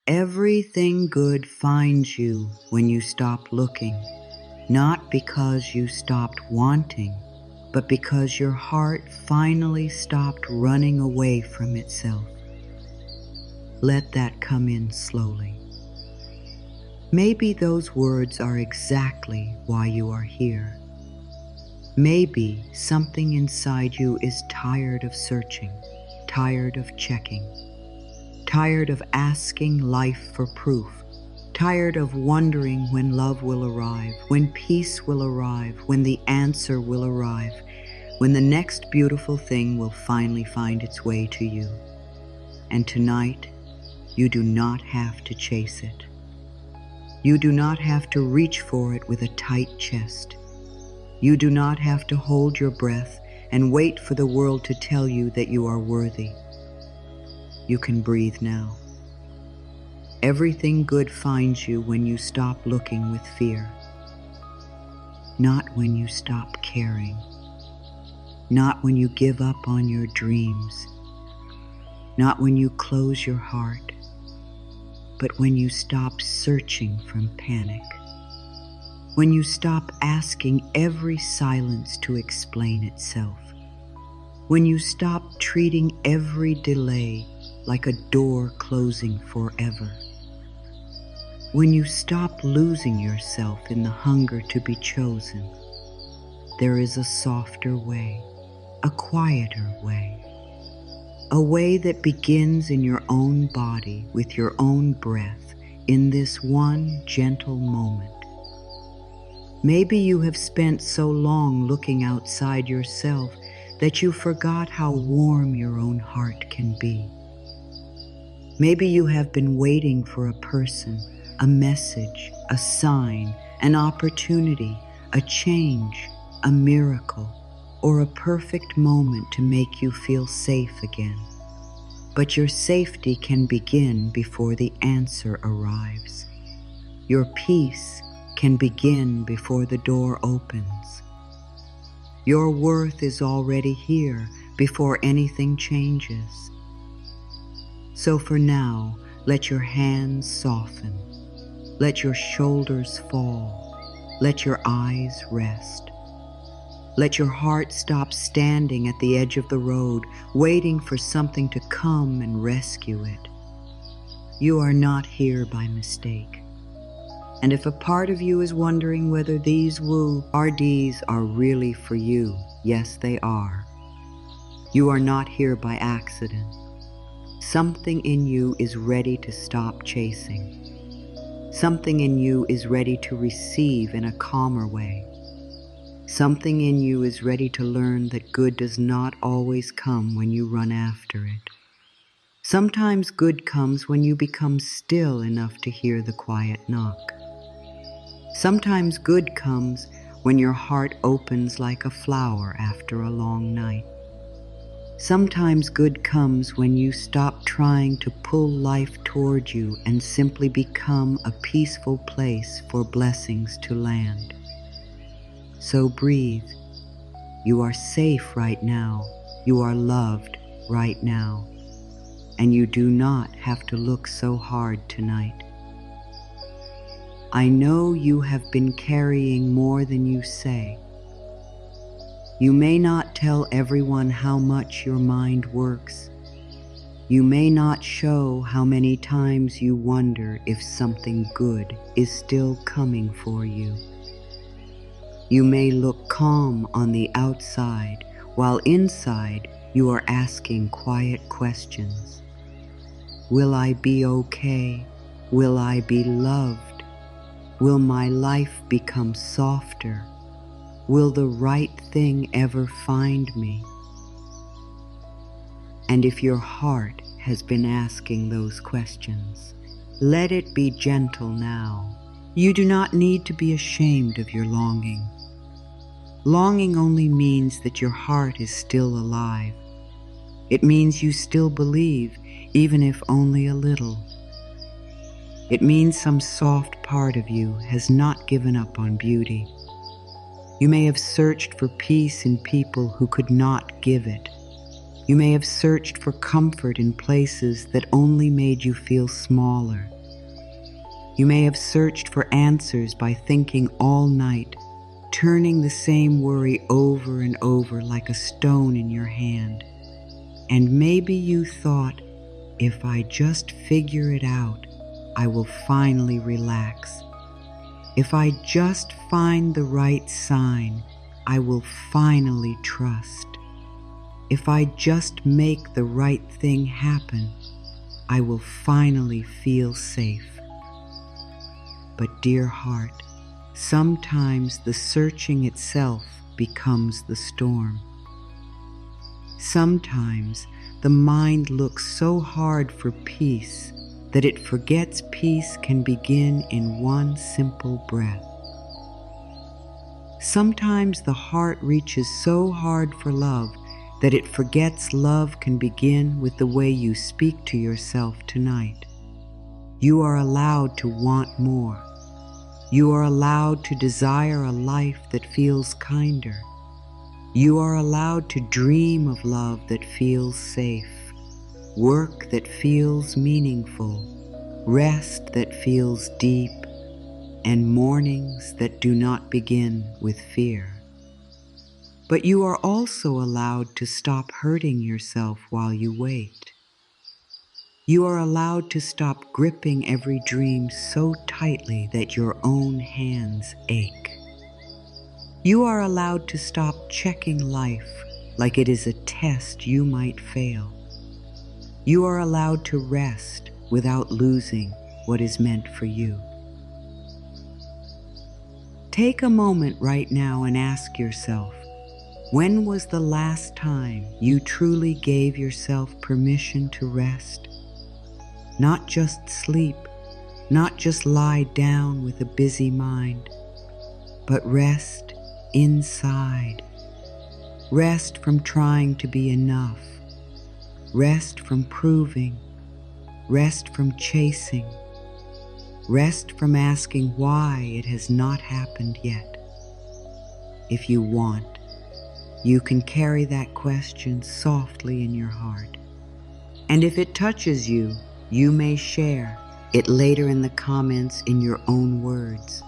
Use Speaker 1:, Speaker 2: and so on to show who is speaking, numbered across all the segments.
Speaker 1: Everything good finds you when you stop looking, not because you stopped wanting, but because your heart finally stopped running away from itself. Let that come in slowly. Maybe those words are exactly why you are here. Maybe something inside you is tired of searching, tired of checking, tired of asking life for proof, tired of wondering when love will arrive, when peace will arrive, when the answer will arrive, when the next beautiful thing will finally find its way to you. And tonight, you do not have to chase it. You do not have to reach for it with a tight chest. You do not have to hold your breath and wait for the world to tell you that you are worthy. You can breathe now. Everything good finds you when you stop looking with fear. Not when you stop caring. Not when you give up on your dreams. Not when you close your heart. But when you stop searching from panic. When you stop asking every silence to explain itself. When you stop treating every delay like a door closing forever. When you stop losing yourself in the hunger to be chosen, there is a softer way, a quieter way, a way that begins in your own body with your own breath in this one gentle moment. Maybe you have spent so long looking outside yourself that you forgot how warm your own heart can be. Maybe you have been waiting for a person, a message, a sign, an opportunity, a change, a miracle, or a perfect moment to make you feel safe again. But your safety can begin before the answer arrives. Your peace can begin before the door opens. Your worth is already here before anything changes. So for now, let your hands soften. Let your shoulders fall. Let your eyes rest. Let your heart stop standing at the edge of the road, waiting for something to come and rescue it. You are not here by mistake. And if a part of you is wondering whether these RDs are really for you, yes, they are. You are not here by accident. Something in you is ready to stop chasing. Something in you is ready to receive in a calmer way. Something in you is ready to learn that good does not always come when you run after it. Sometimes good comes when you become still enough to hear the quiet knock. Sometimes good comes when your heart opens like a flower after a long night. Sometimes good comes when you stop trying to pull life toward you and simply become a peaceful place for blessings to land. So breathe. You are safe right now. You are loved right now. And you do not have to look so hard tonight. I know you have been carrying more than you say. You may not tell everyone how much your mind works. You may not show how many times you wonder if something good is still coming for you. You may look calm on the outside, while inside you are asking quiet questions. Will I be okay? Will I be loved? Will my life become softer? Will the right thing ever find me? And if your heart has been asking those questions, let it be gentle now. You do not need to be ashamed of your longing. Longing only means that your heart is still alive. It means you still believe, even if only a little. It means some soft part of you has not given up on beauty. You may have searched for peace in people who could not give it. You may have searched for comfort in places that only made you feel smaller. You may have searched for answers by thinking all night, turning the same worry over and over like a stone in your hand. And maybe you thought, if I just figure it out, I will finally relax. If I just find the right sign, I will finally trust. If I just make the right thing happen, I will finally feel safe. But dear heart, sometimes the searching itself becomes the storm. Sometimes the mind looks so hard for peace that it forgets peace can begin in one simple breath. Sometimes the heart reaches so hard for love that it forgets love can begin with the way you speak to yourself tonight. You are allowed to want more. You are allowed to desire a life that feels kinder. You are allowed to dream of love that feels safe, work that feels meaningful, rest that feels deep, and mornings that do not begin with fear. But you are also allowed to stop hurting yourself while you wait. You are allowed to stop gripping every dream so tightly that your own hands ache. You are allowed to stop checking life like it is a test you might fail. You are allowed to rest without losing what is meant for you. Take a moment right now and ask yourself, when was the last time you truly gave yourself permission to rest? Not just sleep, not just lie down with a busy mind, but rest inside. Rest from trying to be enough. Rest from proving. Rest from chasing. Rest from asking why it has not happened yet. If you want, you can carry that question softly in your heart. And if it touches you, you may share it later in the comments in your own words.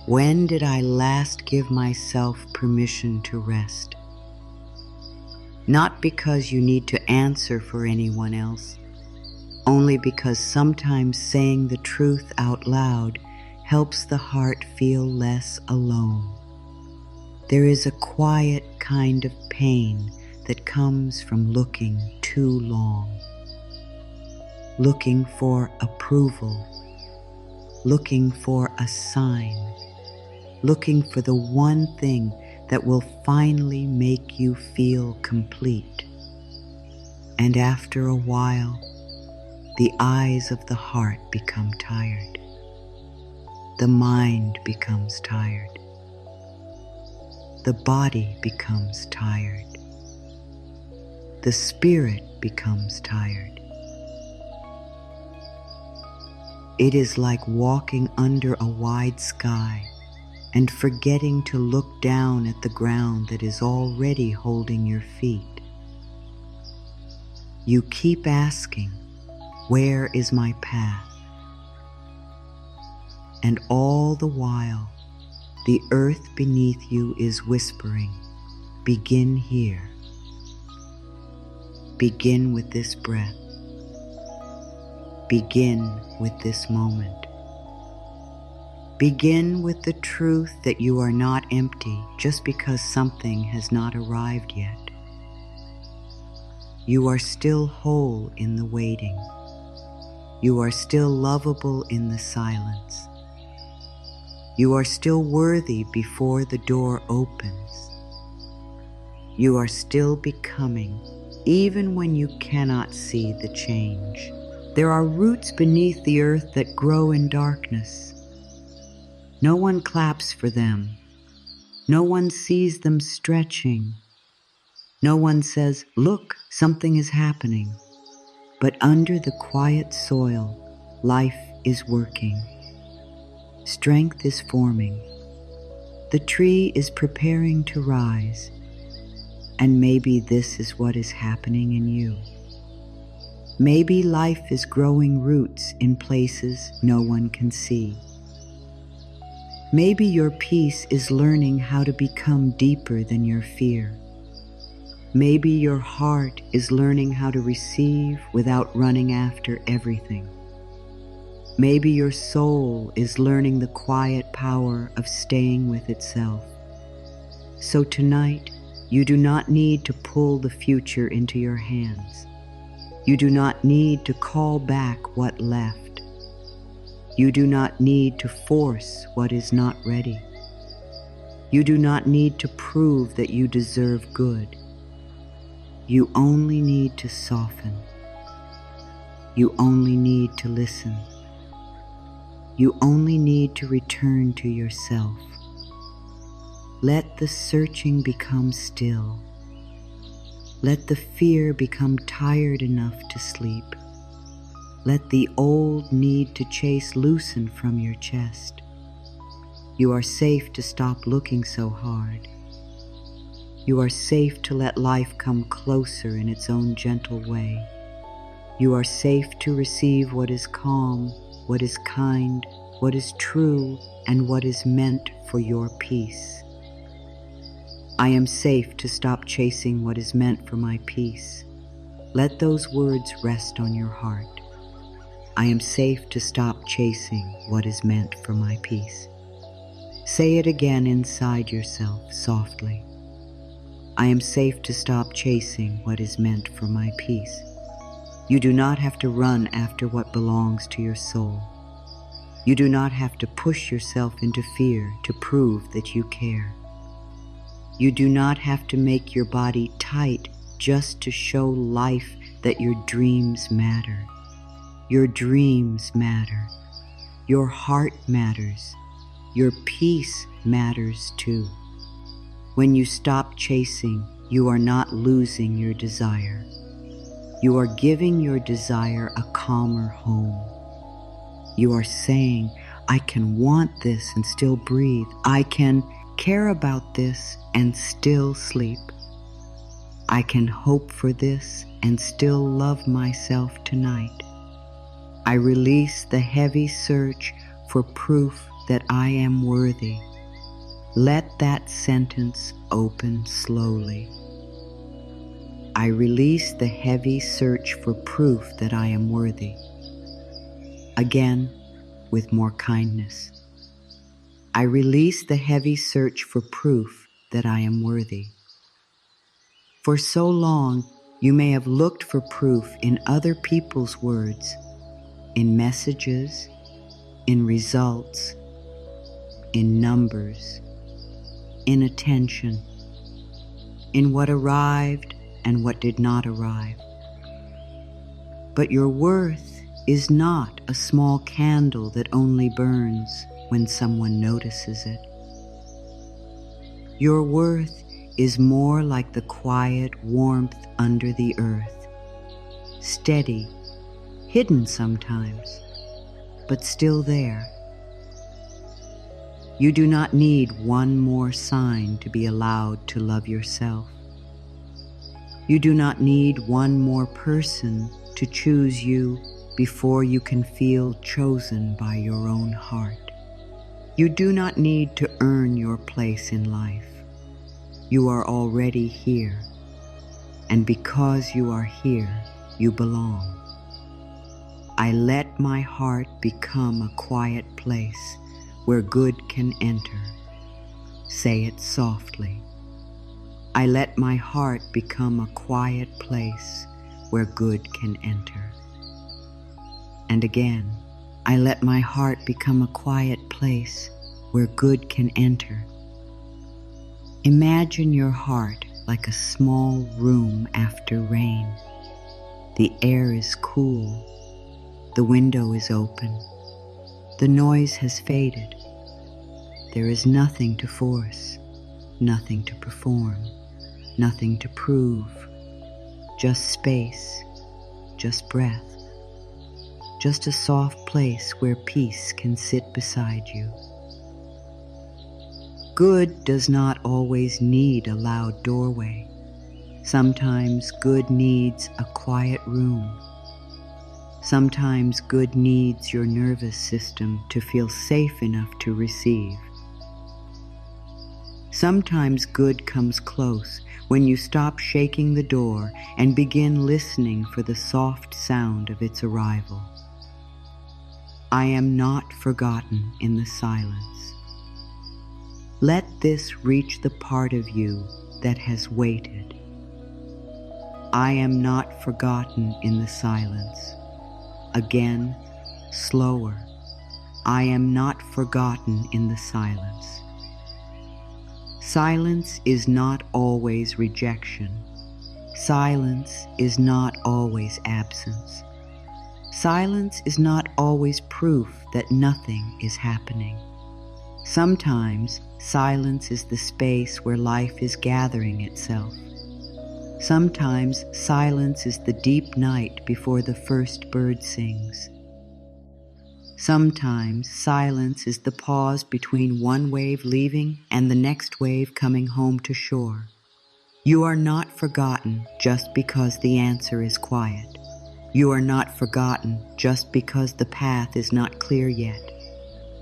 Speaker 1: When did I last give myself permission to rest? Not because you need to answer for anyone else, only because sometimes saying the truth out loud helps the heart feel less alone. There is a quiet kind of pain that comes from looking too long, looking for approval, looking for a sign, looking for the one thing that will finally make you feel complete. And after a while, the eyes of the heart become tired. The mind becomes tired. The body becomes tired. The spirit becomes tired. It is like walking under a wide sky and forgetting to look down at the ground that is already holding your feet. You keep asking, where is my path? And all the while, the earth beneath you is whispering, begin here. Begin with this breath. Begin with this moment. Begin with the truth that you are not empty just because something has not arrived yet. You are still whole in the waiting. You are still lovable in the silence. You are still worthy before the door opens. You are still becoming, even when you cannot see the change. There are roots beneath the earth that grow in darkness. No one claps for them. No one sees them stretching. No one says, look, something is happening. But under the quiet soil, life is working. Strength is forming. The tree is preparing to rise. And maybe this is what is happening in you. Maybe life is growing roots in places no one can see. Maybe your peace is learning how to become deeper than your fear. Maybe your heart is learning how to receive without running after everything. Maybe your soul is learning the quiet power of staying with itself. So tonight, you do not need to pull the future into your hands. You do not need to call back what left. You do not need to force what is not ready. You do not need to prove that you deserve good. You only need to soften. You only need to listen. You only need to return to yourself. Let the searching become still. Let the fear become tired enough to sleep. Let the old need to chase loosen from your chest. You are safe to stop looking so hard. You are safe to let life come closer in its own gentle way. You are safe to receive what is calm, what is kind, what is true, and what is meant for your peace. I am safe to stop chasing what is meant for my peace. Let those words rest on your heart. I am safe to stop chasing what is meant for my peace. Say it again inside yourself softly. I am safe to stop chasing what is meant for my peace. You do not have to run after what belongs to your soul. You do not have to push yourself into fear to prove that you care. You do not have to make your body tight just to show life that your dreams matter. Your dreams matter. Your heart matters. Your peace matters too. When you stop chasing, you are not losing your desire. You are giving your desire a calmer home. You are saying, I can want this and still breathe. I can care about this and still sleep. I can hope for this and still love myself tonight. I release the heavy search for proof that I am worthy. Let that sentence open slowly. I release the heavy search for proof that I am worthy. Again, with more kindness. I release the heavy search for proof that I am worthy. For so long, you may have looked for proof in other people's words, in messages, in results, in numbers, in attention, in what arrived and what did not arrive. But your worth is not a small candle that only burns when someone notices it. Your worth is more like the quiet warmth under the earth, steady, hidden sometimes, but still there. You do not need one more sign to be allowed to love yourself. You do not need one more person to choose you before you can feel chosen by your own heart. You do not need to earn your place in life. You are already here, and because you are here, you belong. I let my heart become a quiet place where good can enter. Say it softly. I let my heart become a quiet place where good can enter. And again, I let my heart become a quiet place where good can enter. Imagine your heart like a small room after rain. The air is cool. The window is open. The noise has faded. There is nothing to force, nothing to perform, nothing to prove. Just space, just breath. Just a soft place where peace can sit beside you. Good does not always need a loud doorway. Sometimes good needs a quiet room. Sometimes good needs your nervous system to feel safe enough to receive. Sometimes good comes close when you stop shaking the door and begin listening for the soft sound of its arrival. I am not forgotten in the silence. Let this reach the part of you that has waited. I am not forgotten in the silence. Again, slower. I am not forgotten in the silence. Silence is not always rejection. Silence is not always absence. Silence is not always proof that nothing is happening. Sometimes silence is the space where life is gathering itself. Sometimes silence is the deep night before the first bird sings. Sometimes silence is the pause between one wave leaving and the next wave coming home to shore. You are not forgotten just because the answer is quiet. You are not forgotten just because the path is not clear yet.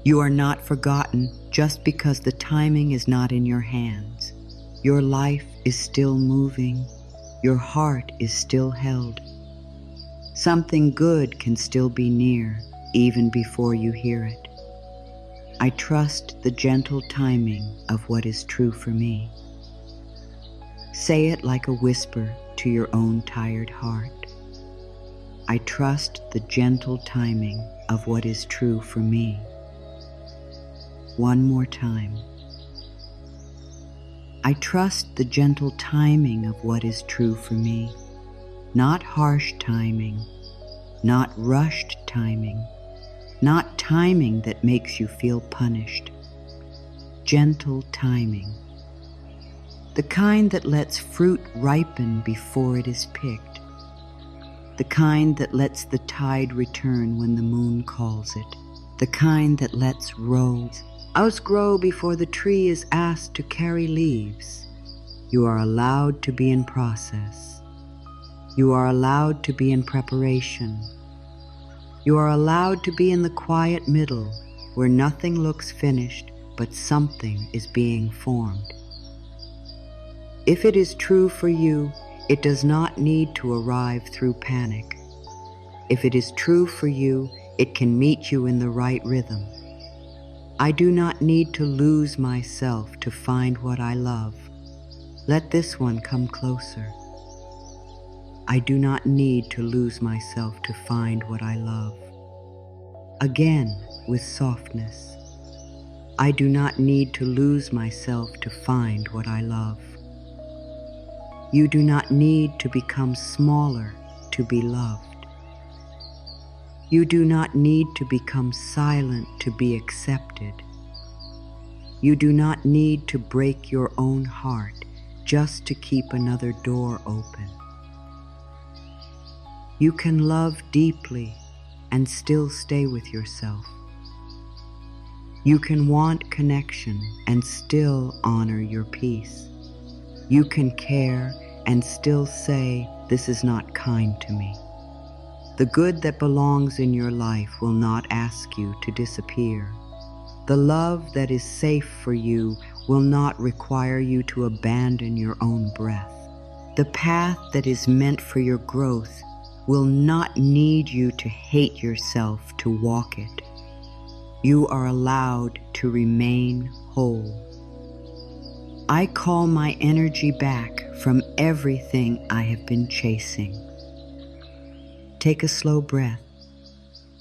Speaker 1: You are not forgotten just because the timing is not in your hands. Your life is still moving. Your heart is still held. Something good can still be near, even before you hear it. I trust the gentle timing of what is true for me. Say it like a whisper to your own tired heart. I trust the gentle timing of what is true for me. One more time. I trust the gentle timing of what is true for me. Not harsh timing, not rushed timing, not timing that makes you feel punished. Gentle timing. The kind that lets fruit ripen before it is picked. The kind that lets the tide return when the moon calls it. The kind that lets rose outgrow before the tree is asked to carry leaves. You are allowed to be in process. You are allowed to be in preparation. You are allowed to be in the quiet middle where nothing looks finished but something is being formed. If it is true for you, it does not need to arrive through panic. If it is true for you, it can meet you in the right rhythm. I do not need to lose myself to find what I love. Let this one come closer. I do not need to lose myself to find what I love. Again, with softness. I do not need to lose myself to find what I love. You do not need to become smaller to be loved. You do not need to become silent to be accepted. You do not need to break your own heart just to keep another door open. You can love deeply and still stay with yourself. You can want connection and still honor your peace. You can care and still say, "This is not kind to me." The good that belongs in your life will not ask you to disappear. The love that is safe for you will not require you to abandon your own breath. The path that is meant for your growth will not need you to hate yourself to walk it. You are allowed to remain whole. I call my energy back from everything I have been chasing. Take a slow breath.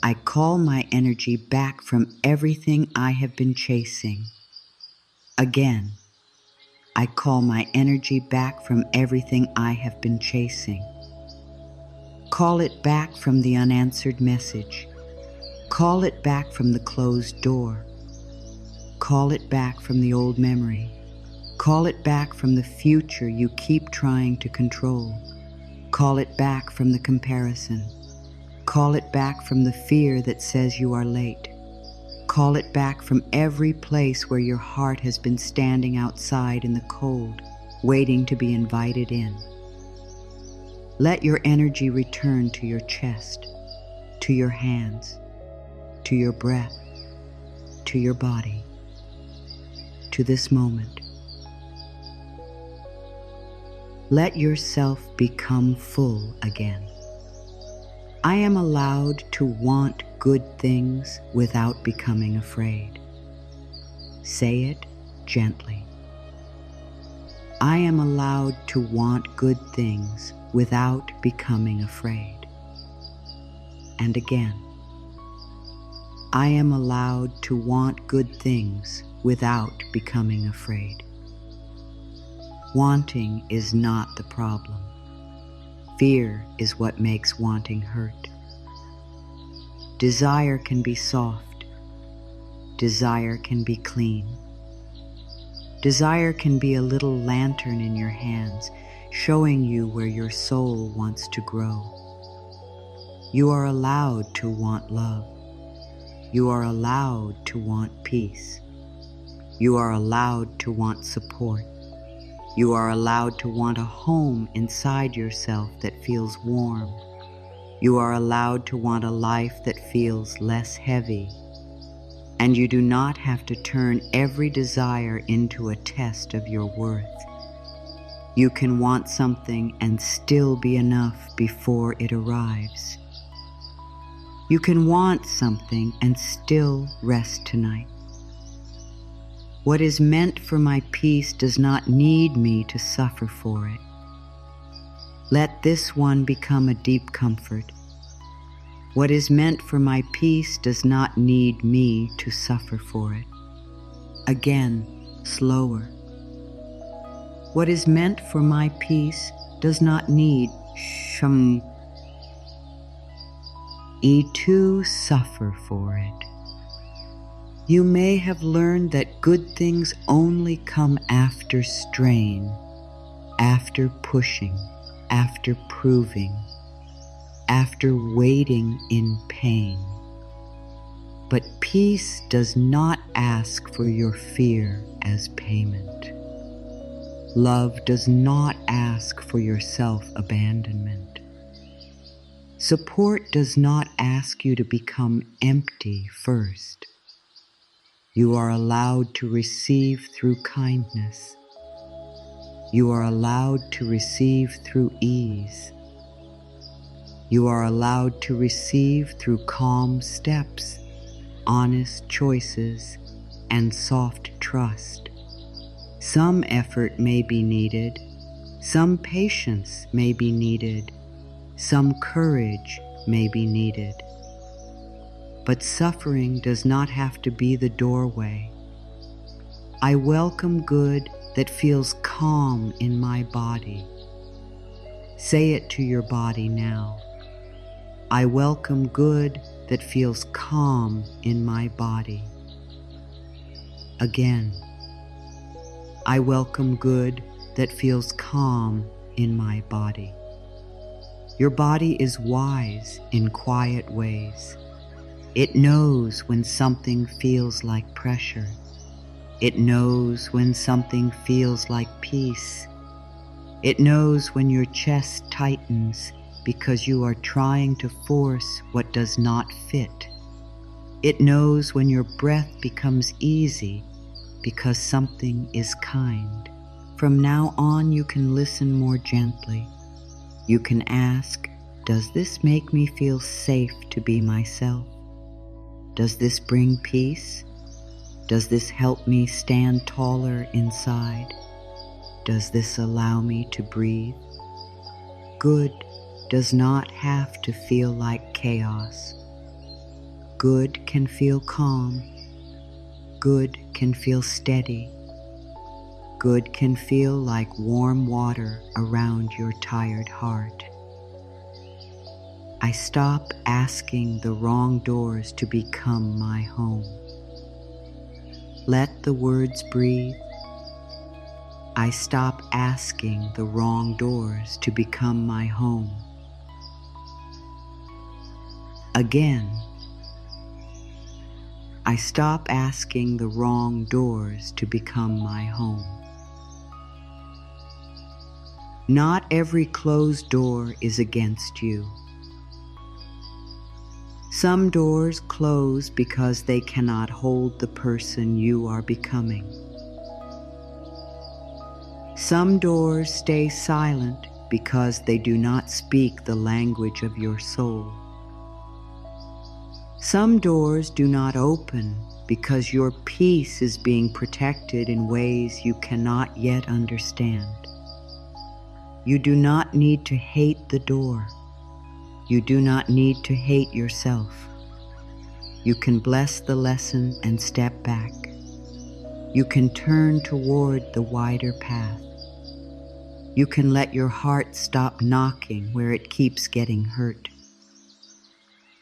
Speaker 1: I call my energy back from everything I have been chasing. Again, I call my energy back from everything I have been chasing. Call it back from the unanswered message. Call it back from the closed door. Call it back from the old memory. Call it back from the future you keep trying to control. Call it back from the comparison. Call it back from the fear that says you are late. Call it back from every place where your heart has been standing outside in the cold, waiting to be invited in. Let your energy return to your chest. to your hands, to your breath, to your body, to this moment. Let yourself become full again. I am allowed to want good things without becoming afraid. Say it gently. I am allowed to want good things without becoming afraid. And again, I am allowed to want good things without becoming afraid. Wanting is not the problem. Fear is what makes wanting hurt. Desire can be soft. Desire can be clean. Desire can be a little lantern in your hands, showing you where your soul wants to grow. You are allowed to want love. You are allowed to want peace. You are allowed to want support. You are allowed to want a home inside yourself that feels warm. You are allowed to want a life that feels less heavy. And you do not have to turn every desire into a test of your worth. You can want something and still be enough before it arrives. You can want something and still rest tonight. What is meant for my peace does not need me to suffer for it. Let this one become a deep comfort. What is meant for my peace does not need me to suffer for it. Again, slower. What is meant for my peace does not need me to suffer for it. You may have learned that good things only come after strain, after pushing, after proving, after waiting in pain. But peace does not ask for your fear as payment. Love does not ask for your self-abandonment. Support does not ask you to become empty first. You are allowed to receive through kindness. You are allowed to receive through ease. You are allowed to receive through calm steps, honest choices, and soft trust. Some effort may be needed, some patience may be needed, some courage may be needed. But suffering does not have to be the doorway. I welcome good that feels calm in my body. Say it to your body now. I welcome good that feels calm in my body. Again, I welcome good that feels calm in my body. Your body is wise in quiet ways. It knows when something feels like pressure. It knows when something feels like peace. It knows when your chest tightens because you are trying to force what does not fit. It knows when your breath becomes easy because something is kind. From now on, you can listen more gently. You can ask, does this make me feel safe to be myself? Does this bring peace? Does this help me stand taller inside? Does this allow me to breathe? Good does not have to feel like chaos. Good can feel calm. Good can feel steady. Good can feel like warm water around your tired heart. I stop asking the wrong doors to become my home. Let the words breathe. I stop asking the wrong doors to become my home. Again, I stop asking the wrong doors to become my home. Not every closed door is against you. Some doors close because they cannot hold the person you are becoming. Some doors stay silent because they do not speak the language of your soul. Some doors do not open because your peace is being protected in ways you cannot yet understand. You do not need to hate the door. You do not need to hate yourself. You can bless the lesson and step back. You can turn toward the wider path. You can let your heart stop knocking where it keeps getting hurt.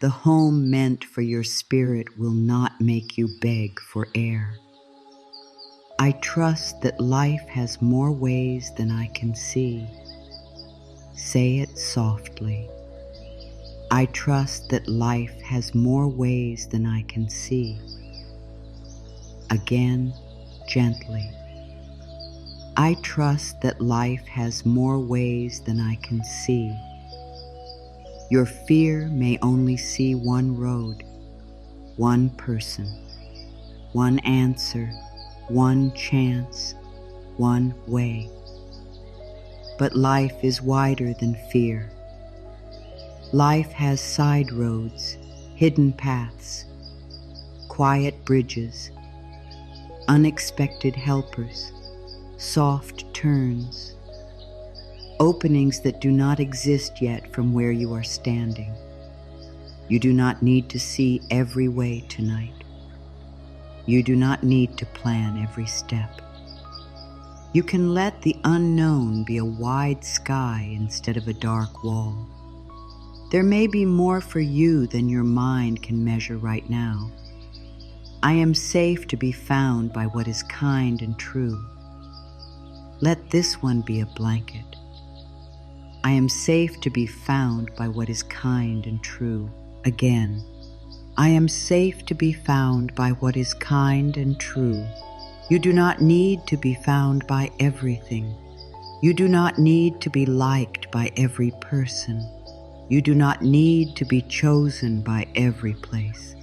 Speaker 1: The home meant for your spirit will not make you beg for air. I trust that life has more ways than I can see. Say it softly. I trust that life has more ways than I can see. Again, gently. I trust that life has more ways than I can see. Your fear may only see one road, one person, one answer, one chance, one way. But life is wider than fear. Life has side roads, hidden paths, quiet bridges, unexpected helpers, soft turns, openings that do not exist yet from where you are standing. You do not need to see every way tonight. You do not need to plan every step. You can let the unknown be a wide sky instead of a dark wall. There may be more for you than your mind can measure right now. I am safe to be found by what is kind and true. Let this one be a blanket. I am safe to be found by what is kind and true. Again, I am safe to be found by what is kind and true. You do not need to be found by everything. You do not need to be liked by every person. You do not need to be chosen by every place.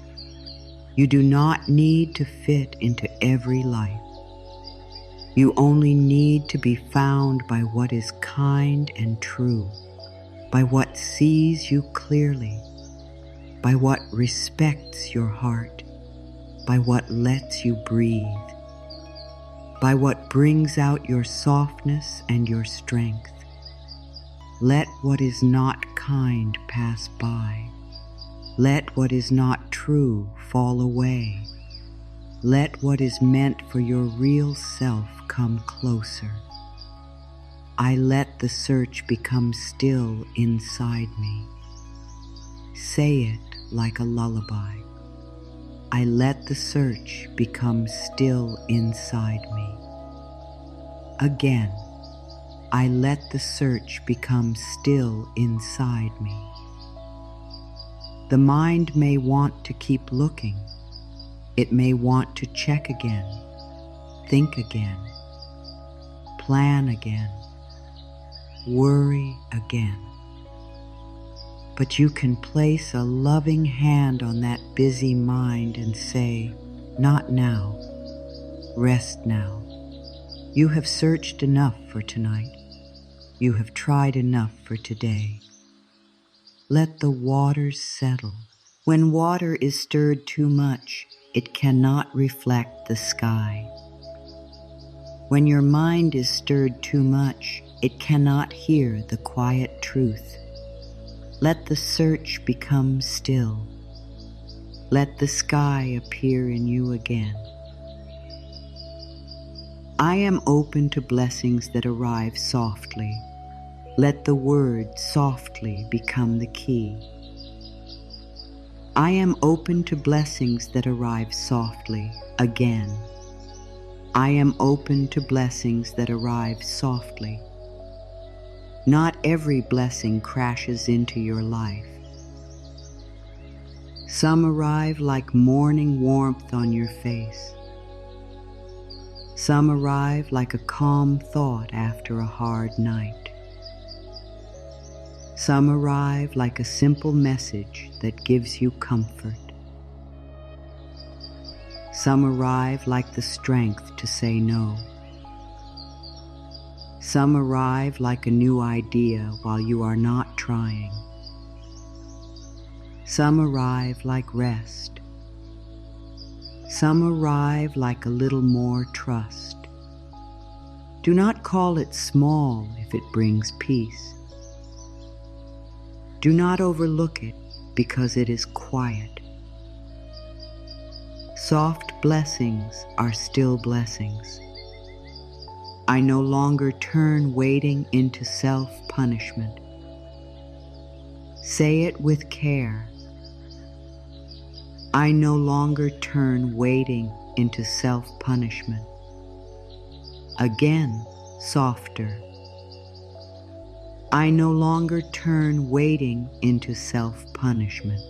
Speaker 1: You do not need to fit into every life. You only need to be found by what is kind and true, by what sees you clearly, by what respects your heart, by what lets you breathe, by what brings out your softness and your strength. Let what is not kind pass by. Let what is not true fall away. Let what is meant for your real self come closer. I let the search become still inside me. Say it like a lullaby. I let the search become still inside me. Again, I let the search become still inside me. The mind may want to keep looking. It may want to check again, think again, plan again, worry again. But you can place a loving hand on that busy mind and say, not now, rest now. You have searched enough for tonight. You have tried enough for today. Let the waters settle. When water is stirred too much, it cannot reflect the sky. When your mind is stirred too much, it cannot hear the quiet truth. Let the search become still. Let the sky appear in you again. I am open to blessings that arrive softly. Let the word softly become the key. I am open to blessings that arrive softly. Again, I am open to blessings that arrive softly. Not every blessing crashes into your life. Some arrive like morning warmth on your face. Some arrive like a calm thought after a hard night. Some arrive like a simple message that gives you comfort. Some arrive like the strength to say no. Some arrive like a new idea while you are not trying. Some arrive like rest. Some arrive like a little more trust. Do not call it small if it brings peace. Do not overlook it because it is quiet. Soft blessings are still blessings. I no longer turn waiting into self-punishment. Say it with care. I no longer turn waiting into self-punishment. Again, softer. I no longer turn waiting into self-punishment.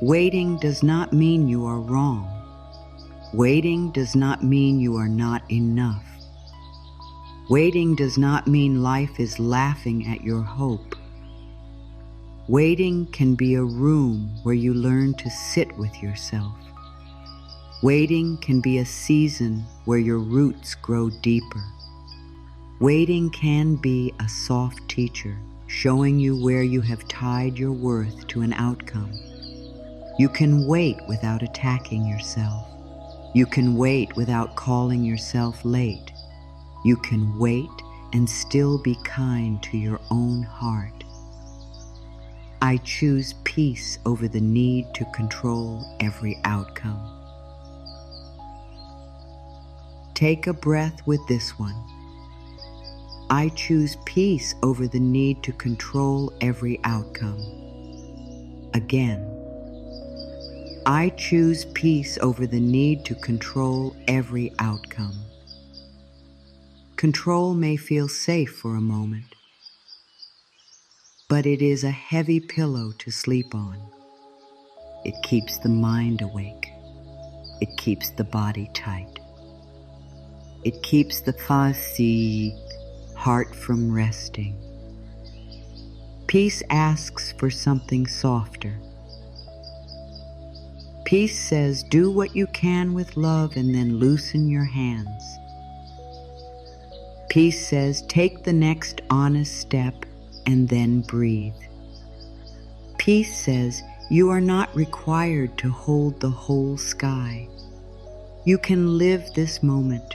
Speaker 1: Waiting does not mean you are wrong. Waiting does not mean you are not enough. Waiting does not mean life is laughing at your hope. Waiting can be a room where you learn to sit with yourself. Waiting can be a season where your roots grow deeper. Waiting can be a soft teacher, showing you where you have tied your worth to an outcome. You can wait without attacking yourself. You can wait without calling yourself late. You can wait and still be kind to your own heart. I choose peace over the need to control every outcome. Take a breath with this one. I choose peace over the need to control every outcome. Again. I choose peace over the need to control every outcome. Control may feel safe for a moment, but it is a heavy pillow to sleep on. It keeps the mind awake. It keeps the body tight. It keeps the fuzzy heart from resting. Peace asks for something softer. Peace says, do what you can with love and then loosen your hands. Peace says, take the next honest step and then breathe. Peace says, you are not required to hold the whole sky. You can live this moment.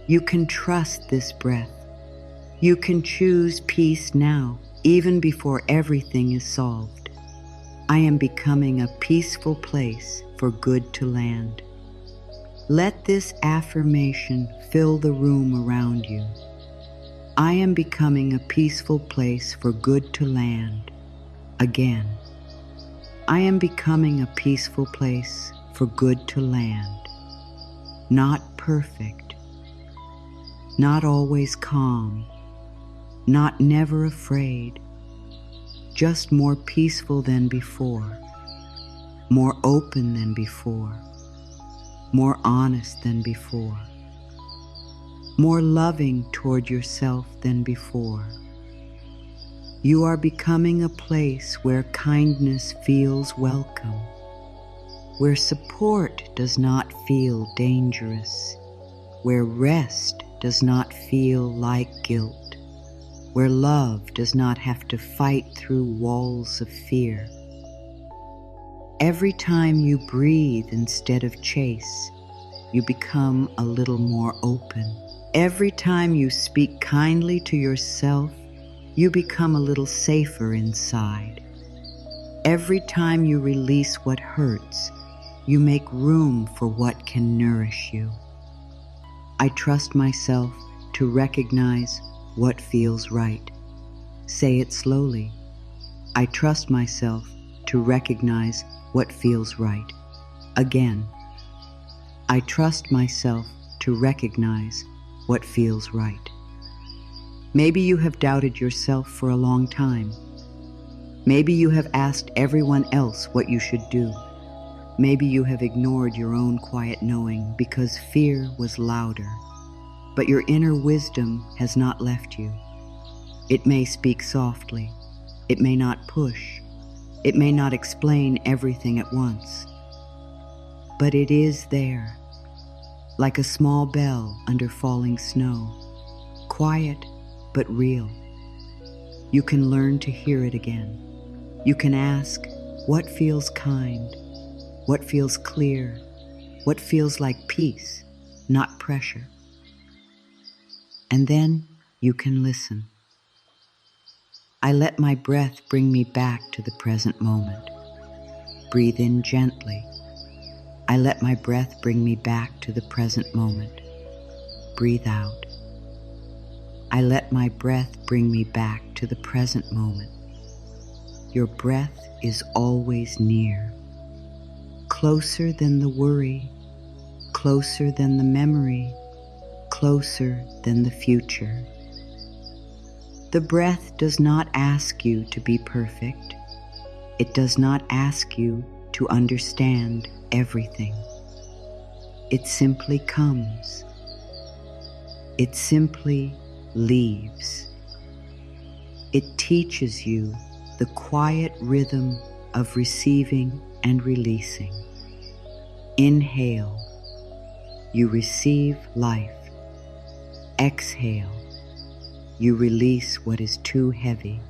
Speaker 1: You can trust this breath. You can choose peace now, even before everything is solved. I am becoming a peaceful place for good to land. Let this affirmation fill the room around you. I am becoming a peaceful place for good to land. Again. I am becoming a peaceful place for good to land. Not perfect. Not always calm. Not never afraid. Just more peaceful than before. More open than before. More honest than before. More loving toward yourself than before. You are becoming a place where kindness feels welcome, where support does not feel dangerous, where rest does not feel like guilt, where love does not have to fight through walls of fear. Every time you breathe instead of chase, you become a little more open. Every time you speak kindly to yourself, you become a little safer inside. Every time you release what hurts, you make room for what can nourish you. I trust myself to recognize what feels right. Say it slowly. I trust myself to recognize what feels right. Again. I trust myself to recognize what feels right. Maybe you have doubted yourself for a long time. Maybe you have asked everyone else what you should do. Maybe you have ignored your own quiet knowing because fear was louder. But your inner wisdom has not left you. It may speak softly. It may not push. It may not explain everything at once. But it is there, like a small bell under falling snow, quiet but real. You can learn to hear it again. You can ask, what feels kind? What feels clear? What feels like peace, not pressure? And then you can listen. I let my breath bring me back to the present moment. Breathe in gently. I let my breath bring me back to the present moment. Breathe out. I let my breath bring me back to the present moment. Your breath is always near, closer than the worry, closer than the memory, closer than the future. The breath does not ask you to be perfect. It does not ask you to understand everything. It simply comes. It simply leaves. It teaches you the quiet rhythm of receiving and releasing. Inhale, you receive life. Exhale, you release what is too heavy.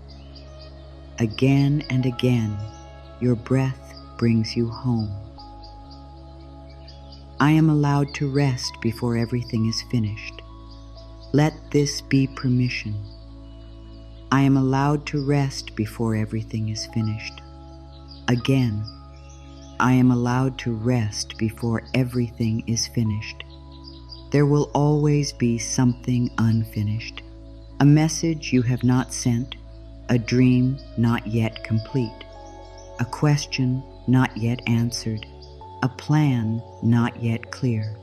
Speaker 1: Again and again, your breath brings you home. I am allowed to rest before everything is finished. Let this be permission. I am allowed to rest before everything is finished. Again, I am allowed to rest before everything is finished. There will always be something unfinished, a message you have not sent, a dream not yet complete, a question not yet answered, a plan not yet clear.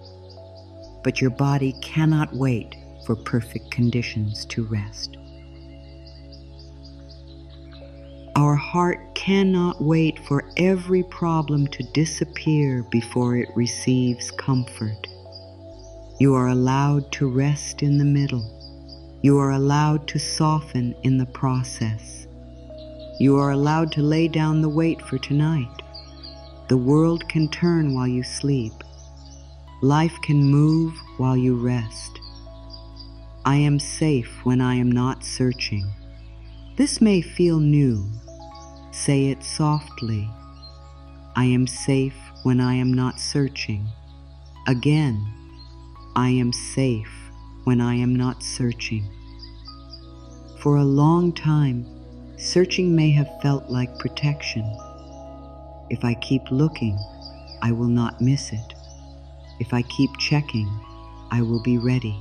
Speaker 1: But your body cannot wait for perfect conditions to rest. Our heart cannot wait for every problem to disappear before it receives comfort. You are allowed to rest in the middle. You are allowed to soften in the process. You are allowed to lay down the weight for tonight. The world can turn while you sleep. Life can move while you rest. I am safe when I am not searching. This may feel new. Say it softly. I am safe when I am not searching. Again, I am safe when I am not searching. For a long time, searching may have felt like protection. If I keep looking, I will not miss it. If I keep checking, I will be ready.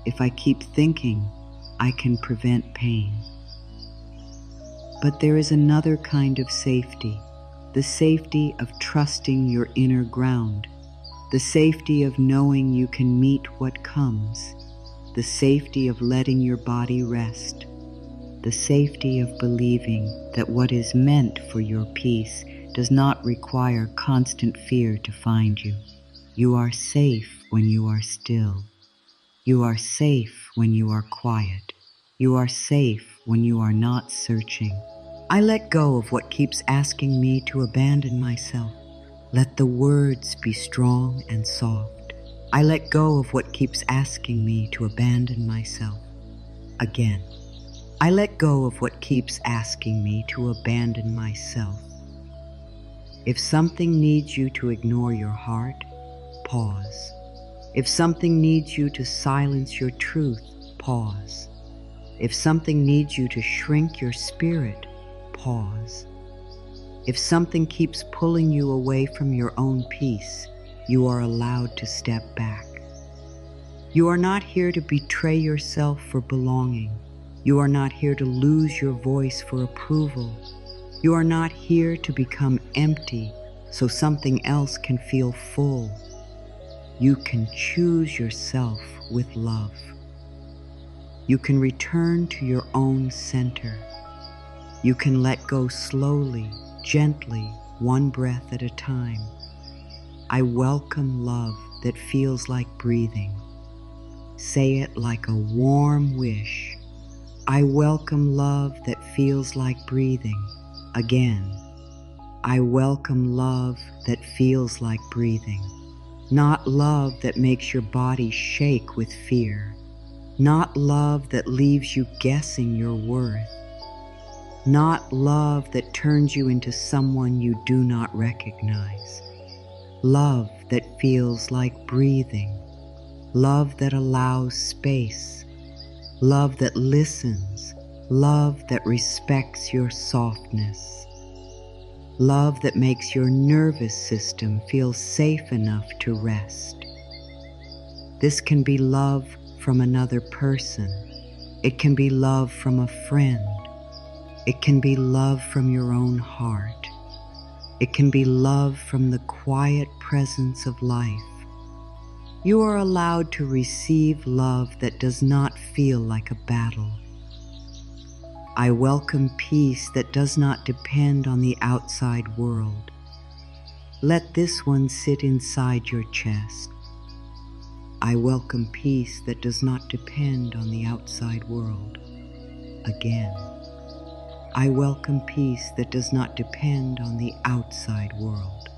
Speaker 1: If I keep thinking, I can prevent pain. But there is another kind of safety, the safety of trusting your inner ground, the safety of knowing you can meet what comes, the safety of letting your body rest, the safety of believing that what is meant for your peace does not require constant fear to find you. You are safe when you are still. You are safe when you are quiet. You are safe when you are not searching. I let go of what keeps asking me to abandon myself. Let the words be strong and soft. I let go of what keeps asking me to abandon myself. Again, I let go of what keeps asking me to abandon myself. If something needs you to ignore your heart, pause. If something needs you to silence your truth, pause. If something needs you to shrink your spirit, pause. If something keeps pulling you away from your own peace, you are allowed to step back. You are not here to betray yourself for belonging. You are not here to lose your voice for approval. You are not here to become empty so something else can feel full. You can choose yourself with love. You can return to your own center. You can let go slowly, gently, one breath at a time. I welcome love that feels like breathing. Say it like a warm wish. I welcome love that feels like breathing. Again, I welcome love that feels like breathing. Not love that makes your body shake with fear. Not love that leaves you guessing your worth. Not love that turns you into someone you do not recognize. Love that feels like breathing. Love that allows space. Love that listens. Love that respects your softness. Love that makes your nervous system feel safe enough to rest. This can be love from another person. It can be love from a friend. It can be love from your own heart. It can be love from the quiet presence of life. You are allowed to receive love that does not feel like a battle. I welcome peace that does not depend on the outside world. Let this one sit inside your chest. I welcome peace that does not depend on the outside world. Again, I welcome peace that does not depend on the outside world.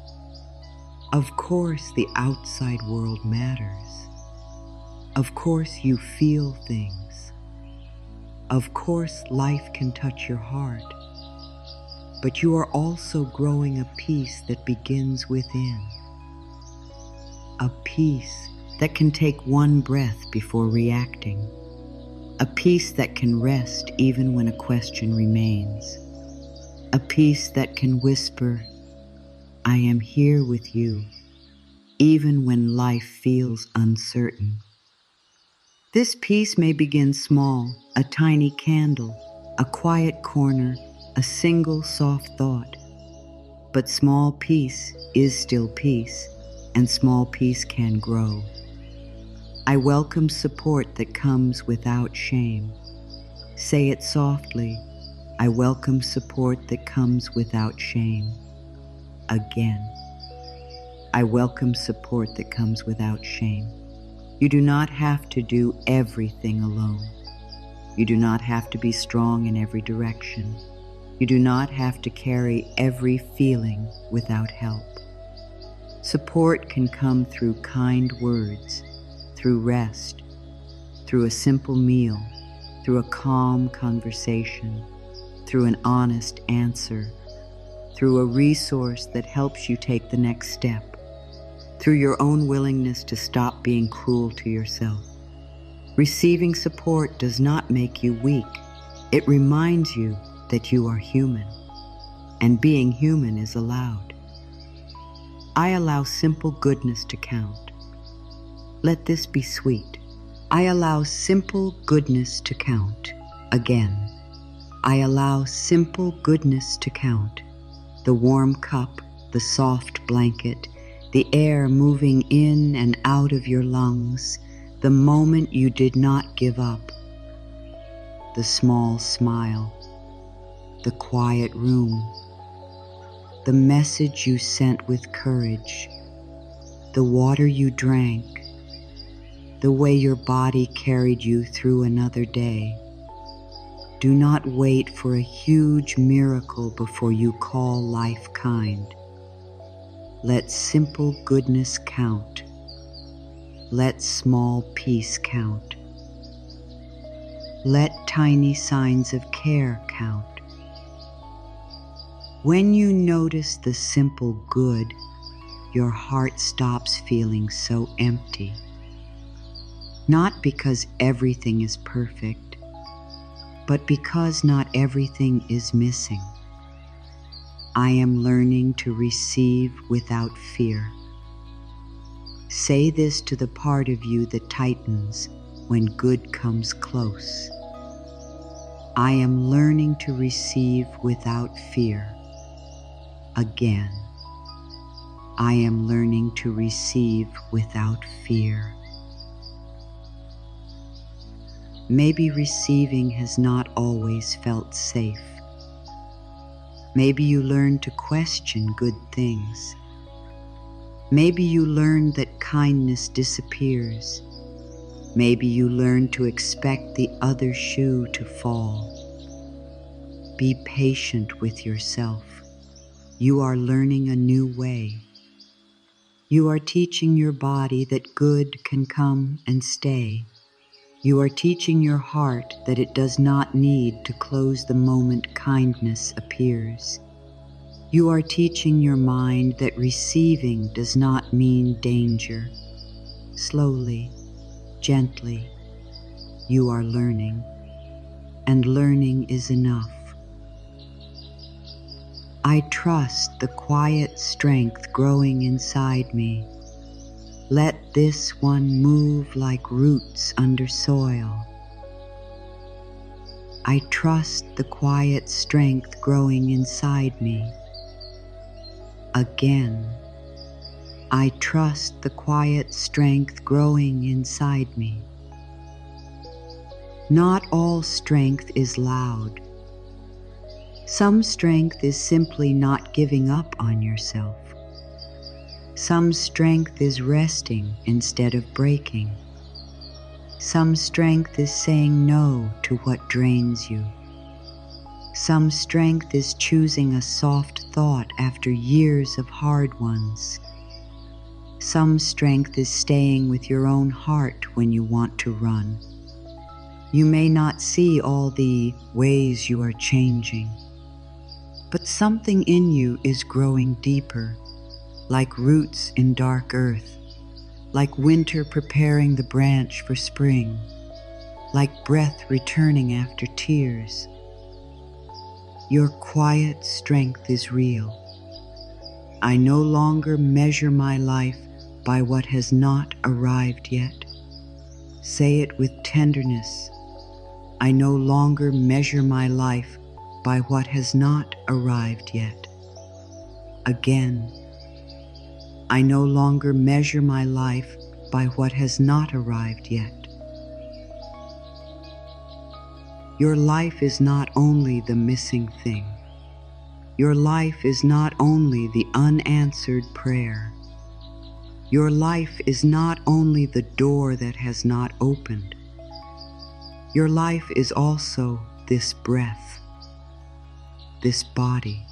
Speaker 1: Of course, the outside world matters. Of course, you feel things. Of course, life can touch your heart, but you are also growing a peace that begins within. A peace that can take one breath before reacting. A peace that can rest even when a question remains. A peace that can whisper, I am here with you, even when life feels uncertain. This peace may begin small, a tiny candle, a quiet corner, a single soft thought. But small peace is still peace, and small peace can grow. I welcome support that comes without shame. Say it softly, I welcome support that comes without shame. Again, I welcome support that comes without shame. You do not have to do everything alone. You do not have to be strong in every direction. You do not have to carry every feeling without help. Support can come through kind words, through rest, through a simple meal, through a calm conversation, through an honest answer, through a resource that helps you take the next step, through your own willingness to stop being cruel to yourself. Receiving support does not make you weak. It reminds you that you are human, and being human is allowed. I allow simple goodness to count. Let this be sweet. I allow simple goodness to count. Again, I allow simple goodness to count. The warm cup, the soft blanket, the air moving in and out of your lungs, the moment you did not give up, the small smile, the quiet room, the message you sent with courage, the water you drank, the way your body carried you through another day. Do not wait for a huge miracle before you call life kind. Let simple goodness count. Let small peace count. Let tiny signs of care count. When you notice the simple good, your heart stops feeling so empty. Not because everything is perfect, but because not everything is missing. I am learning to receive without fear. Say this to the part of you that tightens when good comes close. I am learning to receive without fear. Again, I am learning to receive without fear. Maybe receiving has not always felt safe. Maybe you learned to question good things. Maybe you learned that kindness disappears. Maybe you learn to expect the other shoe to fall. Be patient with yourself. You are learning a new way. You are teaching your body that good can come and stay. You are teaching your heart that it does not need to close the moment kindness appears. You are teaching your mind that receiving does not mean danger. Slowly, gently, you are learning, and learning is enough. I trust the quiet strength growing inside me. Let this one move like roots under soil. I trust the quiet strength growing inside me. Again, I trust the quiet strength growing inside me. Not all strength is loud. Some strength is simply not giving up on yourself. Some strength is resting instead of breaking. Some strength is saying no to what drains you. Some strength is choosing a soft thought after years of hard ones. Some strength is staying with your own heart when you want to run. You may not see all the ways you are changing, but something in you is growing deeper, like roots in dark earth, like winter preparing the branch for spring, like breath returning after tears. Your quiet strength is real. I no longer measure my life by what has not arrived yet. Say it with tenderness. I no longer measure my life by what has not arrived yet. Again, I no longer measure my life by what has not arrived yet. Your life is not only the missing thing. Your life is not only the unanswered prayer. Your life is not only the door that has not opened. Your life is also this breath, this body,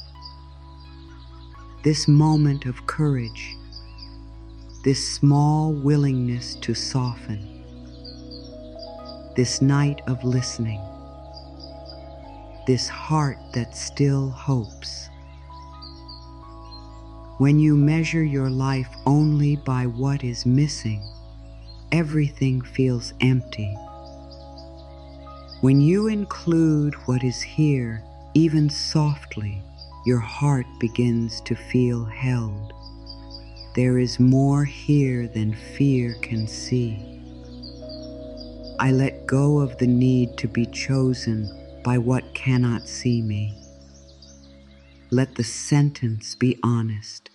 Speaker 1: this moment of courage, this small willingness to soften, this night of listening, this heart that still hopes. When you measure your life only by what is missing, everything feels empty. When you include what is here, even softly, your heart begins to feel held. There is more here than fear can see. I let go of the need to be chosen by what cannot see me. Let the sentence be honest.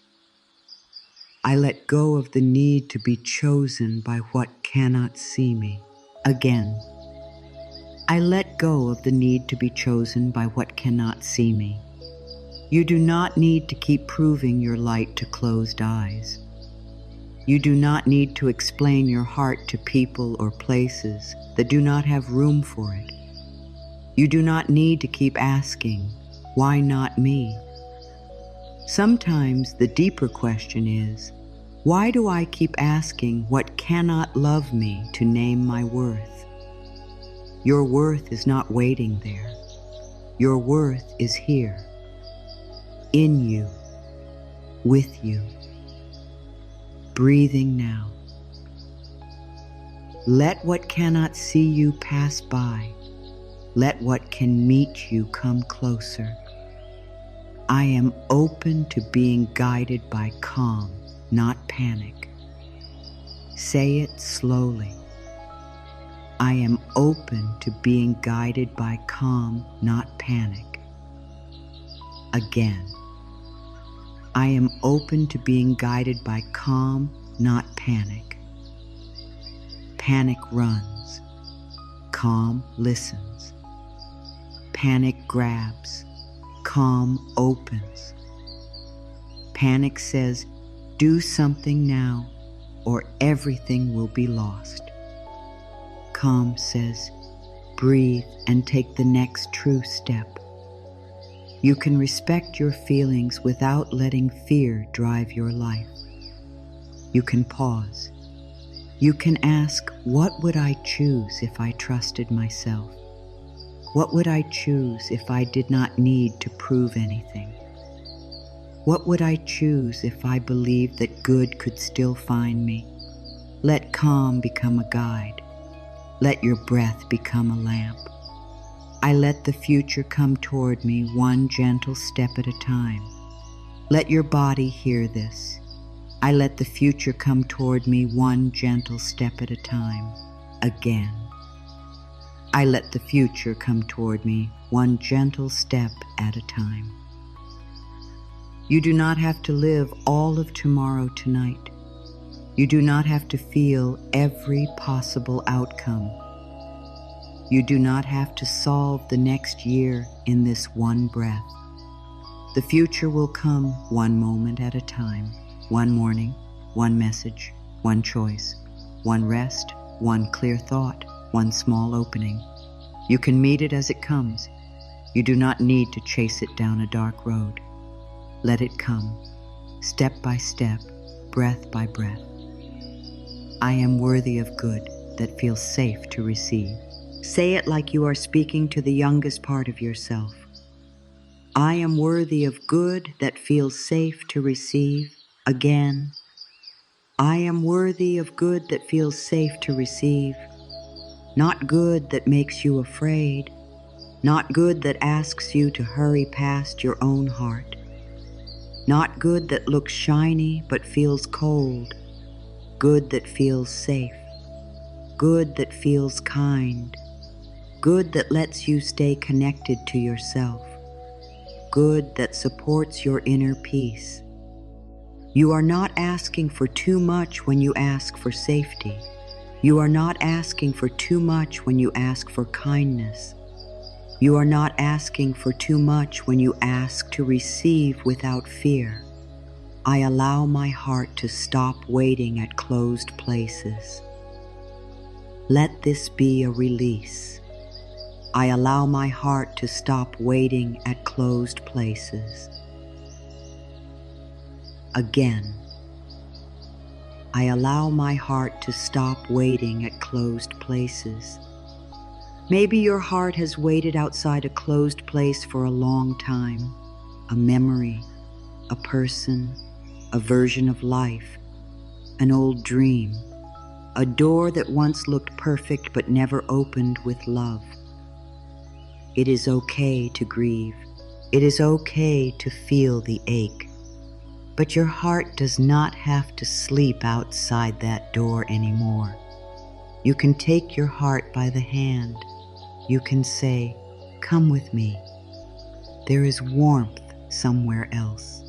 Speaker 1: I let go of the need to be chosen by what cannot see me. Again, I let go of the need to be chosen by what cannot see me. You do not need to keep proving your light to closed eyes. You do not need to explain your heart to people or places that do not have room for it. You do not need to keep asking, why not me? Sometimes the deeper question is, why do I keep asking what cannot love me to name my worth? Your worth is not waiting there. Your worth is here, in you, with you, breathing now. Let what cannot see you pass by. Let what can meet you come closer. I am open to being guided by calm, not panic. Say it slowly. I am open to being guided by calm, not panic. Again, I am open to being guided by calm, not panic. Panic runs. Calm listens. Panic grabs. Calm opens. Panic says, do something now, or everything will be lost. calm says, breathe and take the next true step. You can respect your feelings without letting fear drive your life. You can pause. You can ask, what would I choose if I trusted myself? What would I choose if I did not need to prove anything? What would I choose if I believed that good could still find me? Let calm become a guide. Let your breath become a lamp. I let the future come toward me one gentle step at a time. Let your body hear this. I let the future come toward me one gentle step at a time. Again. I let the future come toward me one gentle step at a time. You do not have to live all of tomorrow tonight. You do not have to feel every possible outcome. You do not have to solve the next year in this one breath. The future will come one moment at a time, one morning, one message, one choice, one rest, one clear thought, one small opening. You can meet it as it comes. You do not need to chase it down a dark road. Let it come, step by step, breath by breath. I am worthy of good that feels safe to receive. Say it like you are speaking to the youngest part of yourself. I am worthy of good that feels safe to receive. Again. I am worthy of good that feels safe to receive. Not good that makes you afraid. Not good that asks you to hurry past your own heart. Not good that looks shiny but feels cold. Good that feels safe. Good that feels kind. Good that lets you stay connected to yourself. Good that supports your inner peace. You are not asking for too much when you ask for safety. You are not asking for too much when you ask for kindness. You are not asking for too much when you ask to receive without fear. I allow my heart to stop waiting at closed places. Let this be a release. I allow my heart to stop waiting at closed places. Again. I allow my heart to stop waiting at closed places. Maybe your heart has waited outside a closed place for a long time. A memory, a person, a version of life, an old dream, a door that once looked perfect but never opened with love. It is okay to grieve. It is okay to feel the ache. But your heart does not have to sleep outside that door anymore. You can take your heart by the hand. You can say, "Come with me." There is warmth somewhere else.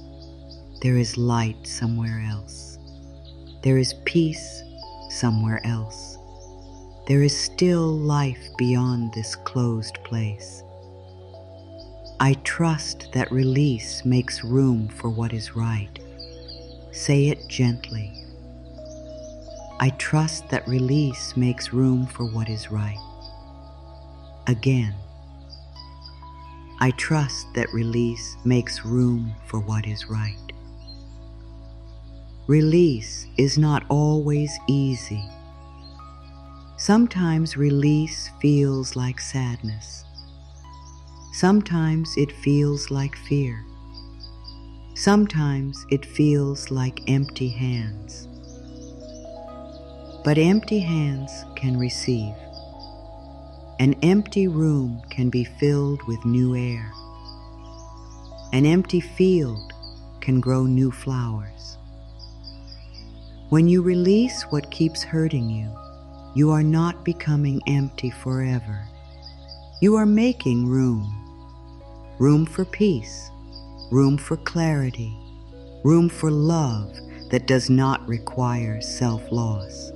Speaker 1: There is light somewhere else. There is peace somewhere else. There is still life beyond this closed place. I trust that release makes room for what is right. Say it gently. I trust that release makes room for what is right. Again. I trust that release makes room for what is right. Release is not always easy. Sometimes release feels like sadness. Sometimes it feels like fear. Sometimes it feels like empty hands. But empty hands can receive. An empty room can be filled with new air. An empty field can grow new flowers. When you release what keeps hurting you, you are not becoming empty forever. You are making room. Room for peace, room for clarity, room for love that does not require self-loss.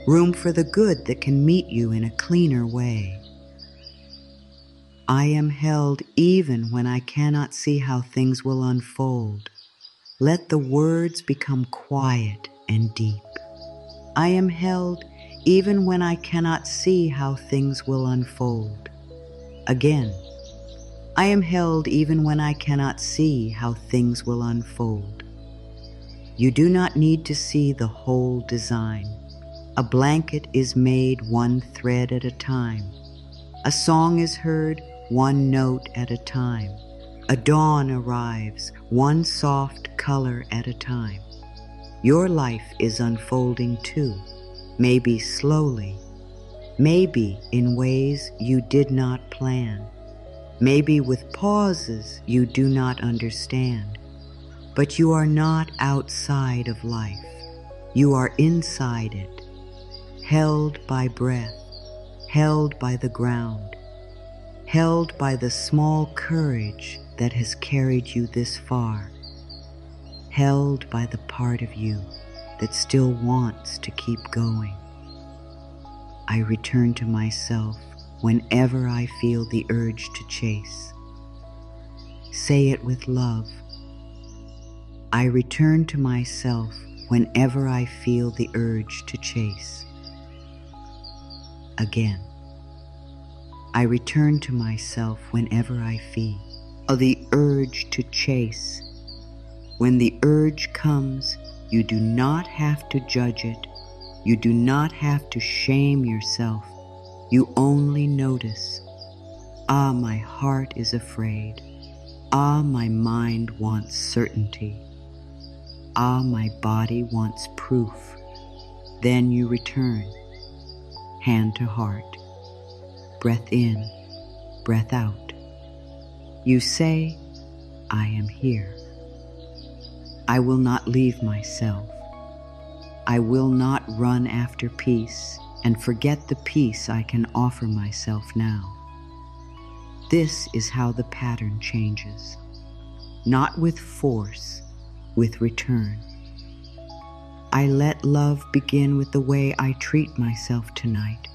Speaker 1: Room for the good that can meet you in a cleaner way. I am held even when I cannot see how things will unfold. Let the words become quiet and deep. I am held even when I cannot see how things will unfold. Again, I am held even when I cannot see how things will unfold. You do not need to see the whole design. A blanket is made one thread at a time. A song is heard one note at a time. A dawn arrives one soft color at a time. Your life is unfolding too, maybe slowly, maybe in ways you did not plan, maybe with pauses you do not understand. But you are not outside of life. You are inside it, held by breath, held by the ground, held by the small courage that has carried you this far, held by the part of you that still wants to keep going. I return to myself whenever I feel the urge to chase. Say it with love. I return to myself whenever I feel the urge to chase. Again, I return to myself whenever I feel the urge to chase. When the urge comes, you do not have to judge it. You do not have to shame yourself. You only notice. Ah, my heart is afraid. Ah, my mind wants certainty. Ah, my body wants proof. Then you return, hand to heart, breath in, breath out. You say, I am here. I will not leave myself. I will not run after peace and forget the peace I can offer myself now. This is how the pattern changes, not with force, with return. I let love begin with the way I treat myself tonight.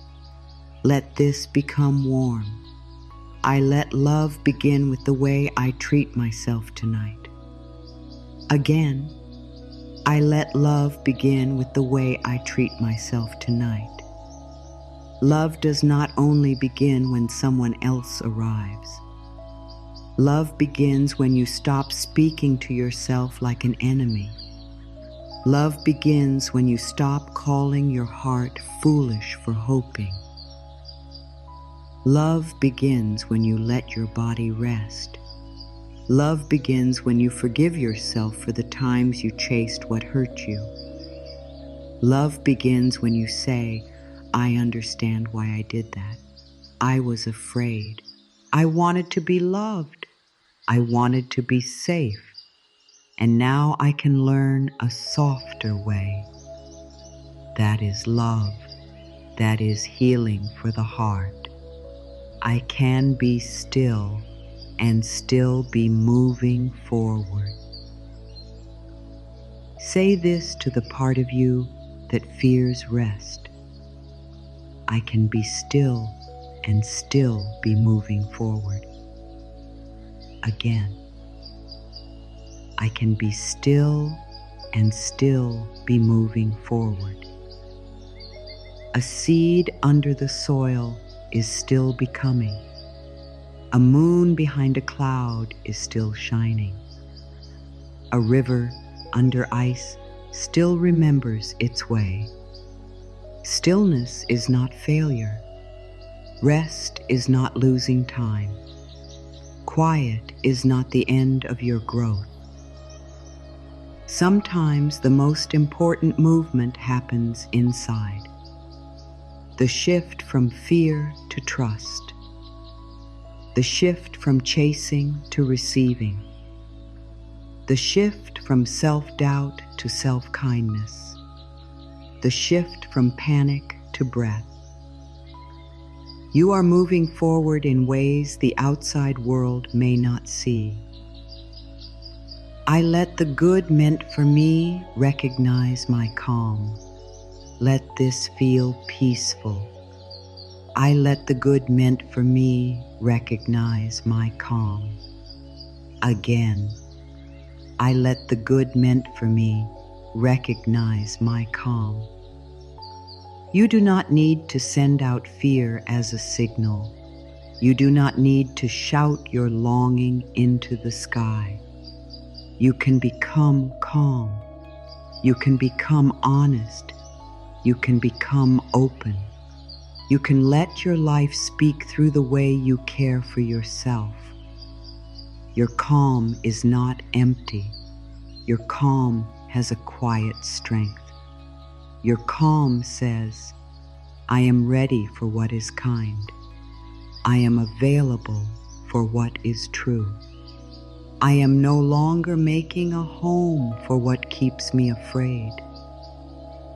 Speaker 1: Let this become warm. I let love begin with the way I treat myself tonight. Again, I let love begin with the way I treat myself tonight. Love does not only begin when someone else arrives. Love begins when you stop speaking to yourself like an enemy. Love begins when you stop calling your heart foolish for hoping. Love begins when you let your body rest. Love begins when you forgive yourself for the times you chased what hurt you. Love begins when you say, I understand why I did that. I was afraid. I wanted to be loved. I wanted to be safe. And now I can learn a softer way. That is love. That is healing for the heart. I can be still and still be moving forward. Say this to the part of you that fears rest. I can be still and still be moving forward. Again, I can be still and still be moving forward. A seed under the soil is still becoming. A moon behind a cloud is still shining. A river under ice still remembers its way. Stillness is not failure. Rest is not losing time. Quiet is not the end of your growth. Sometimes the most important movement happens inside. The shift from fear to trust. The shift from chasing to receiving. The shift from self-doubt to self-kindness. The shift from panic to breath. You are moving forward in ways the outside world may not see. I let the good meant for me recognize my calm. Let this feel peaceful. I let the good meant for me recognize my calm. Again, I let the good meant for me recognize my calm. You do not need to send out fear as a signal. You do not need to shout your longing into the sky. You can become calm. You can become honest. You can become open. You can let your life speak through the way you care for yourself. Your calm is not empty. Your calm has a quiet strength. Your calm says, I am ready for what is kind. I am available for what is true. I am no longer making a home for what keeps me afraid.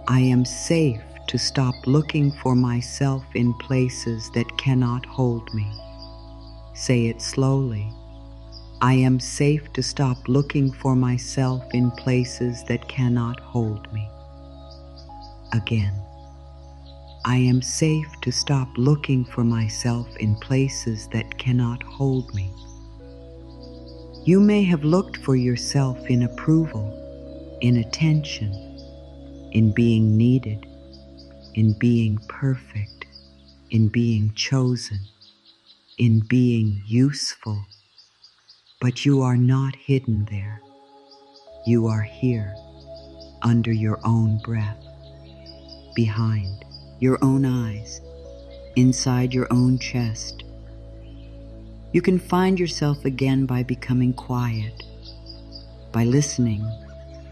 Speaker 1: I am safe to stop looking for myself in places that cannot hold me. Say it slowly. I am safe to stop looking for myself in places that cannot hold me. Again. I am safe to stop looking for myself in places that cannot hold me. You may have looked for yourself in approval, in attention, in being needed, in being perfect, in being chosen, in being useful. But you are not hidden there. You are here, under your own breath, behind your own eyes, inside your own chest. You can find yourself again by becoming quiet, by listening,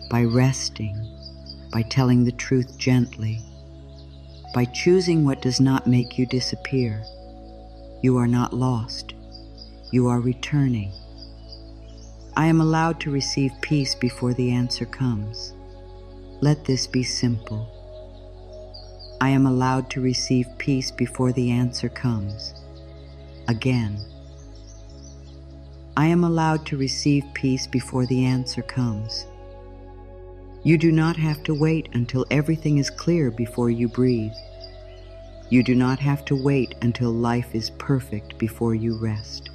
Speaker 1: by resting, by telling the truth gently, by choosing what does not make you disappear. You are not lost. You are returning. I am allowed to receive peace before the answer comes. Let this be simple. I am allowed to receive peace before the answer comes. Again. I am allowed to receive peace before the answer comes. You do not have to wait until everything is clear before you breathe. You do not have to wait until life is perfect before you rest.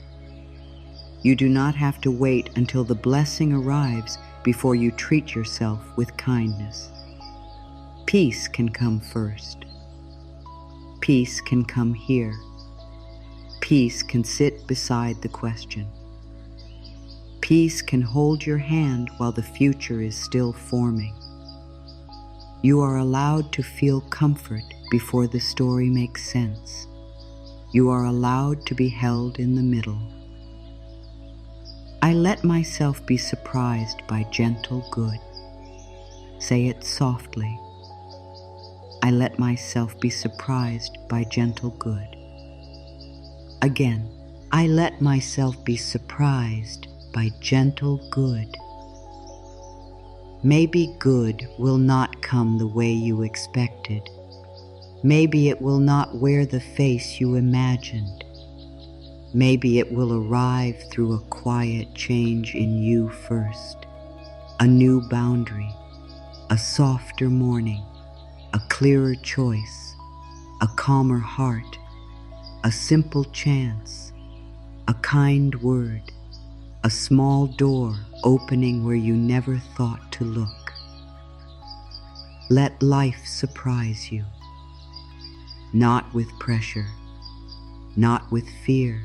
Speaker 1: You do not have to wait until the blessing arrives before you treat yourself with kindness. Peace can come first. Peace can come here. Peace can sit beside the question. Peace can hold your hand while the future is still forming. You are allowed to feel comfort before the story makes sense. You are allowed to be held in the middle. I let myself be surprised by gentle good. Say it softly. I let myself be surprised by gentle good. Again, I let myself be surprised by gentle good. Maybe good will not come the way you expected. Maybe it will not wear the face you imagined. Maybe it will arrive through a quiet change in you first. A new boundary, a softer morning, a clearer choice, a calmer heart, a simple chance, a kind word, a small door opening where you never thought to look. Let life surprise you, not with pressure, not with fear,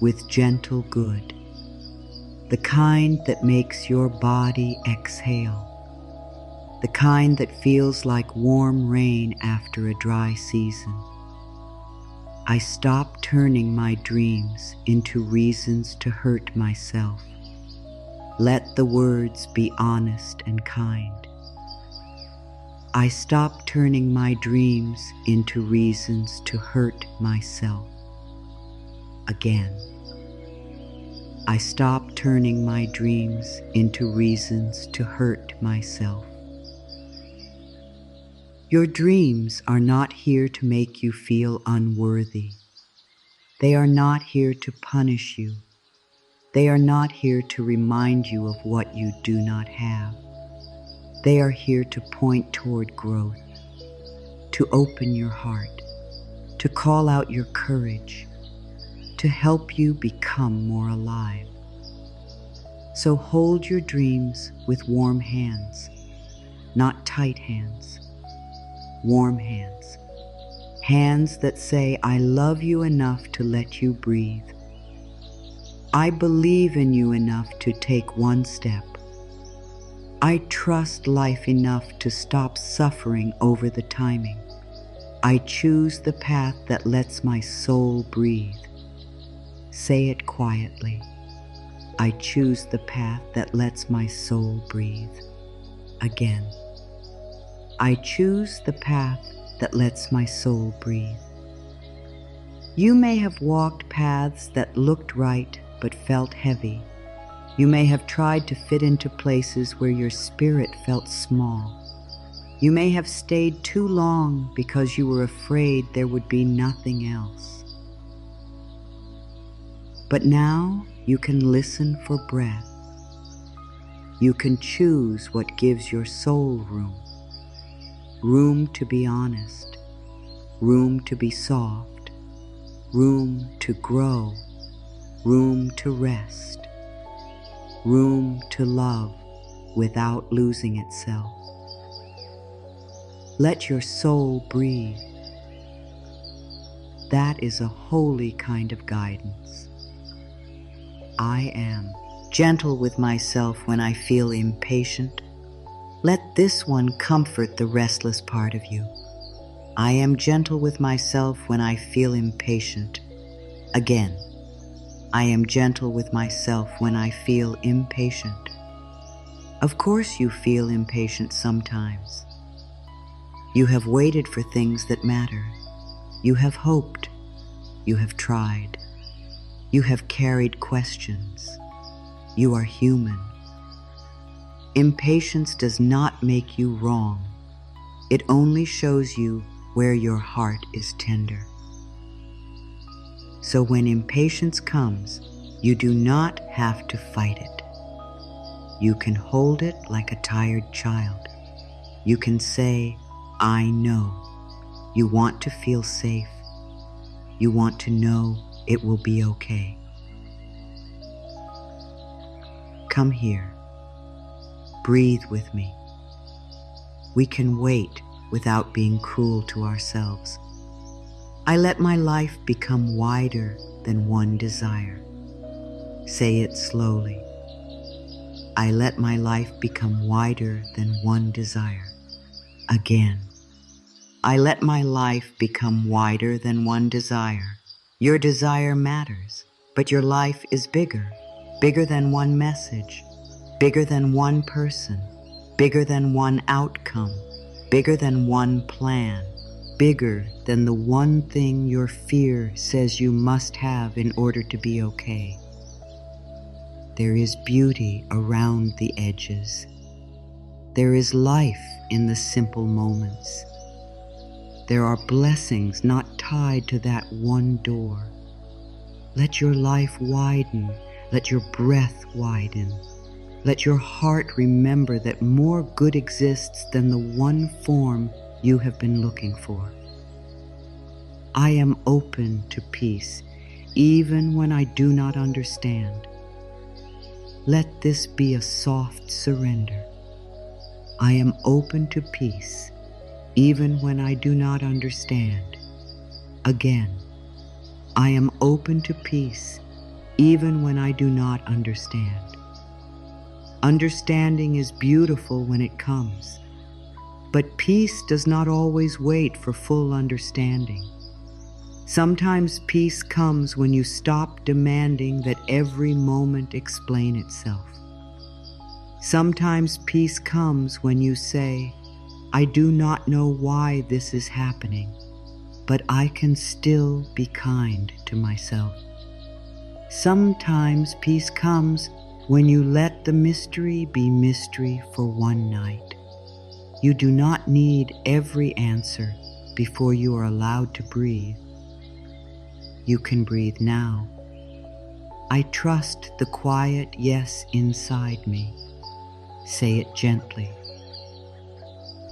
Speaker 1: with gentle good, the kind that makes your body exhale, the kind that feels like warm rain after a dry season. I stop turning my dreams into reasons to hurt myself. Let the words be honest and kind. I stop turning my dreams into reasons to hurt myself. Again. I stop turning my dreams into reasons to hurt myself. Your dreams are not here to make you feel unworthy. They are not here to punish you. They are not here to remind you of what you do not have. They are here to point toward growth, to open your heart, to call out your courage, to help you become more alive. So hold your dreams with warm hands, not tight hands. warm hands. Hands that say, I love you enough to let you breathe. I believe in you enough to take one step. I trust life enough to stop suffering over the timing. I choose the path that lets my soul breathe. Say it quietly. I choose the path that lets my soul breathe. Again. I choose the path that lets my soul breathe. You may have walked paths that looked right but felt heavy. You may have tried to fit into places where your spirit felt small. You may have stayed too long because you were afraid there would be nothing else. But now you can listen for breath. You can choose what gives your soul room. Room to be honest. Room to be soft. Room to grow. Room to rest. Room to love without losing itself. Let your soul breathe. That is a holy kind of guidance. I am gentle with myself when I feel impatient. Let this one comfort the restless part of you. I am gentle with myself when I feel impatient. Again, I am gentle with myself when I feel impatient. Of course you feel impatient sometimes. You have waited for things that matter. You have hoped. You have tried. You have carried questions. You are human. Impatience does not make you wrong. It only shows you where your heart is tender. So when impatience comes, you do not have to fight it. You can hold it like a tired child. You can say, I know. You want to feel safe. You want to know it will be okay. Come here. Breathe with me. We can wait without being cruel to ourselves. I let my life become wider than one desire. Say it slowly. I let my life become wider than one desire. Again. I let my life become wider than one desire. Your desire matters, but your life is bigger. Bigger than one message. Bigger than one person. Bigger than one outcome. Bigger than one plan. Bigger than the one thing your fear says you must have in order to be okay. There is beauty around the edges. There is life in the simple moments. There are blessings not tied to that one door. Let your life widen. Let your breath widen. Let your heart remember that more good exists than the one form you have been looking for. I am open to peace, even when I do not understand. Let this be a soft surrender. I am open to peace, even when I do not understand. Again, I am open to peace, even when I do not understand. Understanding is beautiful when it comes, but peace does not always wait for full understanding. Sometimes peace comes when you stop demanding that every moment explain itself. Sometimes peace comes when you say, I do not know why this is happening, but I can still be kind to myself. Sometimes peace comes when you let the mystery be mystery for one night. You do not need every answer before you are allowed to breathe. You can breathe now. I trust the quiet yes inside me. Say it gently.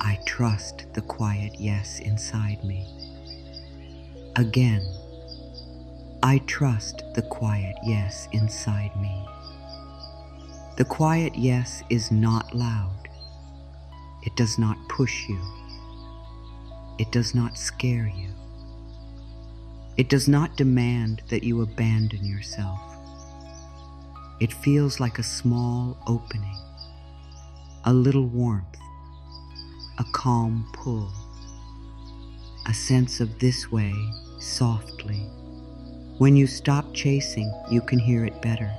Speaker 1: I trust the quiet yes inside me. Again, I trust the quiet yes inside me. The quiet yes is not loud. It does not push you. It does not scare you. It does not demand that you abandon yourself. It feels like a small opening, a little warmth, a calm pull, a sense of this way softly. When you stop chasing, you can hear it better.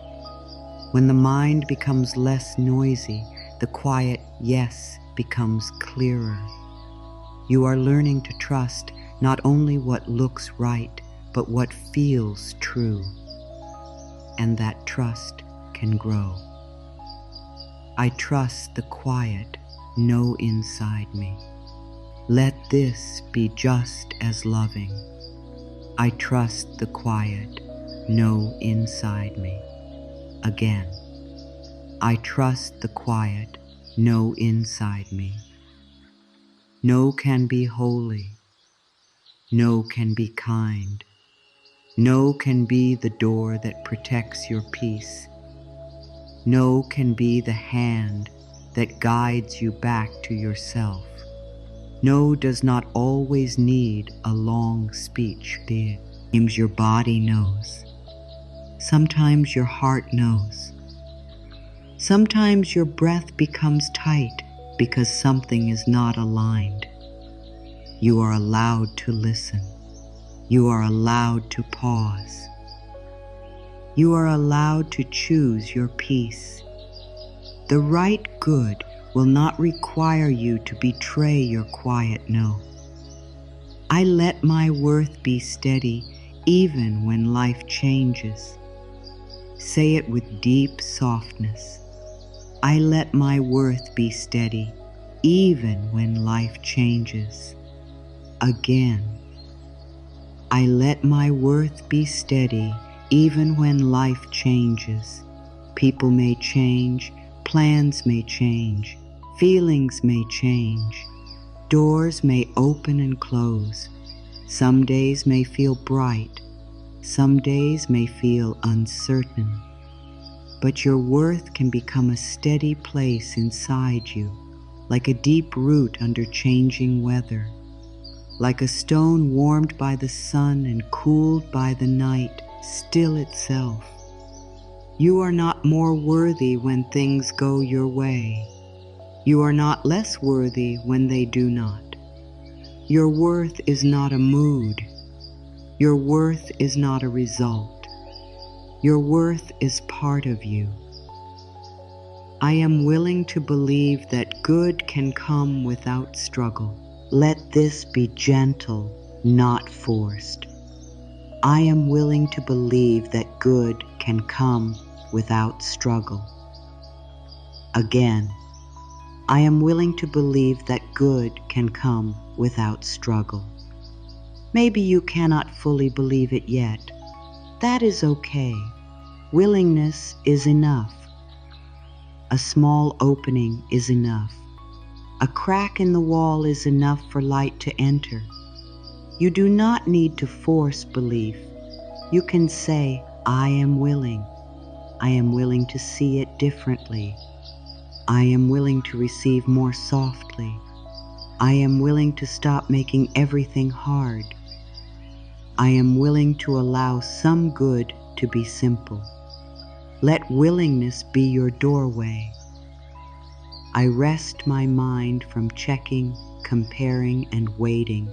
Speaker 1: When the mind becomes less noisy, the quiet yes becomes clearer. You are learning to trust not only what looks right, but what feels true. And that trust can grow. I trust the quiet know inside me. Let this be just as loving. I trust the quiet know inside me. Again, I trust the quiet know inside me. No can be holy. No can be kind. No can be the door that protects your peace. No can be the hand that guides you back to yourself. No does not always need a long speech. Sometimes your body knows. Sometimes your heart knows. Sometimes your breath becomes tight because something is not aligned. You are allowed to listen. You are allowed to pause. You are allowed to choose your peace. The right good will not require you to betray your quiet no. I let my worth be steady even when life changes. Say it with deep softness. I let my worth be steady even when life changes. Again, I let my worth be steady even when life changes. People may change, plans may change, feelings may change. Doors may open and close. Some days may feel bright. Some days may feel uncertain. But your worth can become a steady place inside you, like a deep root under changing weather, like a stone warmed by the sun and cooled by the night, still itself. You are not more worthy when things go your way. You are not less worthy when they do not. Your worth is not a mood. Your worth is not a result. Your worth is part of you. I am willing to believe that good can come without struggle. Let this be gentle, not forced. I am willing to believe that good can come without struggle. Again, I am willing to believe that good can come without struggle. Maybe you cannot fully believe it yet. That is okay. Willingness is enough. A small opening is enough. A crack in the wall is enough for light to enter. You do not need to force belief. You can say, I am willing. I am willing to see it differently. I am willing to receive more softly. I am willing to stop making everything hard. I am willing to allow some good to be simple. Let willingness be your doorway. I rest my mind from checking, comparing, and waiting.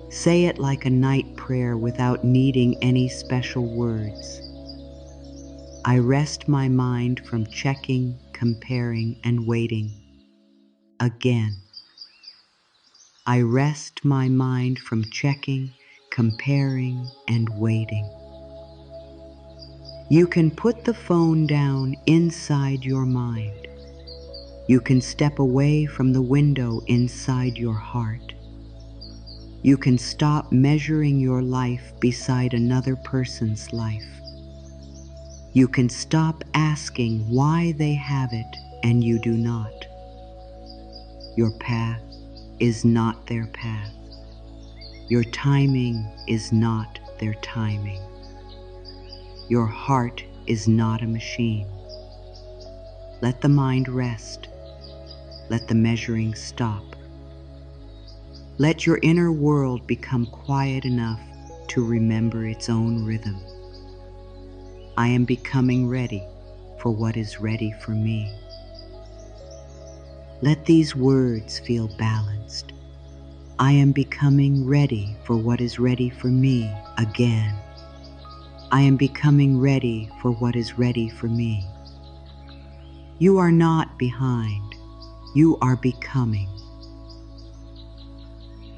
Speaker 1: Say it like a night prayer without needing any special words. I rest my mind from checking, comparing, and waiting. Again. I rest my mind from checking, comparing, and waiting. You can put the phone down inside your mind. You can step away from the window inside your heart. You can stop measuring your life beside another person's life. You can stop asking why they have it and you do not. Your path is not their path. Your timing is not their timing. Your heart is not a machine. Let the mind rest. Let the measuring stop. Let your inner world become quiet enough to remember its own rhythm. I am becoming ready for what is ready for me. Let these words feel balanced. I am becoming ready for what is ready for me again. I am becoming ready for what is ready for me. You are not behind. You are becoming.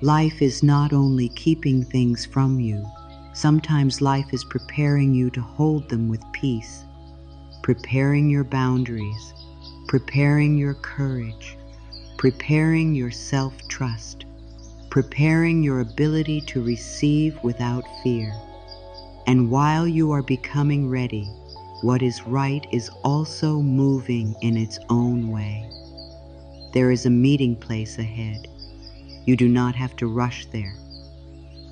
Speaker 1: Life is not only keeping things from you. Sometimes life is preparing you to hold them with peace, preparing your boundaries, preparing your courage, preparing your self-trust, preparing your ability to receive without fear. And while you are becoming ready, what is right is also moving in its own way. There is a meeting place ahead. You do not have to rush there.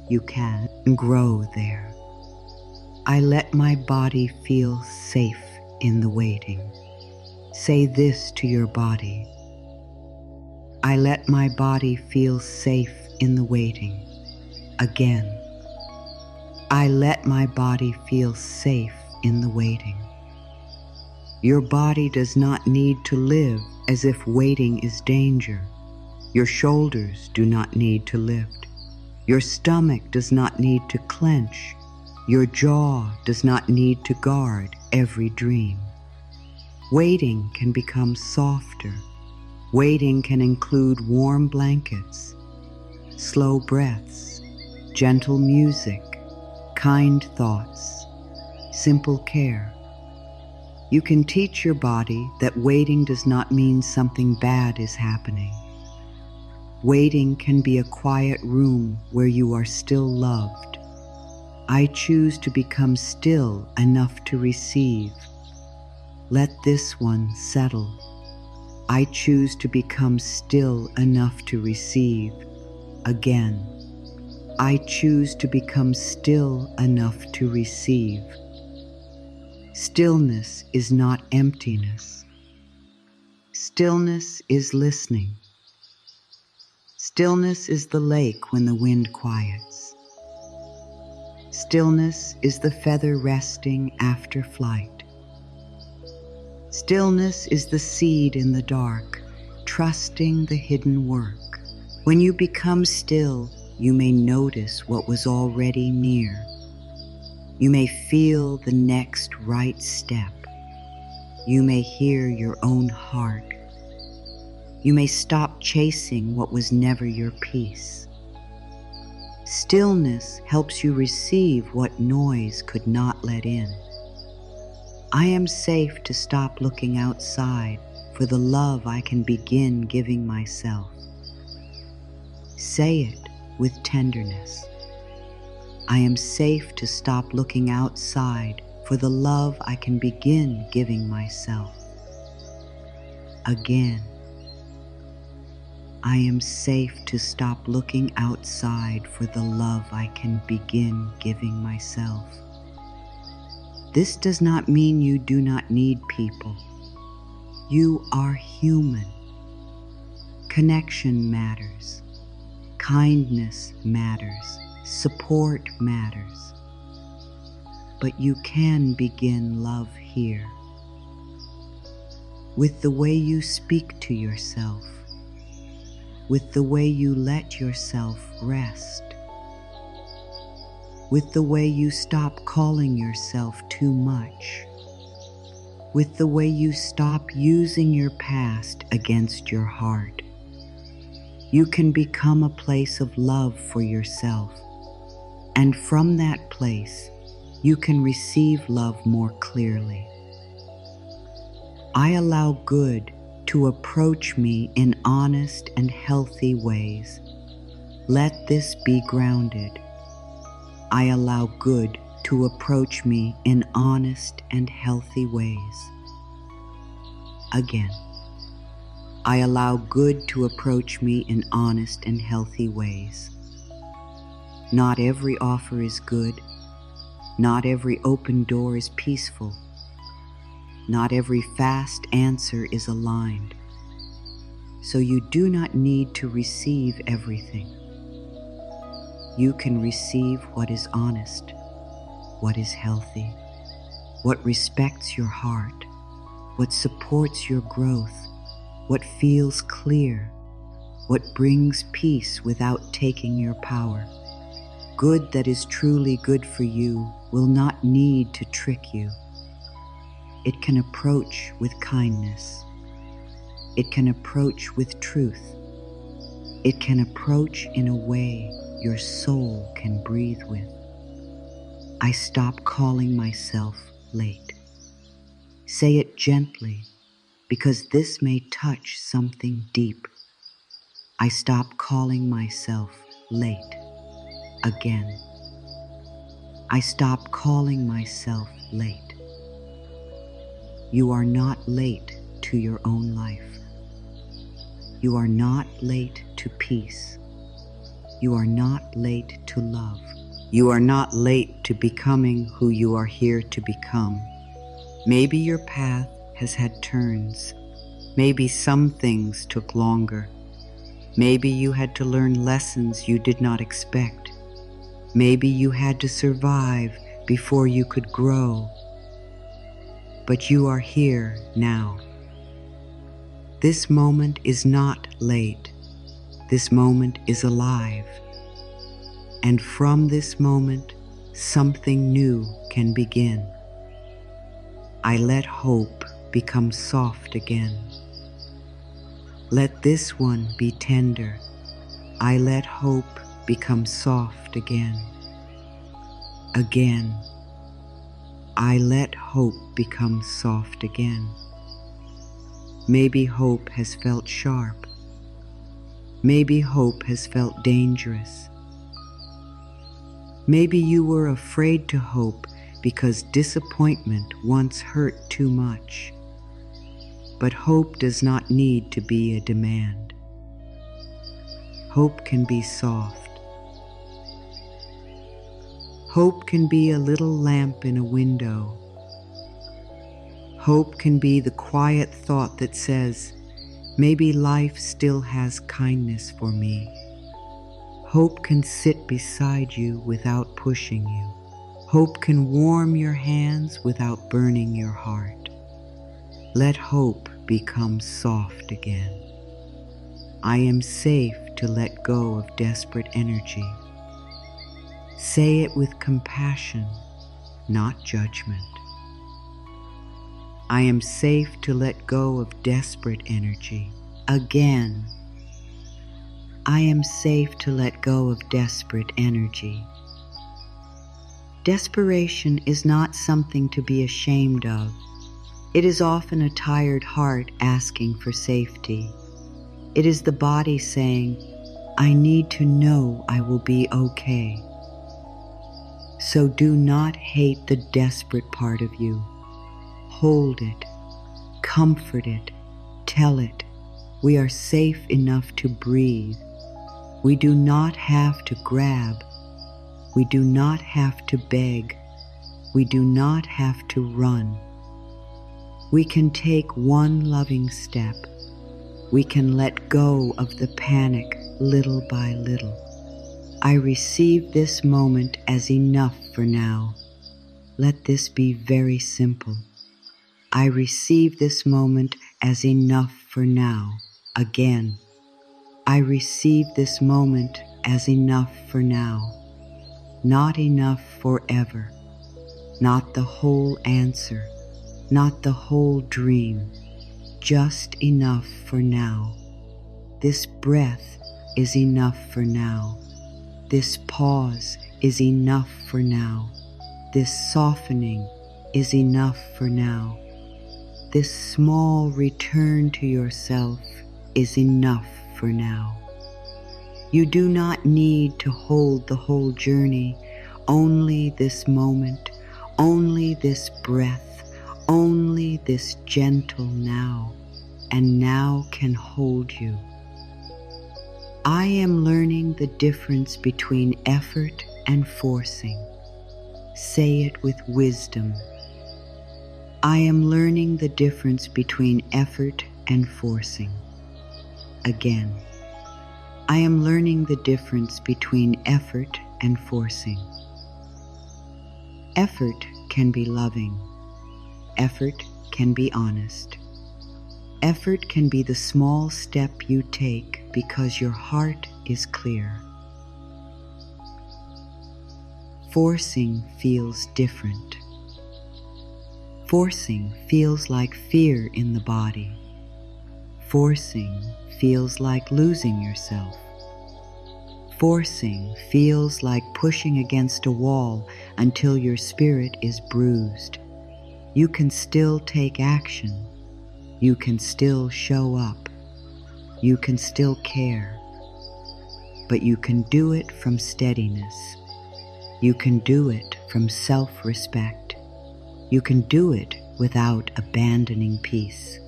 Speaker 1: You can grow there. I let my body feel safe in the waiting. Say this to your body. I let my body feel safe in the waiting. Again. I let my body feel safe in the waiting. Your body does not need to live as if waiting is danger. Your shoulders do not need to lift. Your stomach does not need to clench. Your jaw does not need to guard every dream. Waiting can become softer. Waiting can include warm blankets, slow breaths, gentle music, kind thoughts, simple care. You can teach your body that waiting does not mean something bad is happening. Waiting can be a quiet room where you are still loved. I choose to become still enough to receive. Let this one settle. I choose to become still enough to receive. Again. I choose to become still enough to receive. Stillness is not emptiness. Stillness is listening. Stillness is the lake when the wind quiets. Stillness is the feather resting after flight. Stillness is the seed in the dark, trusting the hidden work. When you become still, you may notice what was already near. You may feel the next right step. You may hear your own heart. You may stop chasing what was never your peace. Stillness helps you receive what noise could not let in. I am safe to stop looking outside for the love I can begin giving myself. Say it with tenderness. I am safe to stop looking outside for the love I can begin giving myself. Again. I am safe to stop looking outside for the love I can begin giving myself. This does not mean you do not need people. You are human. Connection matters. Kindness matters. Support matters. But you can begin love here. With the way you speak to yourself. With the way you let yourself rest. With the way you stop calling yourself too much. With the way you stop using your past against your heart. You can become a place of love for yourself. And from that place, you can receive love more clearly. I allow good to approach me in honest and healthy ways. Let this be grounded. I allow good to approach me in honest and healthy ways. Again. I allow good to approach me in honest and healthy ways. Not every offer is good. Not every open door is peaceful. Not every fast answer is aligned. So you do not need to receive everything. you can receive what is honest, what is healthy, what respects your heart, what supports your growth, what feels clear, what brings peace without taking your power. Good that is truly good for you will not need to trick you. It can approach with kindness. It can approach with truth. It can approach in a way your soul can breathe with. I stop calling myself late. Say it gently, because this may touch something deep. I stop calling myself late again. I stop calling myself late. You are not late to your own life. You are not late to peace. You are not late to love. You are not late to becoming who you are here to become. Maybe your path has had turns. Maybe some things took longer. Maybe you had to learn lessons you did not expect. Maybe you had to survive before you could grow. But you are here now. This moment is not late. This moment is alive. And from this moment, something new can begin. I let hope become soft again. Let this one be tender. I let hope become soft again. Again. I let hope become soft again. Maybe hope has felt sharp. Maybe hope has felt dangerous. Maybe you were afraid to hope because disappointment once hurt too much. But hope does not need to be a demand. Hope can be soft. Hope can be a little lamp in a window. Hope can be the quiet thought that says, maybe life still has kindness for me. Hope can sit beside you without pushing you. Hope can warm your hands without burning your heart. Let hope become soft again. I am safe to let go of desperate energy. Say it with compassion, not judgment. I am safe to let go of desperate energy. Again. I am safe to let go of desperate energy. Desperation is not something to be ashamed of. It is often a tired heart asking for safety. It is the body saying, I need to know I will be okay. So do not hate the desperate part of you. Hold it, comfort it, tell it, we are safe enough to breathe. We do not have to grab. We do not have to beg. We do not have to run. We can take one loving step. We can let go of the panic little by little. I receive this moment as enough for now. Let this be very simple. I receive this moment as enough for now. Again. I receive this moment as enough for now. Not enough forever. Not the whole answer. Not the whole dream. Just enough for now. This breath is enough for now. This pause is enough for now. This softening is enough for now. This small return to yourself is enough for now. You do not need to hold the whole journey, only this moment, only this breath, only this gentle now, and now can hold you. I am learning the difference between effort and forcing. Say it with wisdom. I am learning the difference between effort and forcing. Again, I am learning the difference between effort and forcing. Effort can be loving. Effort can be honest. Effort can be the small step you take because your heart is clear. Forcing feels different. Forcing feels like fear in the body. Forcing feels like losing yourself. Forcing feels like pushing against a wall until your spirit is bruised. You can still take action. You can still show up. You can still care. But you can do it from steadiness. You can do it from self-respect. You can do it without abandoning peace.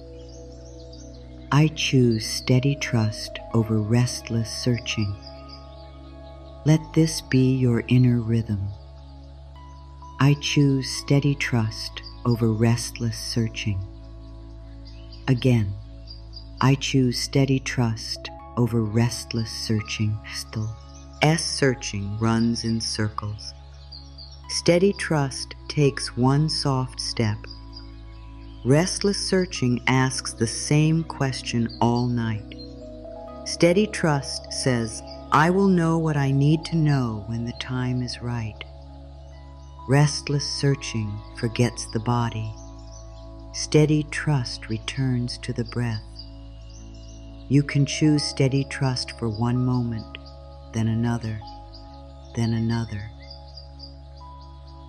Speaker 1: I choose steady trust over restless searching. Let this be your inner rhythm. I choose steady trust over restless searching. Again, I choose steady trust over restless searching. Still, searching runs in circles. Steady trust takes one soft step. Restless searching asks the same question all night. Steady trust says, I will know what I need to know when the time is right. Restless searching forgets the body. Steady trust returns to the breath. You can choose steady trust for one moment, then another, then another.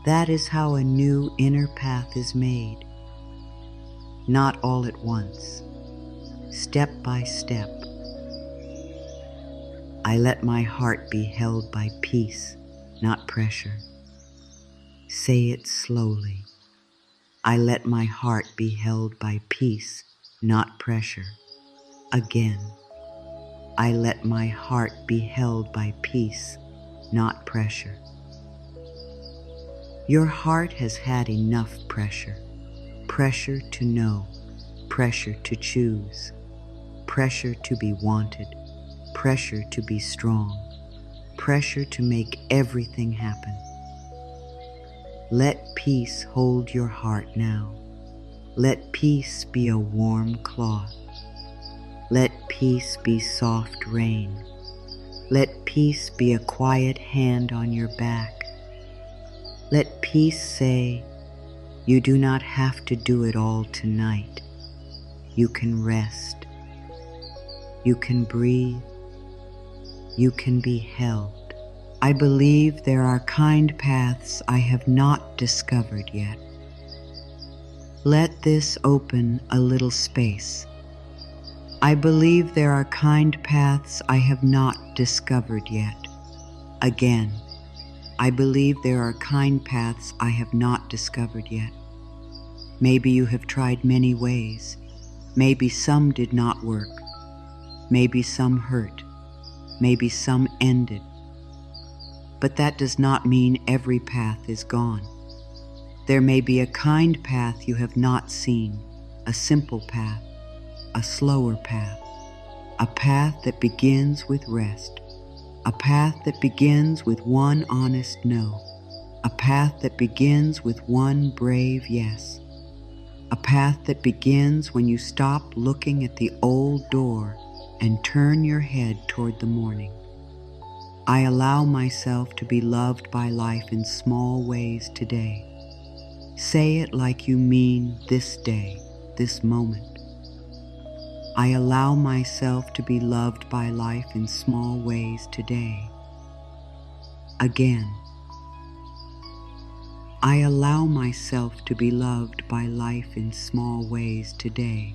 Speaker 1: That is how a new inner path is made. Not all at once, step by step. I let my heart be held by peace, not pressure. Say it slowly. I let my heart be held by peace, not pressure. Again, I let my heart be held by peace, not pressure. Your heart has had enough pressure. Pressure to know, pressure to choose, pressure to be wanted, pressure to be strong, pressure to make everything happen. Let peace hold your heart now. Let peace be a warm cloth. Let peace be soft rain. Let peace be a quiet hand on your back. Let peace say, you do not have to do it all tonight. You can rest. You can breathe. You can be held. I believe there are kind paths I have not discovered yet. Let this open a little space. I believe there are kind paths I have not discovered yet. Again, I believe there are kind paths I have not discovered yet. Maybe you have tried many ways. Maybe some did not work. Maybe some hurt. Maybe some ended. But that does not mean every path is gone. There may be a kind path you have not seen, a simple path, a slower path, a path that begins with rest, a path that begins with one honest no, a path that begins with one brave yes, a path that begins when you stop looking at the old door and turn your head toward the morning. I allow myself to be loved by life in small ways today. Say it like you mean this day, this moment. I allow myself to be loved by life in small ways today. Again, I allow myself to be loved by life in small ways today,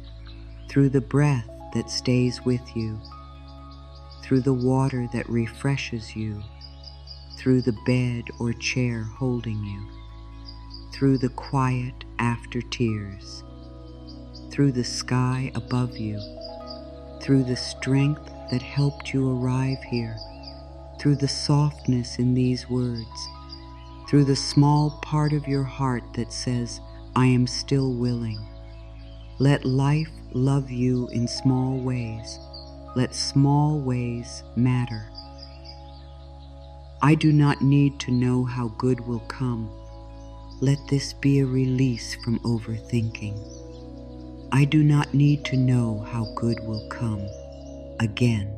Speaker 1: through the breath that stays with you, through the water that refreshes you, through the bed or chair holding you, through the quiet after tears, through the sky above you, through the strength that helped you arrive here, through the softness in these words, through the small part of your heart that says, I am still willing. Let life love you in small ways. Let small ways matter. I do not need to know how good will come. Let this be a release from overthinking. I do not need to know how good will come. Again,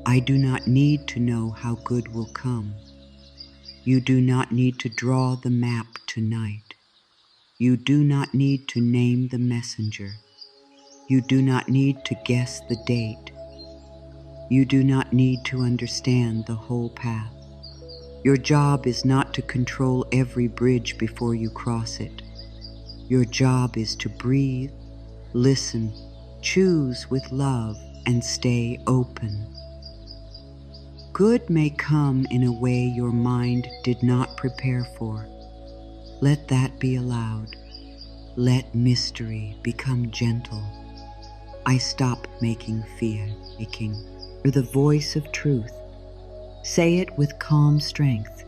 Speaker 1: I do not need to know how good will come. You do not need to draw the map tonight. You do not need to name the messenger. You do not need to guess the date. You do not need to understand the whole path. Your job is not to control every bridge before you cross it. Your job is to breathe, listen, choose with love, and stay open. Good may come in a way your mind did not prepare for. Let that be allowed. Let mystery become gentle. I stop making fear making for the voice of truth. Say it with calm strength.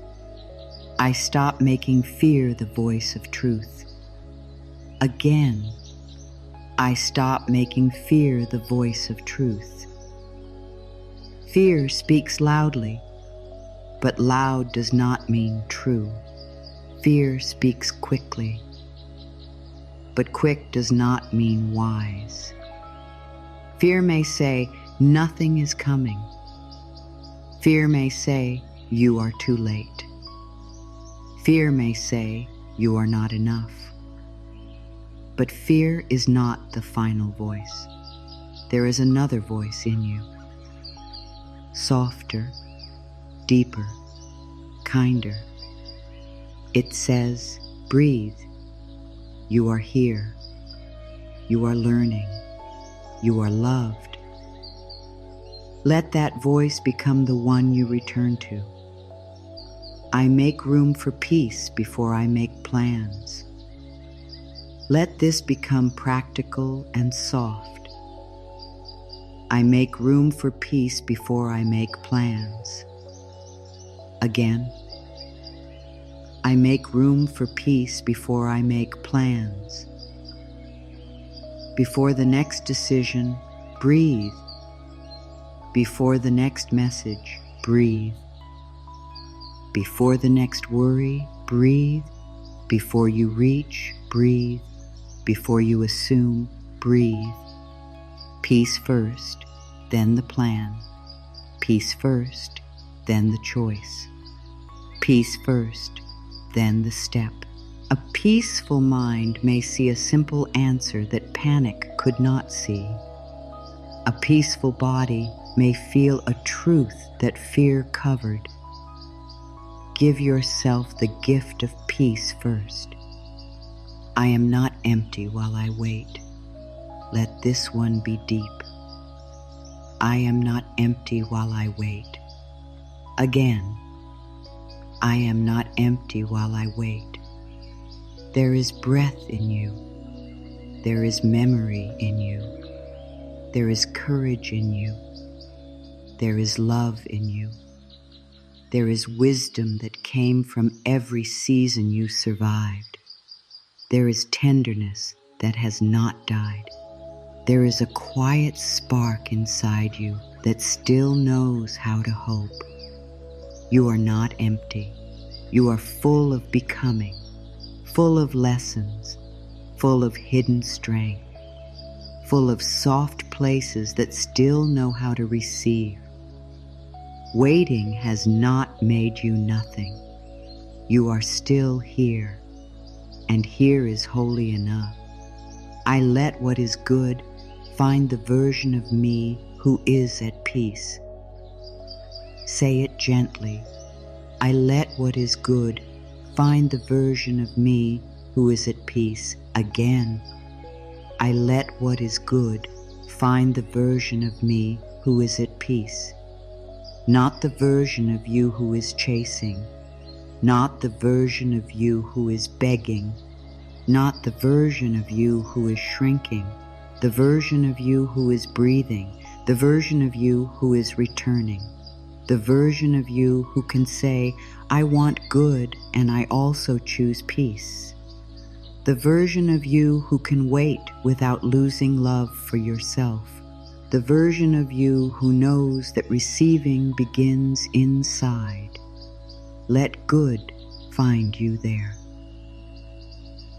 Speaker 1: I stop making fear the voice of truth. Again, I stop making fear the voice of truth. Fear speaks loudly, but loud does not mean true. Fear speaks quickly, but quick does not mean wise. Fear may say, nothing is coming. Fear may say, you are too late. Fear may say, you are not enough. But fear is not the final voice. There is another voice in you. Softer, deeper, kinder. It says, breathe. You are here. You are learning. You are loved. Let that voice become the one you return to. I make room for peace before I make plans. Let this become practical and soft. I make room for peace before I make plans. Again, I make room for peace before I make plans. Before the next decision, breathe. Before the next message, breathe. Before the next worry, breathe. Before you reach, breathe. Before you assume, breathe. Peace first, then the plan. Peace first, then the choice. Peace first, then the step. A peaceful mind may see a simple answer that panic could not see. A peaceful body may feel a truth that fear covered. Give yourself the gift of peace first. I am not empty while I wait. Let this one be deep. I am not empty while I wait. Again, I am not empty while I wait. There is breath in you. There is memory in you. There is courage in you. There is love in you. There is wisdom that came from every season you survived. There is tenderness that has not died. There is a quiet spark inside you that still knows how to hope. You are not empty. You are full of becoming, full of lessons, full of hidden strength, full of soft places that still know how to receive. Waiting has not made you nothing. You are still here, and here is wholly enough. I let what is good find the version of me who is at peace. Say it gently. I let what is good find the version of me who is at peace. Again, I let what is good find the version of me who is at peace. Not the version of you who is chasing, not the version of you who is begging, not the version of you who is shrinking, the version of you who is breathing, the version of you who is returning, the version of you who can say, I want good and I also choose peace, the version of you who can wait without losing love for yourself, the version of you who knows that receiving begins inside. Let good find you there.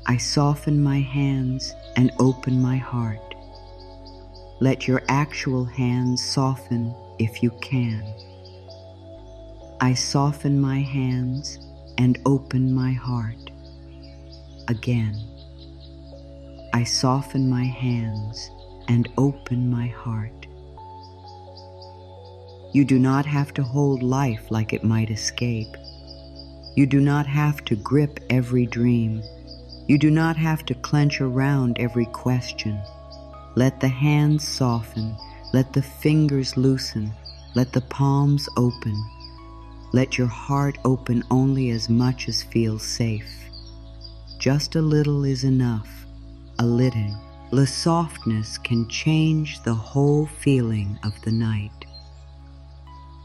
Speaker 1: I soften my hands and open my heart. Let your actual hands soften if you can. I soften my hands and open my heart. Again. I soften my hands and open my heart. You do not have to hold life like it might escape. You do not have to grip every dream. You do not have to clench around every question. Let the hands soften. Let the fingers loosen. Let the palms open. Let your heart open only as much as feels safe. Just a little is enough. A little. The softness can change the whole feeling of the night.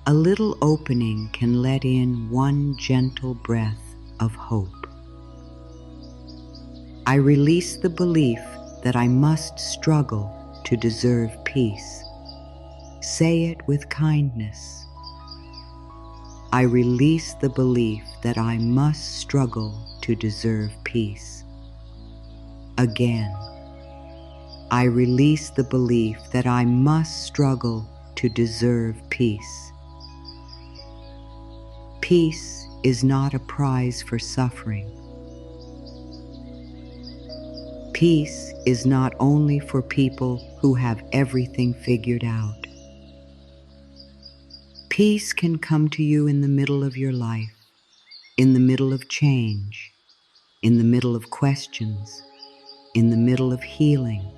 Speaker 1: A little opening can let in one gentle breath of hope. I release the belief that I must struggle to deserve peace. Say it with kindness. I release the belief that I must struggle to deserve peace. Again. I release the belief that I must struggle to deserve peace. Peace is not a prize for suffering. Peace is not only for people who have everything figured out. Peace can come to you in the middle of your life, in the middle of change, in the middle of questions, in the middle of healing.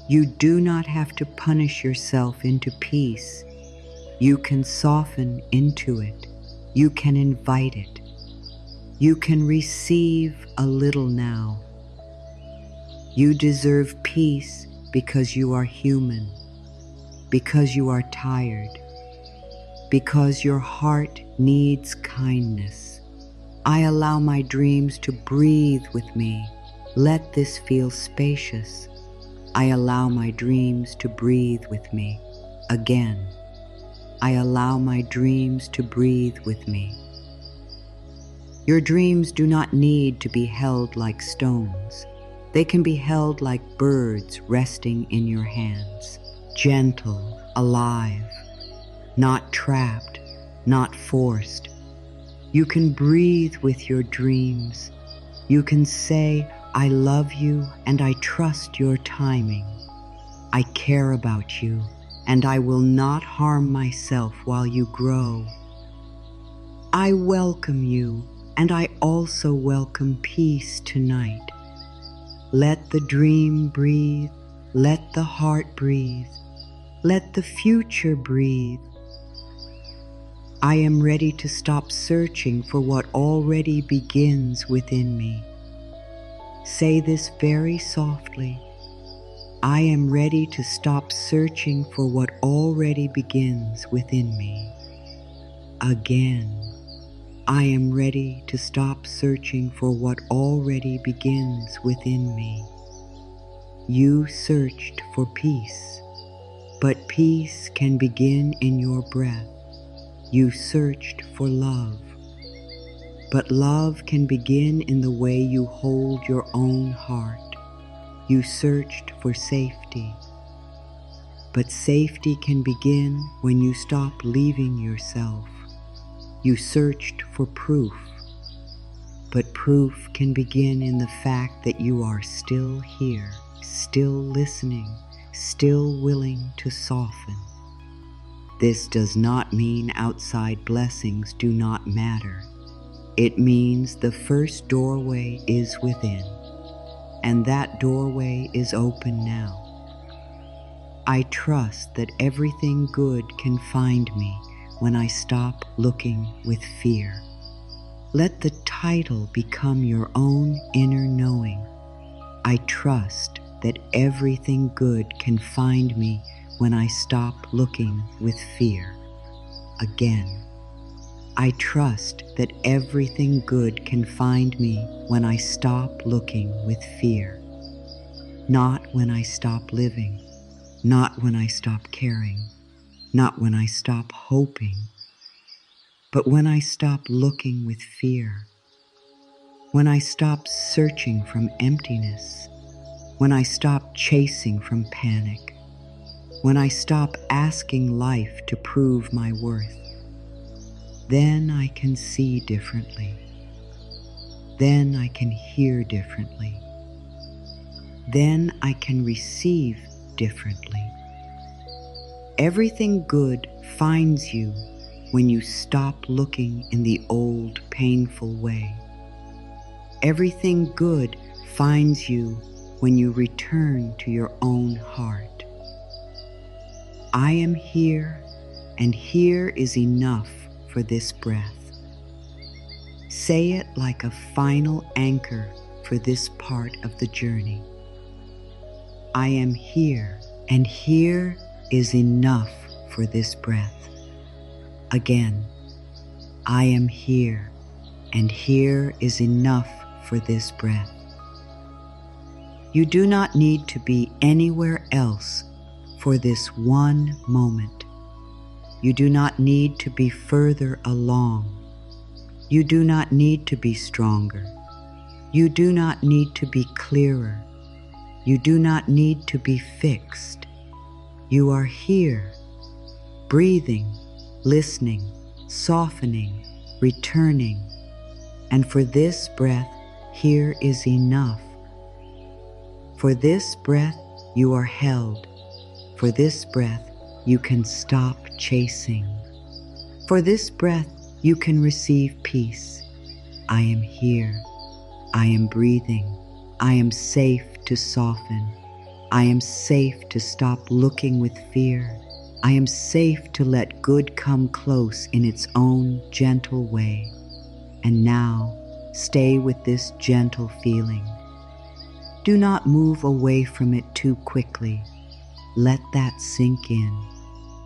Speaker 1: You do not have to punish yourself into peace. You can soften into it. You can invite it. You can receive a little now. You deserve peace because you are human, because you are tired, because your heart needs kindness. I allow my dreams to breathe with me. Let this feel spacious. I allow my dreams to breathe with me. Again. I allow my dreams to breathe with me. Your dreams do not need to be held like stones. They can be held like birds resting in your hands, gentle, alive, not trapped, not forced. You can breathe with your dreams. You can say, I love you and I trust your timing. I care about you. And I will not harm myself while you grow. I welcome you, and I also welcome peace tonight. Let the dream breathe, let the heart breathe, let the future breathe. I am ready to stop searching for what already begins within me. Say this very softly. I am ready to stop searching for what already begins within me. Again, I am ready to stop searching for what already begins within me. You searched for peace, but peace can begin in your breath. You searched for love, but love can begin in the way you hold your own heart. You searched for safety, but safety can begin when you stop leaving yourself. You searched for proof, but proof can begin in the fact that you are still here, still listening, still willing to soften. This does not mean outside blessings do not matter. It means the first doorway is within. And that doorway is open now. I trust that everything good can find me when I stop looking with fear. Let the title become your own inner knowing. I trust that everything good can find me when I stop looking with fear. Again. I trust that everything good can find me when I stop looking with fear. Not when I stop living, not when I stop caring, not when I stop hoping, But when I stop looking with fear, when I stop searching from emptiness, when I stop chasing from panic, when I stop asking life to prove my worth, then I can see differently. Then I can hear differently. Then I can receive differently. Everything good finds you when you stop looking in the old, painful way. Everything good finds you when you return to your own heart. I am here, and here is enough for this breath. Say it like a final anchor for this part of the journey. I am here, and here is enough for this breath. Again, I am here, and here is enough for this breath. You do not need to be anywhere else for this one moment. You do not need to be further along. You do not need to be stronger. You do not need to be clearer. You do not need to be fixed. You are here, breathing, listening, softening, returning. And for this breath, here is enough. For this breath, you are held. For this breath, you can stop chasing. For this breath, you can receive peace. I am here. I am breathing. I am safe to soften. I am safe to stop looking with fear. I am safe to let good come close in its own gentle way. And now, stay with this gentle feeling. Do not move away from it too quickly. Let that sink in.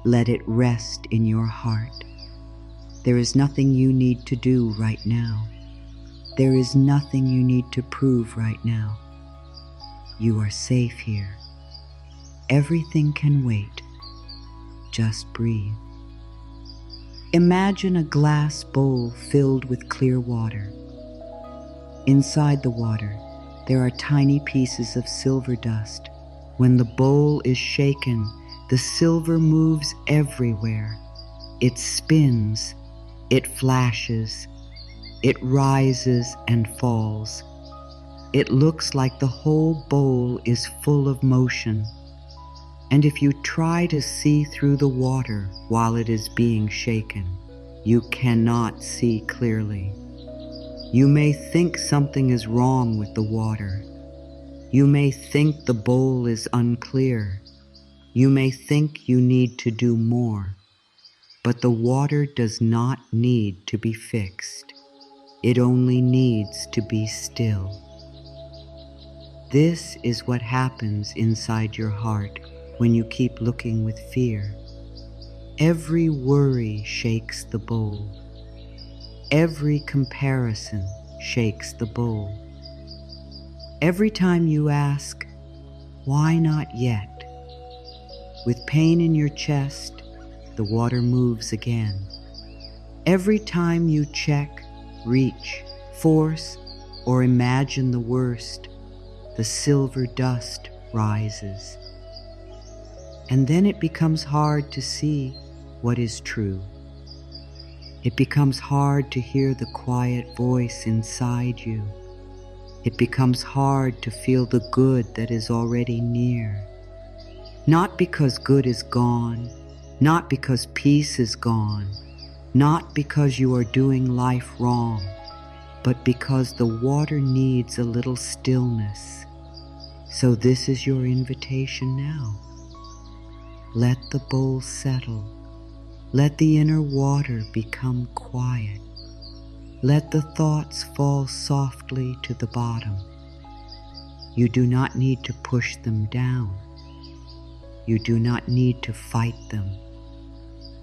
Speaker 1: Let it rest in your heart. There is nothing you need to do right now. There is nothing you need to prove right now. You are safe here. Everything can wait. Just breathe. Imagine a glass bowl filled with clear water. Inside the water, there are tiny pieces of silver dust. When the bowl is shaken, the silver moves everywhere. It spins, it flashes, it rises and falls. It looks like the whole bowl is full of motion. And if you try to see through the water while it is being shaken, you cannot see clearly. You may think something is wrong with the water. You may think the bowl is unclear. You may think you need to do more. But the water does not need to be fixed. It only needs to be still. This is what happens inside your heart when you keep looking with fear. Every worry shakes the bowl. Every comparison shakes the bowl. Every time you ask, why not yet? With pain in your chest, the water moves again. Every time you check, reach, force, or imagine the worst, the silver dust rises. And then it becomes hard to see what is true. It becomes hard to hear the quiet voice inside you. It becomes hard to feel the good that is already near. Not because good is gone, not because peace is gone, not because you are doing life wrong, but because the water needs a little stillness. So this is your invitation now. Let the bowl settle. Let the inner water become quiet. Let the thoughts fall softly to the bottom. You do not need to push them down. You do not need to fight them.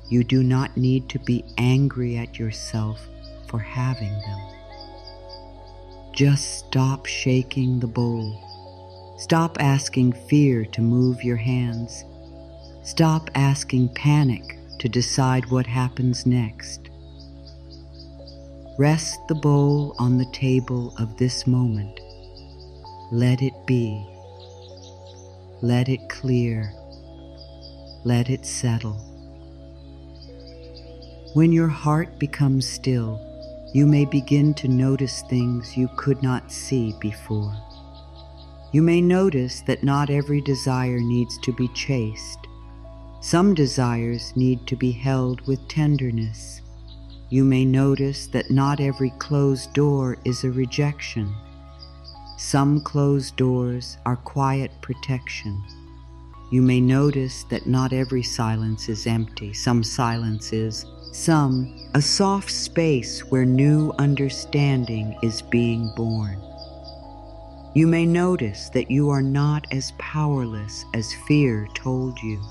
Speaker 1: You do not need to be angry at yourself for having them. Just stop shaking the bowl. Stop asking fear to move your hands. Stop asking panic to decide what happens next. Rest the bowl on the table of this moment. Let it be. Let it clear. Let it settle. When your heart becomes still, you may begin to notice things you could not see before. You may notice that not every desire needs to be chased. Some desires need to be held with tenderness. You may notice that not every closed door is a rejection. Some closed doors are quiet protection. You may notice that not every silence is empty. Some silence is, a soft space where new understanding is being born. You may notice that you are not as powerless as fear told you.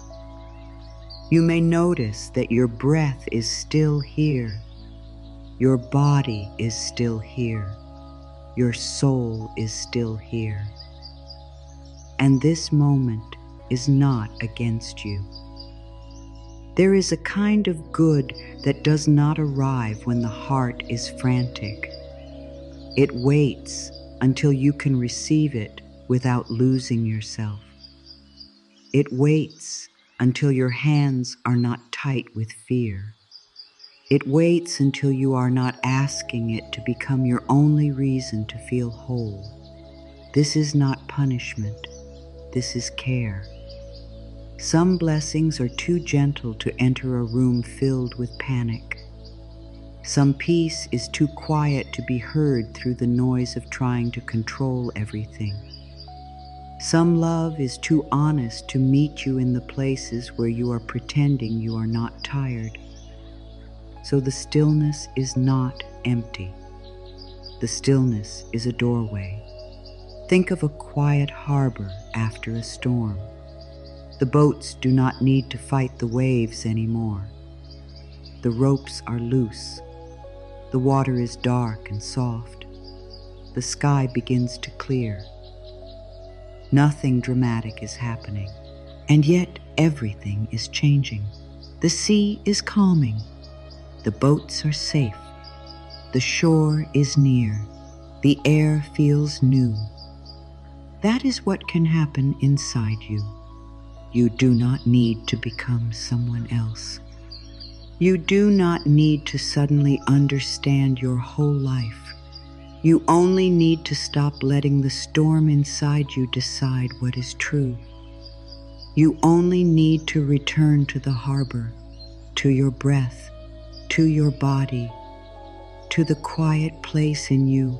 Speaker 1: You may notice that your breath is still here. Your body is still here. Your soul is still here. And this moment is not against you. There is a kind of good that does not arrive when the heart is frantic. It waits until you can receive it without losing yourself. It waits until your hands are not tight with fear. It waits until you are not asking it to become your only reason to feel whole. This is not punishment. This is care. Some blessings are too gentle to enter a room filled with panic. Some peace is too quiet to be heard through the noise of trying to control everything. Some love is too honest to meet you in the places where you are pretending you are not tired. So the stillness is not empty. The stillness is a doorway. Think of a quiet harbor after a storm. The boats do not need to fight the waves anymore. The ropes are loose. The water is dark and soft. The sky begins to clear. Nothing dramatic is happening, and yet everything is changing. The sea is calming. The boats are safe. The shore is near. The air feels new. That is what can happen inside you. You do not need to become someone else. You do not need to suddenly understand your whole life. You only need to stop letting the storm inside you decide what is true. You only need to return to the harbor, to your breath, to your body, to the quiet place in you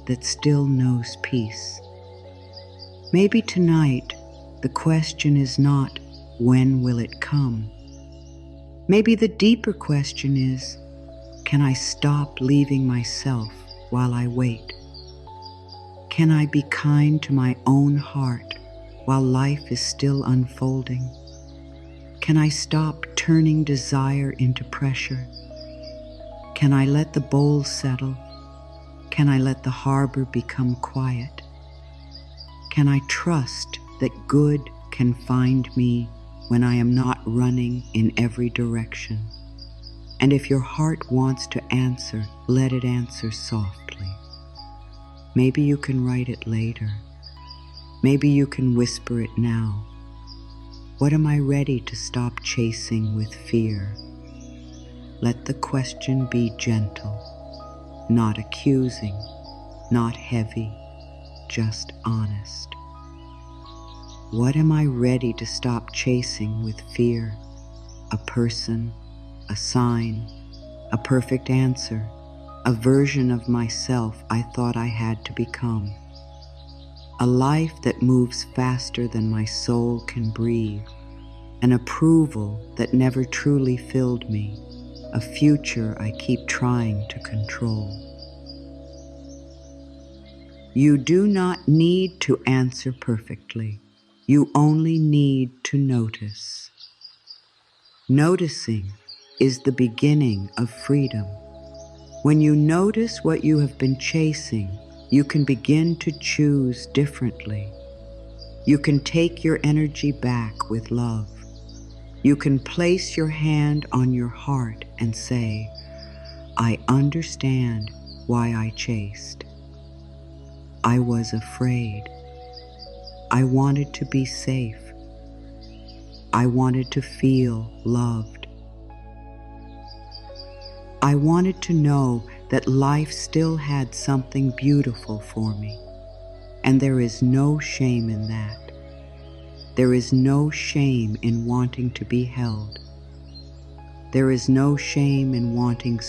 Speaker 1: that still knows peace. Maybe tonight the question is not, when will it come? Maybe the deeper question is, can I stop leaving myself while I wait? Can I be kind to my own heart while life is still unfolding? Can I stop turning desire into pressure? Can I let the bowl settle? Can I let the harbor become quiet? Can I trust that good can find me when I am not running in every direction? And if your heart wants to answer, let it answer softly. Maybe you can write it later. Maybe you can whisper it now. What am I ready to stop chasing with fear? Let the question be gentle, not accusing, not heavy, just honest. What am I ready to stop chasing with fear? A person, a sign, a perfect answer, a version of myself I thought I had to become. A life that moves faster than my soul can breathe, an approval that never truly filled me, a future I keep trying to control. You do not need to answer perfectly. You only need to notice. Noticing is the beginning of freedom. When you notice what you have been chasing, you can begin to choose differently. You can take your energy back with love. You can place your hand on your heart and say, I understand why I chased. I was afraid. I wanted to be safe. I wanted to feel loved. I wanted to know that life still had something beautiful for me, and there is no shame in that. There is no shame in wanting to be held. There is no shame in wanting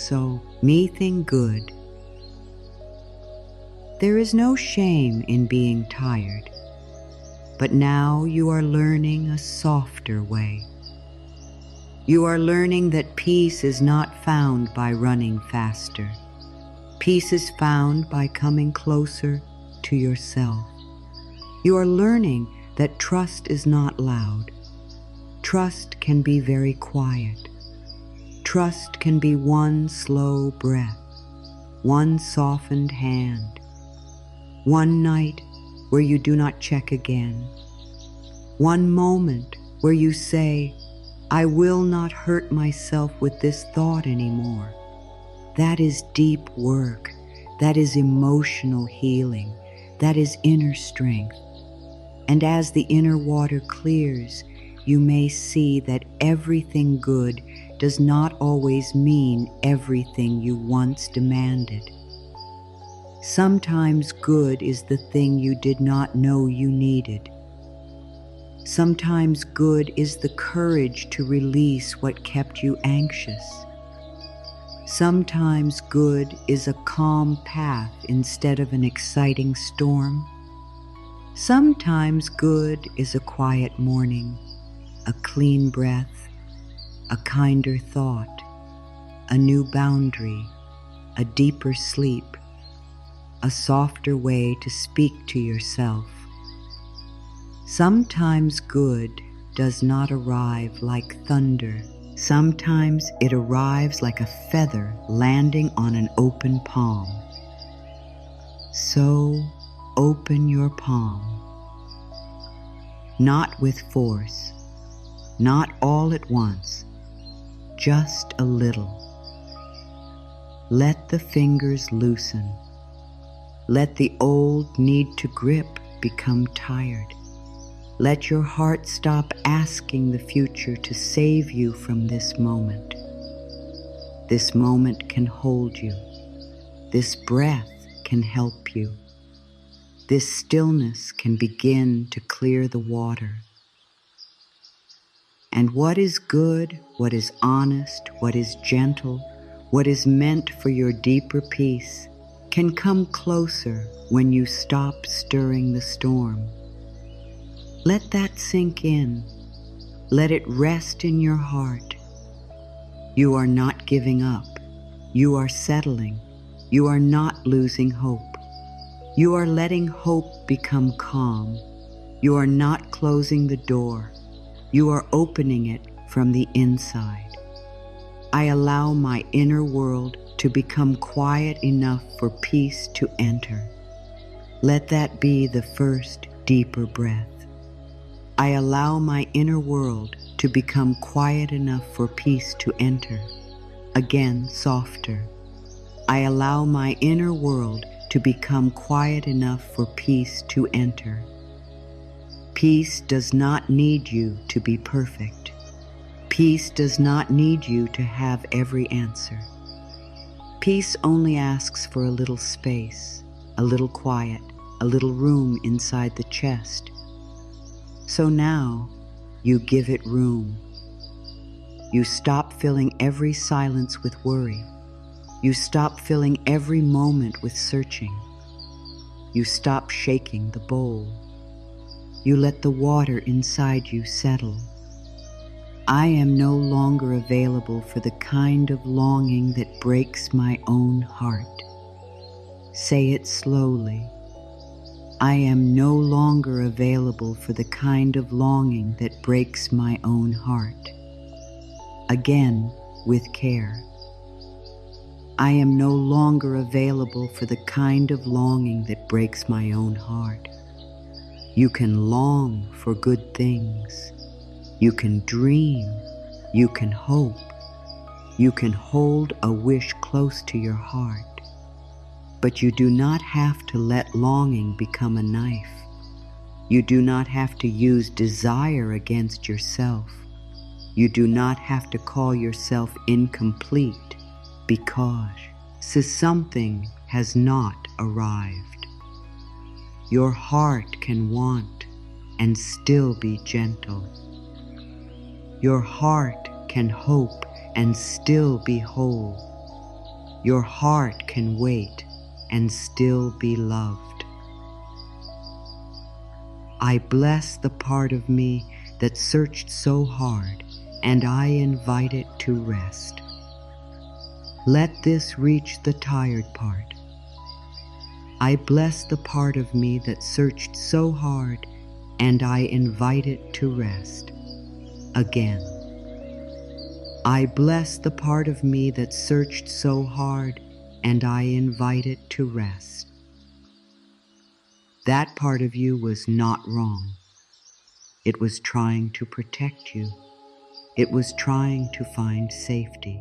Speaker 1: anything good. There is no shame in being tired, but now you are learning a softer way. You are learning that peace is not found by running faster. Peace is found by coming closer to yourself. You are learning that trust is not loud. Trust can be very quiet. Trust can be one slow breath, one softened hand, one night where you do not check again, one moment where you say, I will not hurt myself with this thought anymore. That is deep work. That is emotional healing. That is inner strength. And as the inner water clears, you may see that everything good does not always mean everything you once demanded. Sometimes good is the thing you did not know you needed. Sometimes good is the courage to release what kept you anxious. Sometimes good is a calm path instead of an exciting storm. Sometimes good is a quiet morning, a clean breath, a kinder thought, a new boundary, a deeper sleep, a softer way to speak to yourself. Sometimes good does not arrive like thunder. Sometimes it arrives like a feather landing on an open palm. So open your palm. Not with force, not all at once, just a little. Let the fingers loosen. Let the old need to grip become tired. Let your heart stop asking the future to save you from this moment. This moment can hold you. This breath can help you. This stillness can begin to clear the water. And what is good, what is honest, what is gentle, what is meant for your deeper peace can come closer when you stop stirring the storm. Let that sink in. Let it rest in your heart. You are not giving up. You are settling. You are not losing hope. You are letting hope become calm. You are not closing the door. You are opening it from the inside. I allow my inner world to become quiet enough for peace to enter. Let that be the first deeper breath. I allow my inner world to become quiet enough for peace to enter. Again, softer. I allow my inner world to become quiet enough for peace to enter. Peace does not need you to be perfect. Peace does not need you to have every answer. Peace only asks for a little space, a little quiet, a little room inside the chest. So now, you give it room. You stop filling every silence with worry. You stop filling every moment with searching. You stop shaking the bowl. You let the water inside you settle. I am no longer available for the kind of longing that breaks my own heart. Say it slowly. I am no longer available for the kind of longing that breaks my own heart. Again, with care. I am no longer available for the kind of longing that breaks my own heart. You can long for good things. You can dream. You can hope. You can hold a wish close to your heart, but you do not have to let longing become a knife. You do not have to use desire against yourself. You do not have to call yourself incomplete because something has not arrived. Your heart can want and still be gentle. Your heart can hope and still be whole. Your heart can wait and still be loved. I bless the part of me that searched so hard, and I invite it to rest. Let this reach the tired part. I bless the part of me that searched so hard, and I invite it to rest. Again. I bless the part of me that searched so hard, and I invite it to rest. That part of you was not wrong. It was trying to protect you. It was trying to find safety.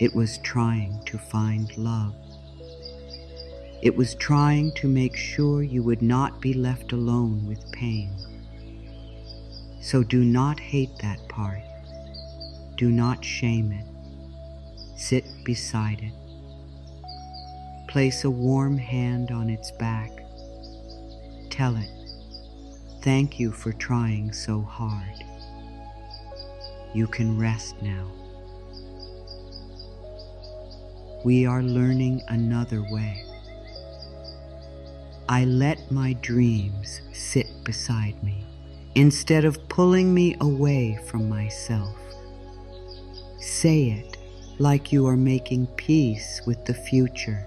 Speaker 1: It was trying to find love. It was trying to make sure you would not be left alone with pain. So do not hate that part. Do not shame it. Sit beside it. Place a warm hand on its back. Tell it, thank you for trying so hard. You can rest now. We are learning another way. I let my dreams sit beside me instead of pulling me away from myself. Say it like you are making peace with the future.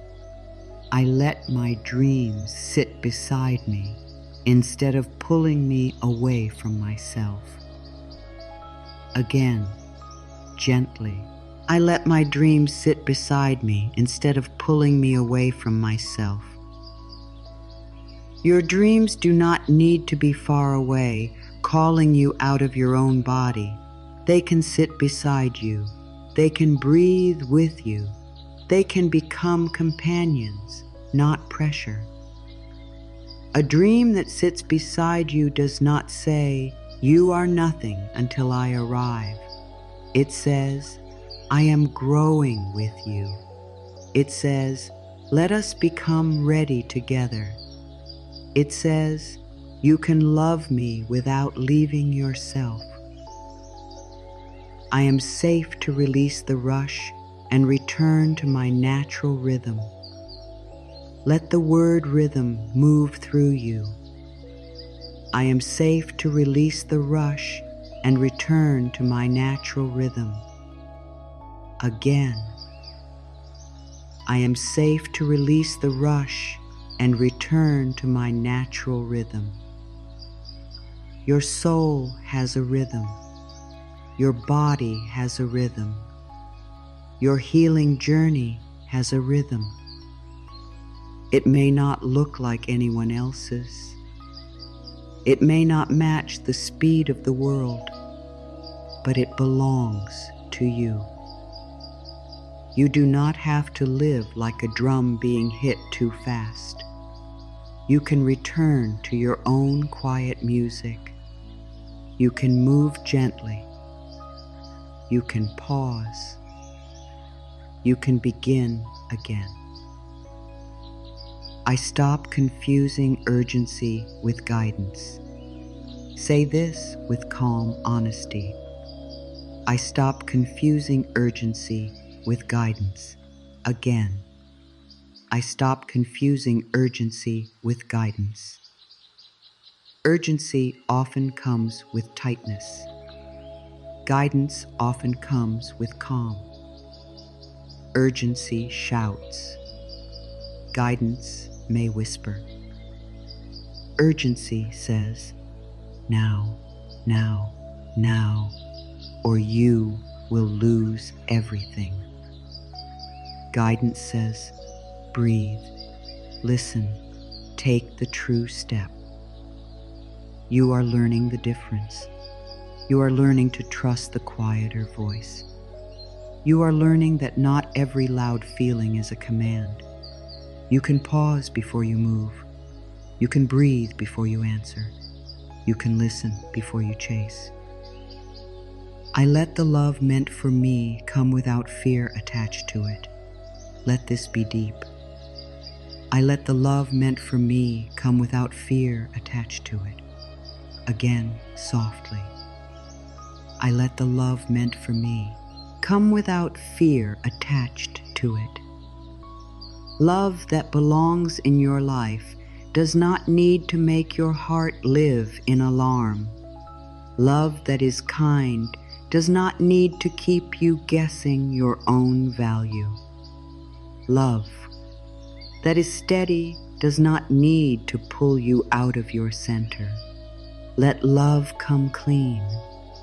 Speaker 1: I let my dreams sit beside me instead of pulling me away from myself. Again, gently, I let my dreams sit beside me instead of pulling me away from myself. Your dreams do not need to be far away, calling you out of your own body. They can sit beside you. They can breathe with you. They can become companions, not pressure. A dream that sits beside you does not say, "You are nothing until I arrive." It says, "I am growing with you." It says, "Let us become ready together." It says, "You can love me without leaving yourself." I am safe to release the rush and return to my natural rhythm. Let the word rhythm move through you. I am safe to release the rush and return to my natural rhythm. Again. I am safe to release the rush and return to my natural rhythm. Your soul has a rhythm. Your body has a rhythm. Your healing journey has a rhythm. It may not look like anyone else's. It may not match the speed of the world, but it belongs to you. You do not have to live like a drum being hit too fast. You can return to your own quiet music. You can move gently. You can pause. You can begin again. I stop confusing urgency with guidance. Say this with calm honesty. I stop confusing urgency with guidance. Again. I stop confusing urgency with guidance. Urgency often comes with tightness. Guidance often comes with calm. Urgency shouts. Guidance may whisper. Urgency says, "Now, now, now, or you will lose everything." Guidance says, "Breathe, listen, take the true step." You are learning the difference. You are learning to trust the quieter voice. You are learning that not every loud feeling is a command. You can pause before you move. You can breathe before you answer. You can listen before you chase. I let the love meant for me come without fear attached to it. Let this be deep. I let the love meant for me come without fear attached to it. Again, softly. I let the love meant for me come without fear attached to it. Love that belongs in your life does not need to make your heart live in alarm. Love that is kind does not need to keep you guessing your own value. Love that is steady does not need to pull you out of your center. Let love come clean.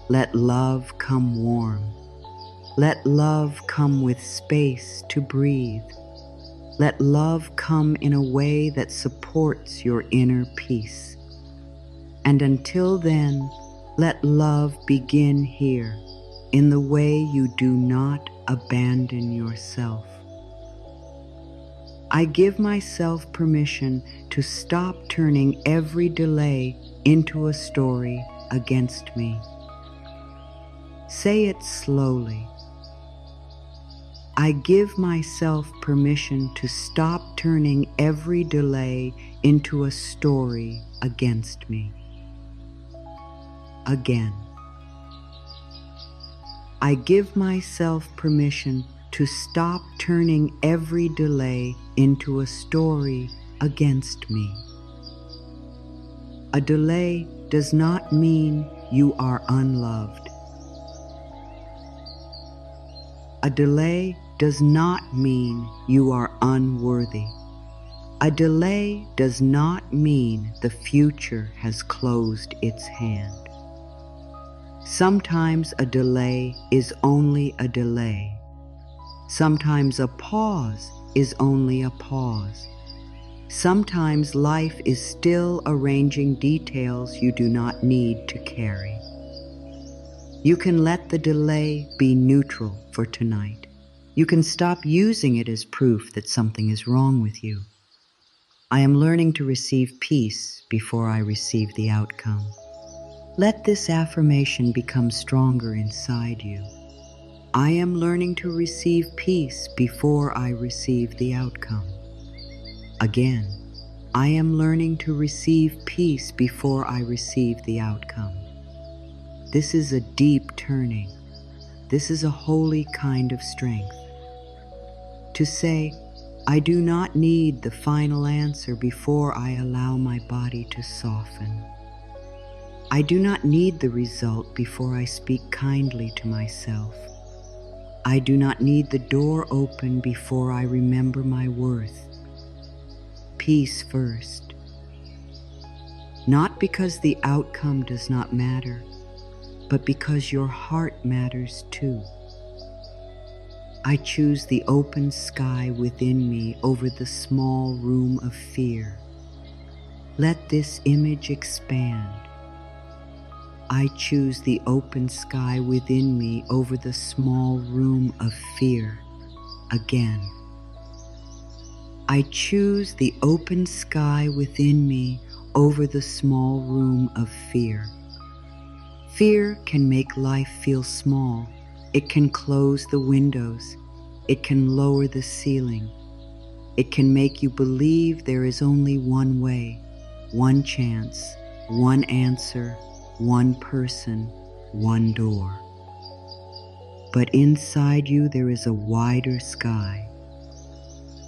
Speaker 1: Let love come warm. Let love come with space to breathe. Let love come in a way that supports your inner peace. And until then, let love begin here, in the way you do not abandon yourself. I give myself permission to stop turning every delay into a story against me. Say it slowly. I give myself permission to stop turning every delay into a story against me. Again. I give myself permission to stop turning every delay into a story against me. A delay does not mean you are unloved. A delay does not mean you are unworthy. A delay does not mean the future has closed its hand. Sometimes a delay is only a delay. Sometimes a pause is only a pause. Sometimes life is still arranging details you do not need to carry. You can let the delay be neutral for tonight. You can stop using it as proof that something is wrong with you. I am learning to receive peace before I receive the outcome. Let this affirmation become stronger inside you. I am learning to receive peace before I receive the outcome. Again, I am learning to receive peace before I receive the outcome. This is a deep turning. This is a holy kind of strength. To say, I do not need the final answer before I allow my body to soften. I do not need the result before I speak kindly to myself. I do not need the door open before I remember my worth. Peace first. Not because the outcome does not matter, but because your heart matters too. I choose the open sky within me over the small room of fear. Let this image expand. I choose the open sky within me over the small room of fear. Again. I choose the open sky within me over the small room of fear. Fear can make life feel small. It can close the windows. It can lower the ceiling. It can make you believe there is only one way, one chance, one answer, one person, one door. But inside you there is a wider sky,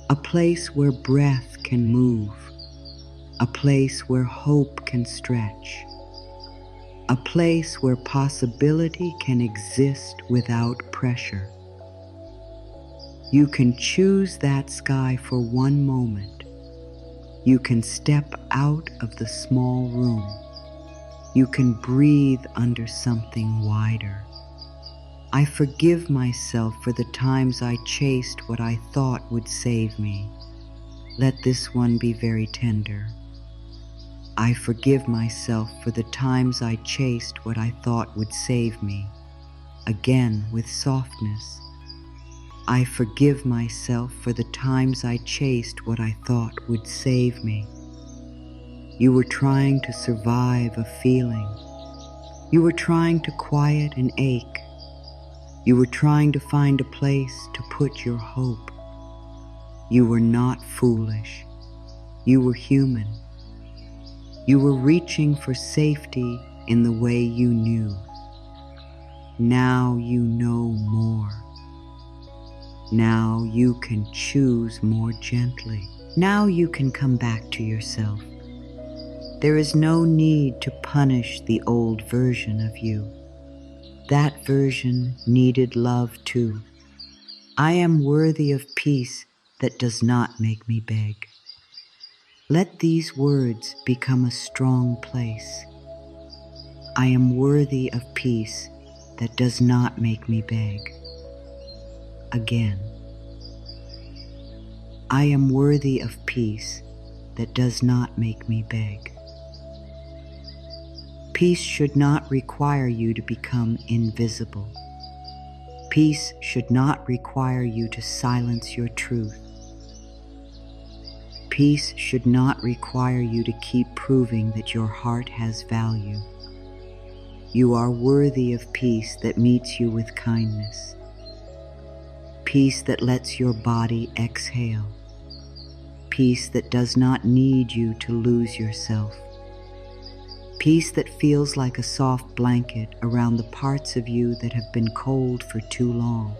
Speaker 1: a place where breath can move, a place where hope can stretch, a place where possibility can exist without pressure. You can choose that sky for one moment. You can step out of the small room. You can breathe under something wider. I forgive myself for the times I chased what I thought would save me. Let this one be very tender. I forgive myself for the times I chased what I thought would save me. Again with softness. I forgive myself for the times I chased what I thought would save me. You were trying to survive a feeling. You were trying to quiet an ache. You were trying to find a place to put your hope. You were not foolish. You were human. You were reaching for safety in the way you knew. Now you know more. Now you can choose more gently. Now you can come back to yourself. There is no need to punish the old version of you. That version needed love too. I am worthy of peace that does not make me beg. Let these words become a strong place. I am worthy of peace that does not make me beg. Again. I am worthy of peace that does not make me beg. Peace should not require you to become invisible. Peace should not require you to silence your truth. Peace should not require you to keep proving that your heart has value. You are worthy of peace that meets you with kindness. Peace that lets your body exhale. Peace that does not need you to lose yourself. Peace that feels like a soft blanket around the parts of you that have been cold for too long.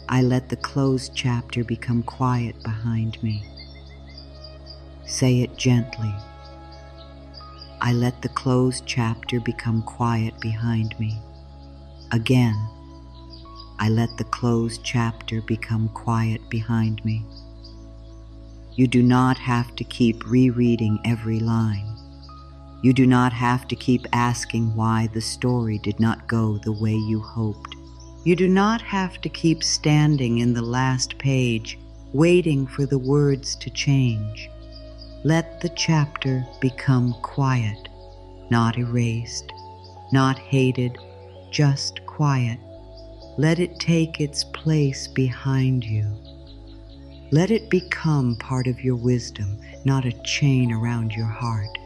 Speaker 1: I let the closed chapter become quiet behind me. Say it gently. I let the closed chapter become quiet behind me. Again, I let the closed chapter become quiet behind me. You do not have to keep rereading every line. You do not have to keep asking why the story did not go the way you hoped. You do not have to keep standing in the last page, waiting for the words to change. Let the chapter become quiet, not erased, not hated, just quiet. Let it take its place behind you. Let it become part of your wisdom, not a chain around your heart.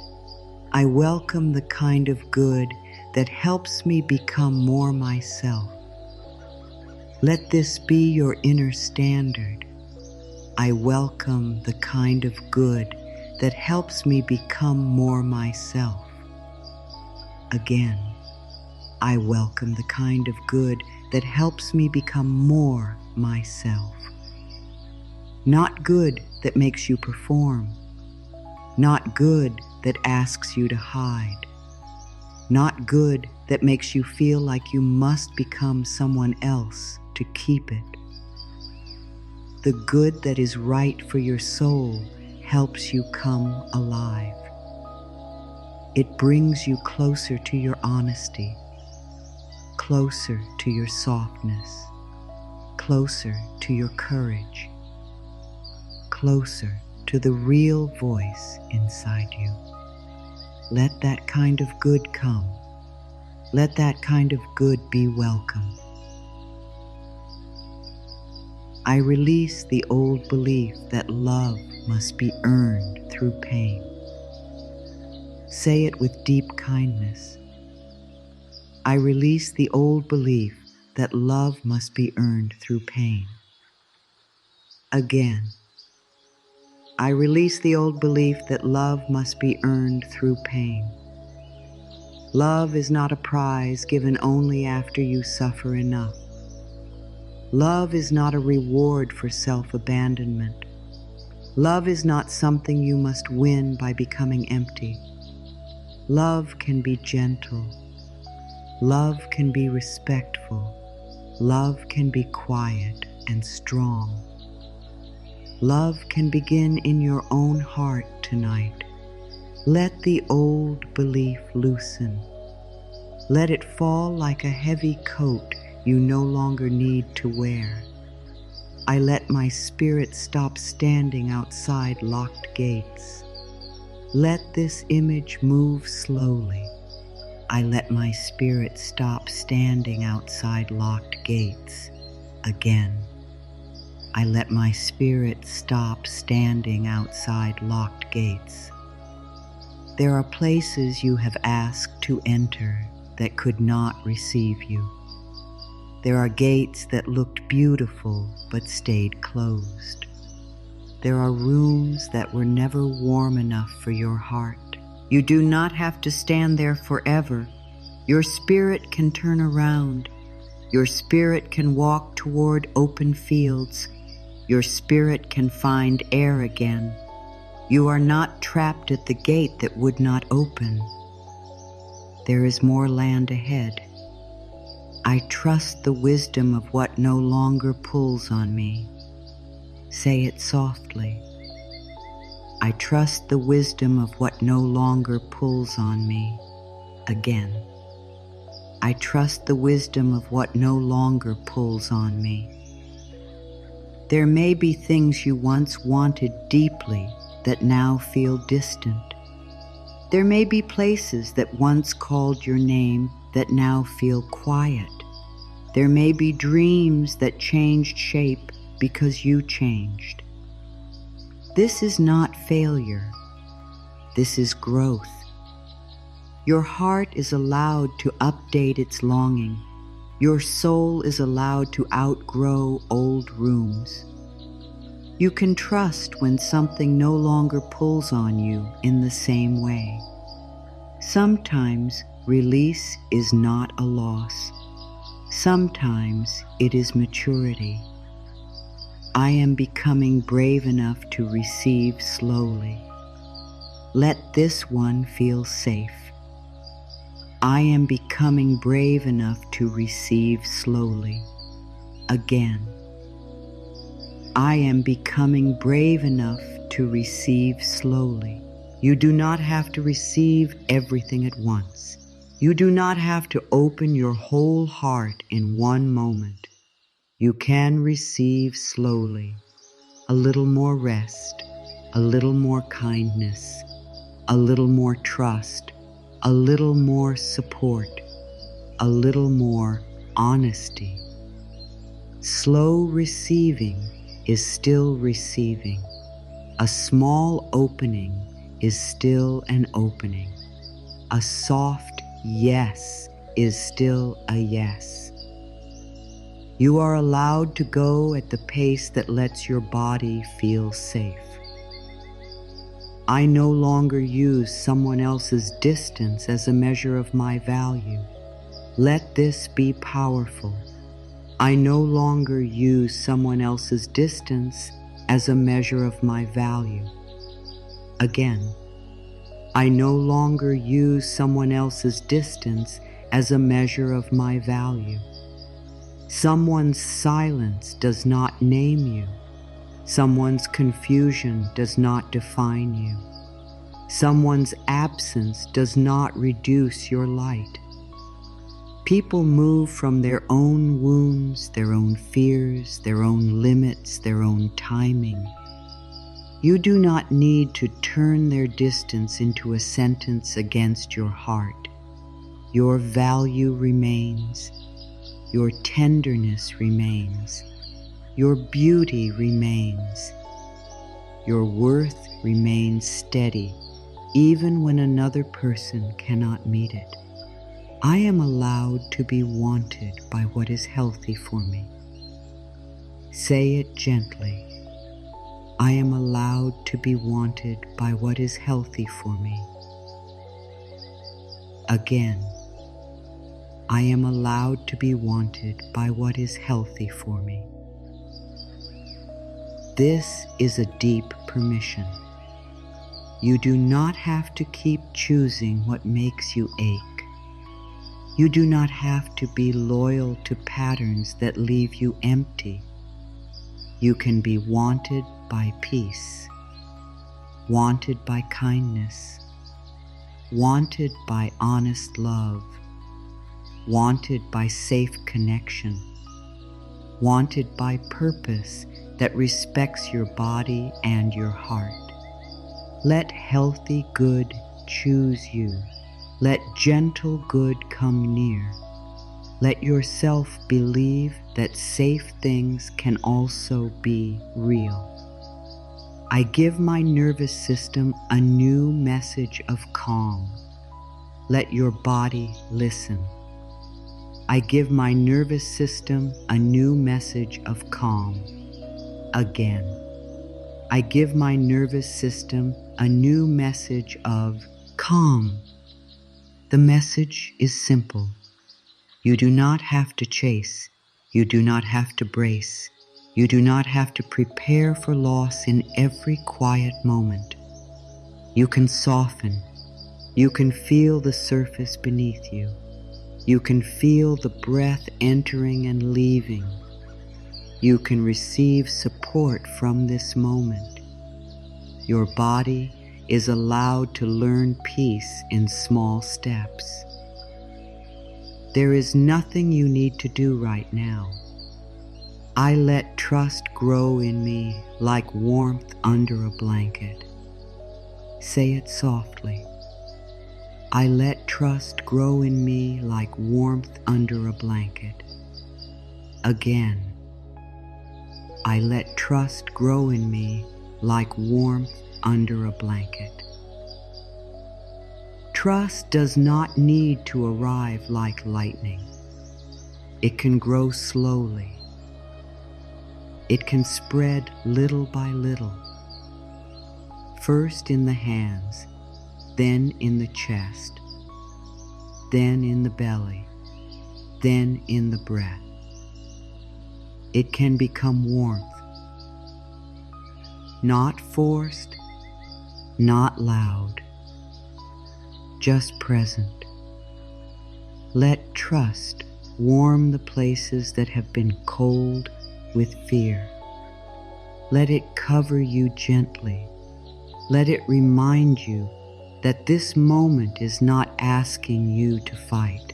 Speaker 1: I welcome the kind of good that helps me become more myself. Let this be your inner standard. I welcome the kind of good that helps me become more myself. Again, I welcome the kind of good that helps me become more myself. Not good that makes you perform. Not good that asks you to hide. Not good that makes you feel like you must become someone else to keep it. The good that is right for your soul helps you come alive. It brings you closer to your honesty, closer to your softness, closer to your courage, closer to the real voice inside you. Let that kind of good come. Let that kind of good be welcome. I release the old belief that love must be earned through pain. Say it with deep kindness. I release the old belief that love must be earned through pain. Again, I release the old belief that love must be earned through pain. Love is not a prize given only after you suffer enough. Love is not a reward for self-abandonment. Love is not something you must win by becoming empty. Love can be gentle. Love can be respectful. Love can be quiet and strong. Love can begin in your own heart tonight. Let the old belief loosen. Let it fall like a heavy coat you no longer need to wear. I let my spirit stop standing outside locked gates. Let this image move slowly. I let my spirit stop standing outside locked gates. Again, I let my spirit stop standing outside locked gates. There are places you have asked to enter that could not receive you. There are gates that looked beautiful but stayed closed. There are rooms that were never warm enough for your heart. You do not have to stand there forever. Your spirit can turn around. Your spirit can walk toward open fields. Your spirit can find air again. You are not trapped at the gate that would not open. There is more land ahead. I trust the wisdom of what no longer pulls on me. Say it softly. I trust the wisdom of what no longer pulls on me. Again. I trust the wisdom of what no longer pulls on me. There may be things you once wanted deeply that now feel distant. There may be places that once called your name that now feel quiet. There may be dreams that changed shape because you changed. This is not failure. This is growth. Your heart is allowed to update its longing. Your soul is allowed to outgrow old rooms. You can trust when something no longer pulls on you in the same way. Sometimes release is not a loss. Sometimes it is maturity. I am becoming brave enough to receive slowly. Let this one feel safe. I am becoming brave enough to receive slowly. Again. I am becoming brave enough to receive slowly. You do not have to receive everything at once. You do not have to open your whole heart in one moment. You can receive slowly. A little more rest, a little more kindness, a little more trust, a little more support, a little more honesty. Slow receiving is still receiving. A small opening is still an opening. A soft yes is still a yes. You are allowed to go at the pace that lets your body feel safe. I no longer use someone else's distance as a measure of my value. Let this be powerful. I no longer use someone else's distance as a measure of my value. Again, I no longer use someone else's distance as a measure of my value. Someone's silence does not name you. Someone's confusion does not define you. Someone's absence does not reduce your light. People move from their own wounds, their own fears, their own limits, their own timing. You do not need to turn their distance into a sentence against your heart. Your value remains. Your tenderness remains. Your beauty remains. Your worth remains steady, even when another person cannot meet it. I am allowed to be wanted by what is healthy for me. Say it gently. I am allowed to be wanted by what is healthy for me. Again, I am allowed to be wanted by what is healthy for me. This is a deep permission. You do not have to keep choosing what makes you ache. You do not have to be loyal to patterns that leave you empty. You can be wanted by peace, wanted by kindness, wanted by honest love, wanted by safe connection, wanted by purpose that respects your body and your heart. Let healthy good choose you. Let gentle good come near. Let yourself believe that safe things can also be real. I give my nervous system a new message of calm. Let your body listen. I give my nervous system a new message of calm. Again. I give my nervous system a new message of calm. The message is simple. You do not have to chase. You do not have to brace. You do not have to prepare for loss in every quiet moment. You can soften. You can feel the surface beneath you. You can feel the breath entering and leaving. You can receive support from this moment. Your body is allowed to learn peace in small steps. There is nothing you need to do right now. I let trust grow in me like warmth under a blanket. Say it softly. I let trust grow in me like warmth under a blanket. Again. I let trust grow in me like warmth under a blanket. Trust does not need to arrive like lightning. It can grow slowly. It can spread little by little. First in the hands, then in the chest, then in the belly, then in the breath. It can become warmth. Not forced, not loud, just present. Let trust warm the places that have been cold with fear. Let it cover you gently. Let it remind you that this moment is not asking you to fight.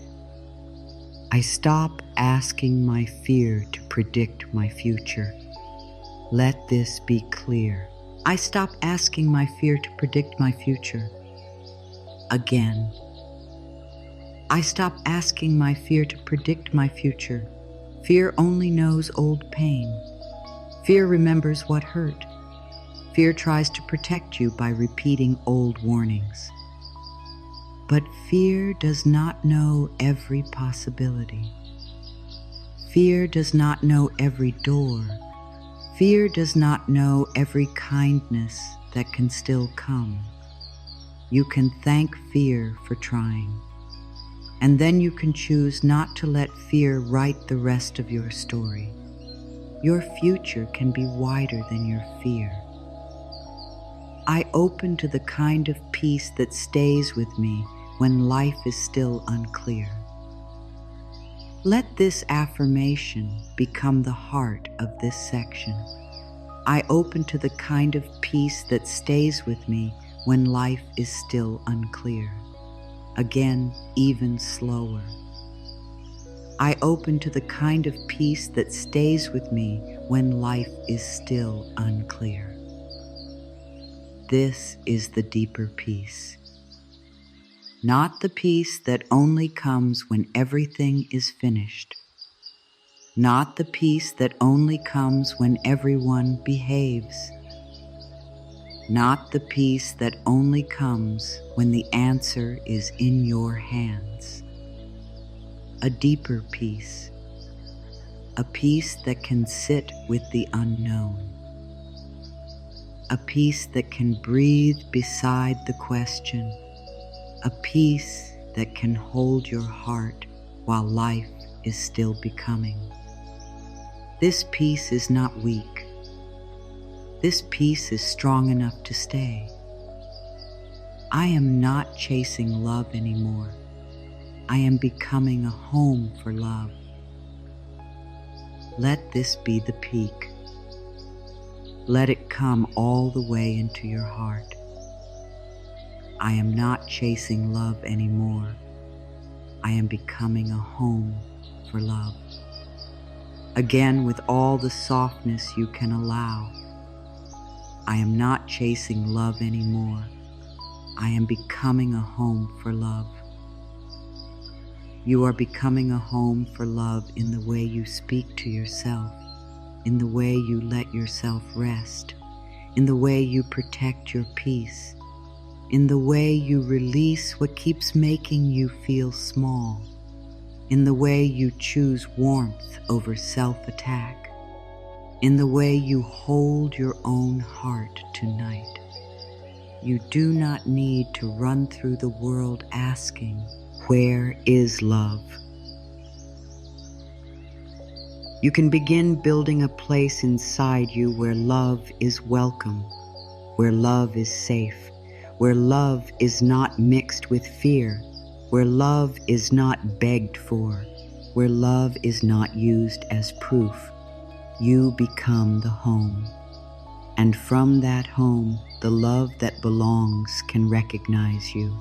Speaker 1: I stop asking my fear to predict my future. Let this be clear. I stop asking my fear to predict my future. Again. I stop asking my fear to predict my future. Fear only knows old pain. Fear remembers what hurt. Fear tries to protect you by repeating old warnings. But fear does not know every possibility. Fear does not know every door. Fear does not know every kindness that can still come. You can thank fear for trying. And then you can choose not to let fear write the rest of your story. Your future can be wider than your fear. I open to the kind of peace that stays with me when life is still unclear. Let this affirmation become the heart of this section. I open to the kind of peace that stays with me when life is still unclear. Again, even slower. I open to the kind of peace that stays with me when life is still unclear. This is the deeper peace. Not the peace that only comes when everything is finished. Not the peace that only comes when everyone behaves. Not the peace that only comes when the answer is in your hands. A deeper peace. A peace that can sit with the unknown. A peace that can breathe beside the question. A peace that can hold your heart while life is still becoming. This peace is not weak. This peace is strong enough to stay. I am not chasing love anymore. I am becoming a home for love. Let this be the peak. Let it come all the way into your heart. I am not chasing love anymore. I am becoming a home for love. Again, with all the softness you can allow. I am not chasing love anymore. I am becoming a home for love. You are becoming a home for love in the way you speak to yourself, in the way you let yourself rest, in the way you protect your peace, in the way you release what keeps making you feel small, in the way you choose warmth over self-attack, in the way you hold your own heart tonight. You do not need to run through the world asking, "Where is love?" You can begin building a place inside you where love is welcome, where love is safe, where love is not mixed with fear, where love is not begged for, where love is not used as proof. You become the home. And from that home, the love that belongs can recognize you.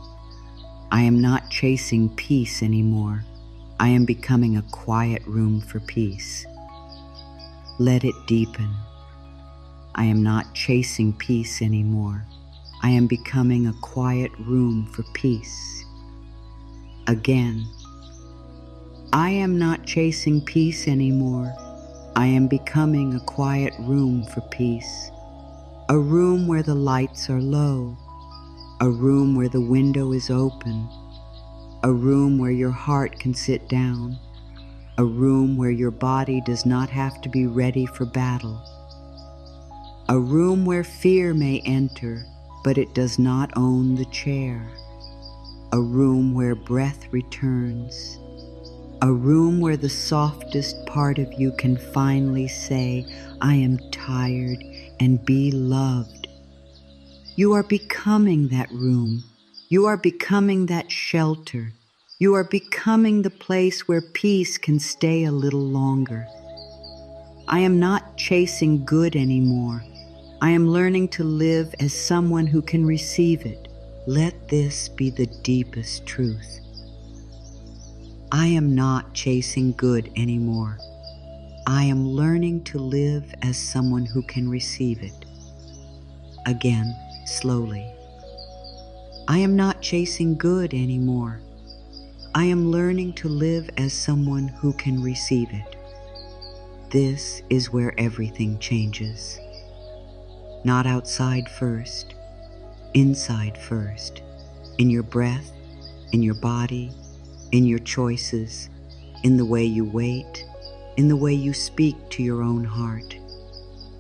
Speaker 1: I am not chasing peace anymore. I am becoming a quiet room for peace. Let it deepen. I am not chasing peace anymore. I am becoming a quiet room for peace. Again. I am not chasing peace anymore. I am becoming a quiet room for peace. A room where the lights are low, a room where the window is open, a room where your heart can sit down, a room where your body does not have to be ready for battle, a room where fear may enter, but it does not own the chair, a room where breath returns, a room where the softest part of you can finally say, "I am tired," and be loved. You are becoming that room. You are becoming that shelter. You are becoming the place where peace can stay a little longer. I am not chasing good anymore. I am learning to live as someone who can receive it. Let this be the deepest truth. I am not chasing good anymore. I am learning to live as someone who can receive it. Again, slowly. I am not chasing good anymore. I am learning to live as someone who can receive it. This is where everything changes. Not outside first, inside first. In your breath, in your body, in your choices, in the way you wait, in the way you speak to your own heart.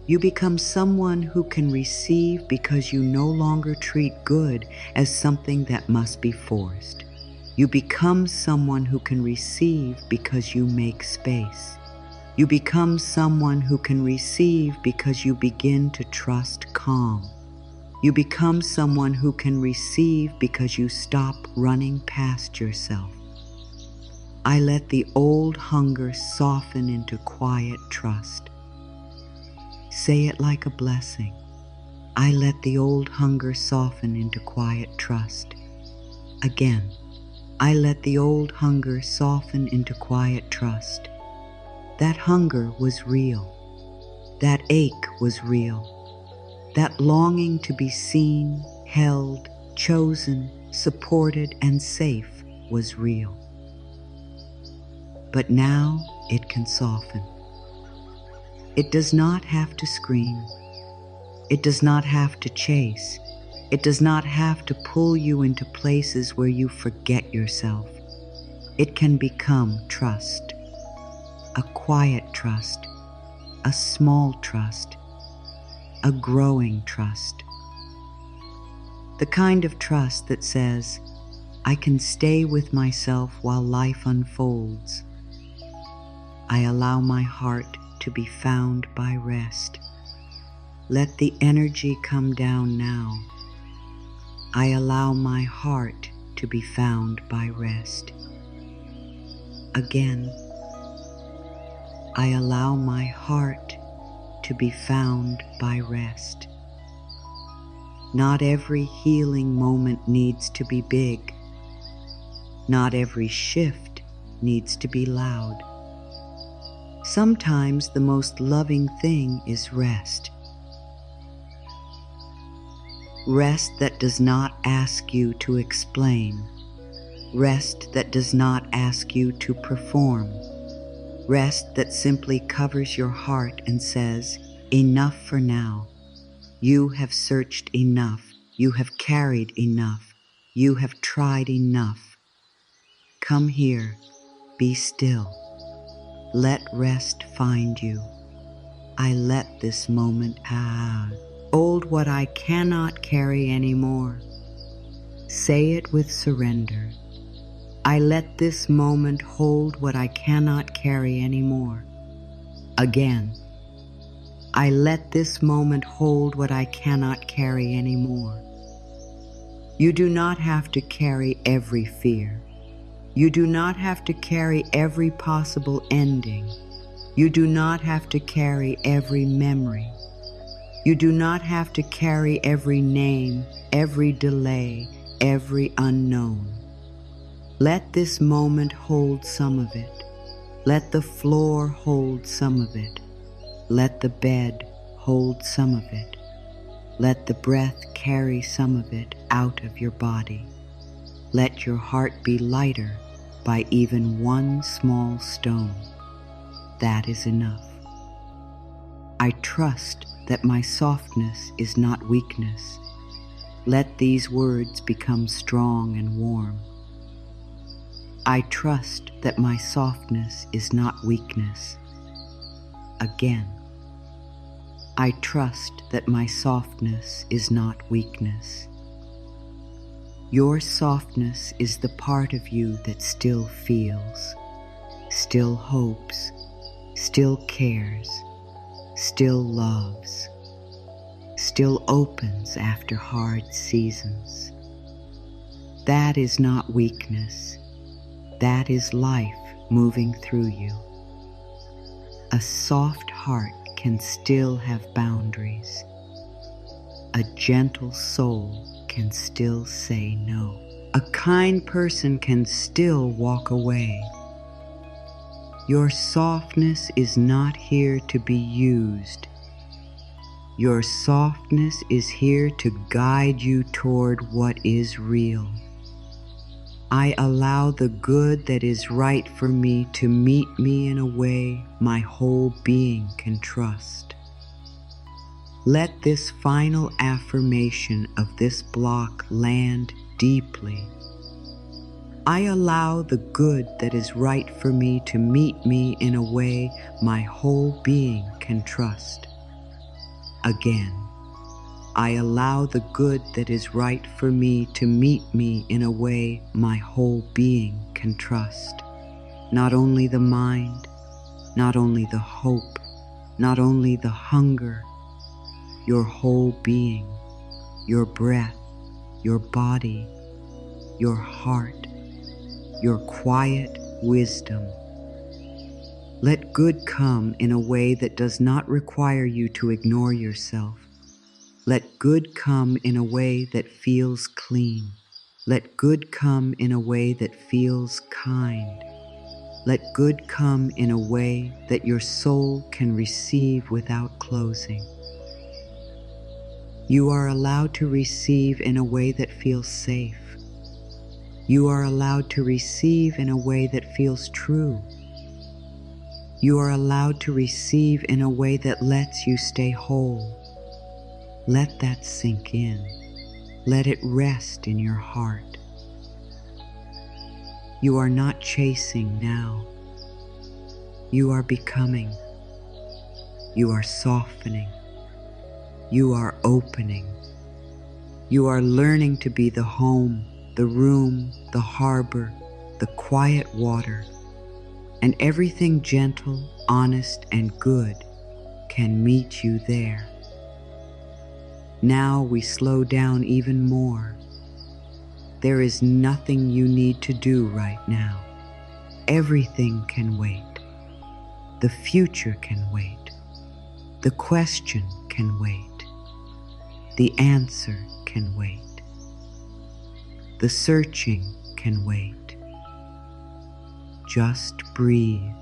Speaker 1: You become someone who can receive because you no longer treat good as something that must be forced. You become someone who can receive because you make space. You become someone who can receive because you begin to trust calm. You become someone who can receive because you stop running past yourself. I let the old hunger soften into quiet trust. Say it like a blessing. I let the old hunger soften into quiet trust. Again, I let the old hunger soften into quiet trust. That hunger was real. That ache was real. That longing to be seen, held, chosen, supported, and safe was real. But now it can soften. It does not have to scream. It does not have to chase. It does not have to pull you into places where you forget yourself. It can become trust. A quiet trust. A small trust. A growing trust. The kind of trust that says, I can stay with myself while life unfolds. I allow my heart to be found by rest. Let the energy come down now. I allow my heart to be found by rest. Again, I allow my heart to be found by rest. Not every healing moment needs to be big. Not every shift needs to be loud. Sometimes the most loving thing is rest. Rest that does not ask you to explain. Rest that does not ask you to perform. Rest that simply covers your heart and says, enough for now. You have searched enough. You have carried enough. You have tried enough. Come here. Be still. Let rest find you. I let this moment out. Hold what I cannot carry anymore. Say it with surrender. I let this moment hold what I cannot carry anymore. Again. I let this moment hold what I cannot carry anymore. You do not have to carry every fear. You do not have to carry every possible ending. You do not have to carry every memory. You do not have to carry every name, every delay, every unknown. Let this moment hold some of it. Let the floor hold some of it. Let the bed hold some of it. Let the breath carry some of it out of your body. Let your heart be lighter by even one small stone. That is enough. I trust that my softness is not weakness. Let these words become strong and warm. I trust that my softness is not weakness. Again. I trust that my softness is not weakness. Your softness is the part of you that still feels, still hopes, still cares, still loves, still opens after hard seasons. That is not weakness. That is life moving through you. A soft heart can still have boundaries. A gentle soul can still say no. A kind person can still walk away. Your softness is not here to be used. Your softness is here to guide you toward what is real. I allow the good that is right for me to meet me in a way my whole being can trust. Let this final affirmation of this block land deeply. I allow the good that is right for me to meet me in a way my whole being can trust. Again. I allow the good that is right for me to meet me in a way my whole being can trust. Not only the mind, not only the hope, not only the hunger, your whole being, your breath, your body, your heart, your quiet wisdom. Let good come in a way that does not require you to ignore yourself. Let good come in a way that feels clean. Let good come in a way that feels kind. Let good come in a way that your soul can receive without closing. You are allowed to receive in a way that feels safe. You are allowed to receive in a way that feels true. You are allowed to receive in a way that lets you stay whole. Let that sink in. Let it rest in your heart. You are not chasing now. You are becoming. You are softening. You are opening. You are learning to be the home, the room, the harbor, the quiet water, and everything gentle, honest, and good can meet you there. Now we slow down even more. There is nothing you need to do right now. Everything can wait. The future can wait. The question can wait. The answer can wait. The searching can wait. Just breathe.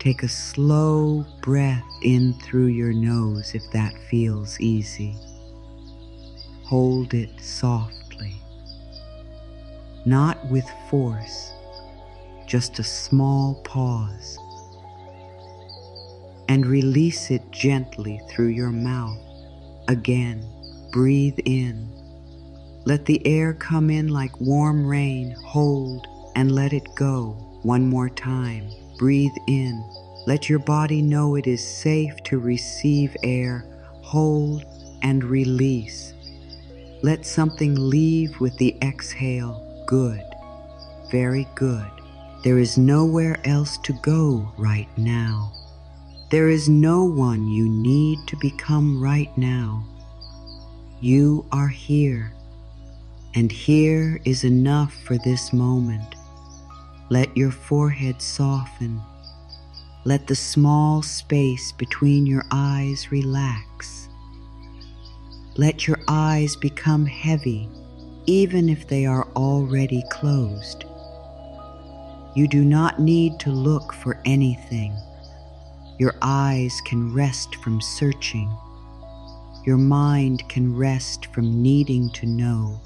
Speaker 1: Take a slow breath in through your nose if that feels easy. Hold it softly. not with force, just a small pause. And release it gently through your mouth. Again, breathe in. Let the air come in like warm rain. Hold and let it go. One more time. Breathe in. Let your body know it is safe to receive air. Hold and release. Let something leave with the exhale. Good. Very good. There is nowhere else to go right now. There is no one you need to become right now. You are here, and here is enough for this moment. Let your forehead soften. Let the small space between your eyes relax. Let your eyes become heavy, even if they are already closed. You do not need to look for anything. Your eyes can rest from searching. Your mind can rest from needing to know.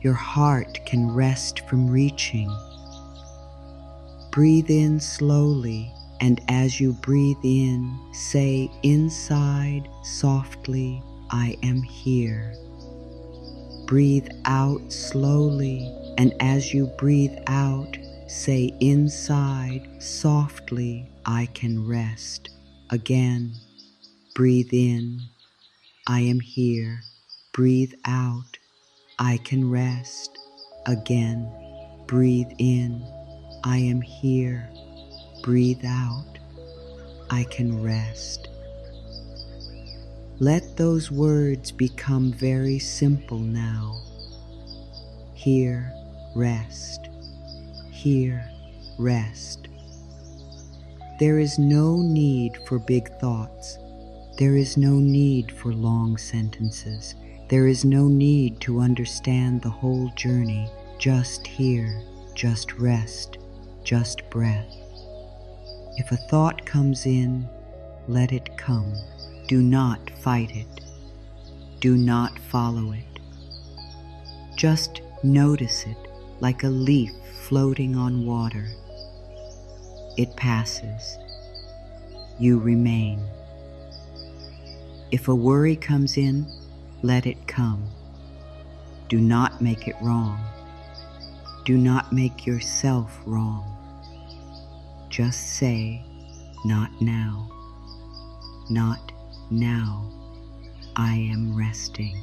Speaker 1: Your heart can rest from reaching. Breathe in slowly, and as you breathe in, say inside softly, I am here. Breathe out slowly, and as you breathe out, say inside softly, I can rest. Again, breathe in, I am here. Breathe out, I can rest. Again, breathe in, I am here. Breathe out, I can rest. Let those words become very simple now. Here, rest. Here, rest. There is no need for big thoughts. There is no need for long sentences. There is no need to understand the whole journey. Just here, just rest, just breath. If a thought comes in, let it come. Do not fight it. Do not follow it. Just notice it like a leaf floating on water. It passes. You remain. If a worry comes in, let it come. Do not make it wrong. Do not make yourself wrong. Just say, not now. Not now. I am resting.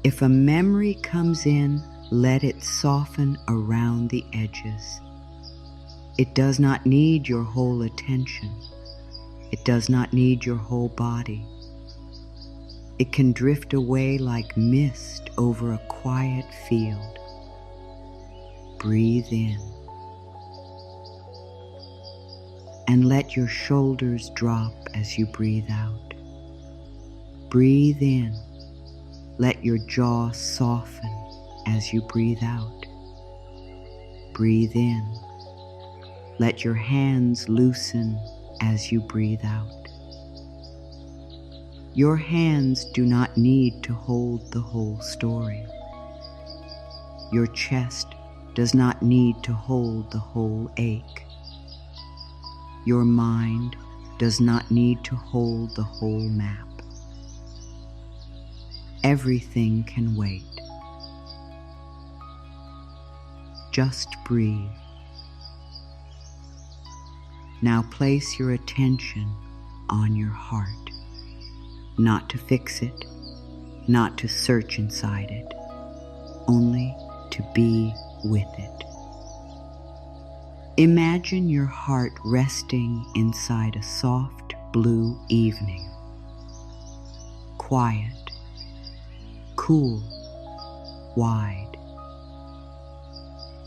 Speaker 1: If a memory comes in, let it soften around the edges. It does not need your whole attention. It does not need your whole body. It can drift away like mist over a quiet field. Breathe in. And let your shoulders drop as you breathe out. Breathe in. Let your jaw soften as you breathe out. Breathe in. Let your hands loosen as you breathe out. Your hands do not need to hold the whole story. Your chest does not need to hold the whole ache. Your mind does not need to hold the whole map. Everything can wait. Just breathe. Now place your attention on your heart, not to fix it, not to search inside it, only to be with it. Imagine your heart resting inside a soft blue evening. Quiet, cool, wide.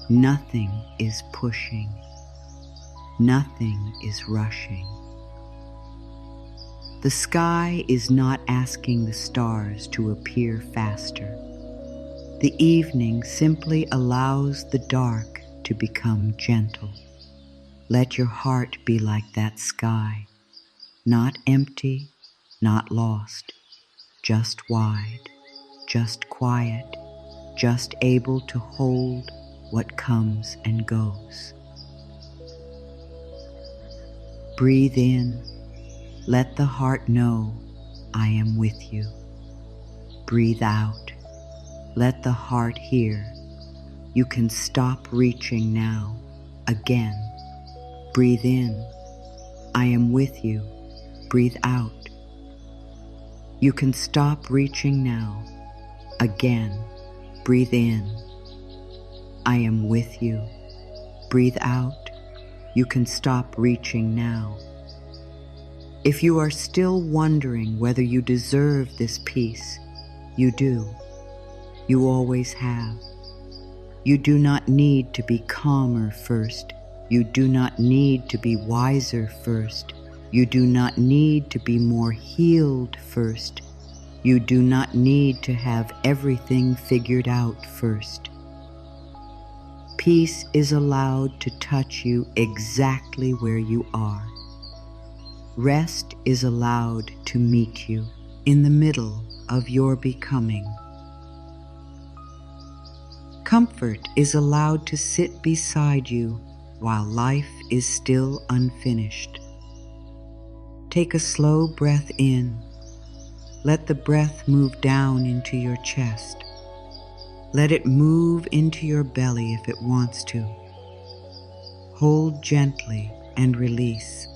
Speaker 1: Nothing is pushing. Nothing is rushing. The sky is not asking the stars to appear faster. The evening simply allows the dark to become gentle. Let your heart be like that sky, not empty, not lost, just wide, just quiet, just able to hold what comes and goes. Breathe in. Let the heart know I am with you. Breathe out. Let the heart hear you can stop reaching now. Again. Breathe in. I am with you. Breathe out. You can stop reaching now. Again. Breathe in. I am with you. Breathe out. You can stop reaching now. If you are still wondering whether you deserve this peace, you do. You always have. You do not need to be calmer first. You do not need to be wiser first. You do not need to be more healed first. You do not need to have everything figured out first. Peace is allowed to touch you exactly where you are. Rest is allowed to meet you in the middle of your becoming. Comfort is allowed to sit beside you while life is still unfinished. Take a slow breath in. Let the breath move down into your chest. Let it move into your belly if it wants to. Hold gently and release.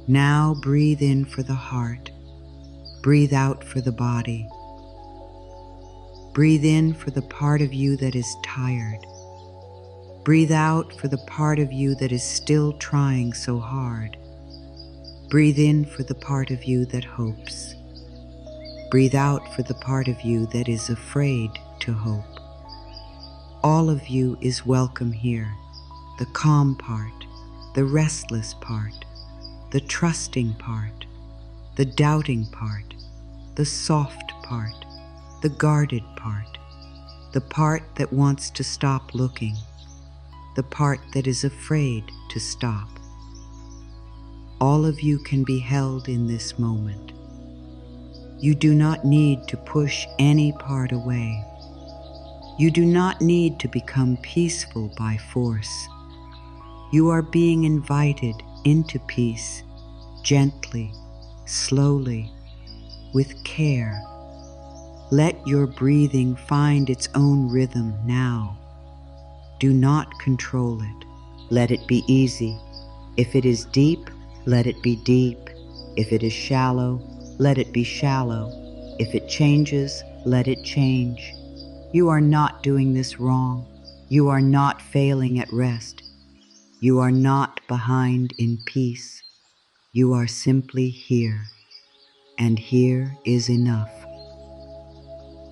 Speaker 1: Now breathe in for the heart. Breathe out for the body. Breathe in for the part of you that is tired. Breathe out for the part of you that is still trying so hard. Breathe in for the part of you that hopes. Breathe out for the part of you that is afraid to hope. All of you is welcome here. The calm part, the restless part, the trusting part, the doubting part, the soft part, the guarded part, the part that wants to stop looking, the part that is afraid to stop. All of you can be held in this moment. You do not need to push any part away. You do not need to become peaceful by force. You are being invited into peace, gently, slowly, with care. Let your breathing find its own rhythm now. Do not control it. Let it be easy. If it is deep, let it be deep. If it is shallow, let it be shallow. If it changes, let it change. You are not doing this wrong. You are not failing at rest. You are not behind in peace. You are simply here, and here is enough.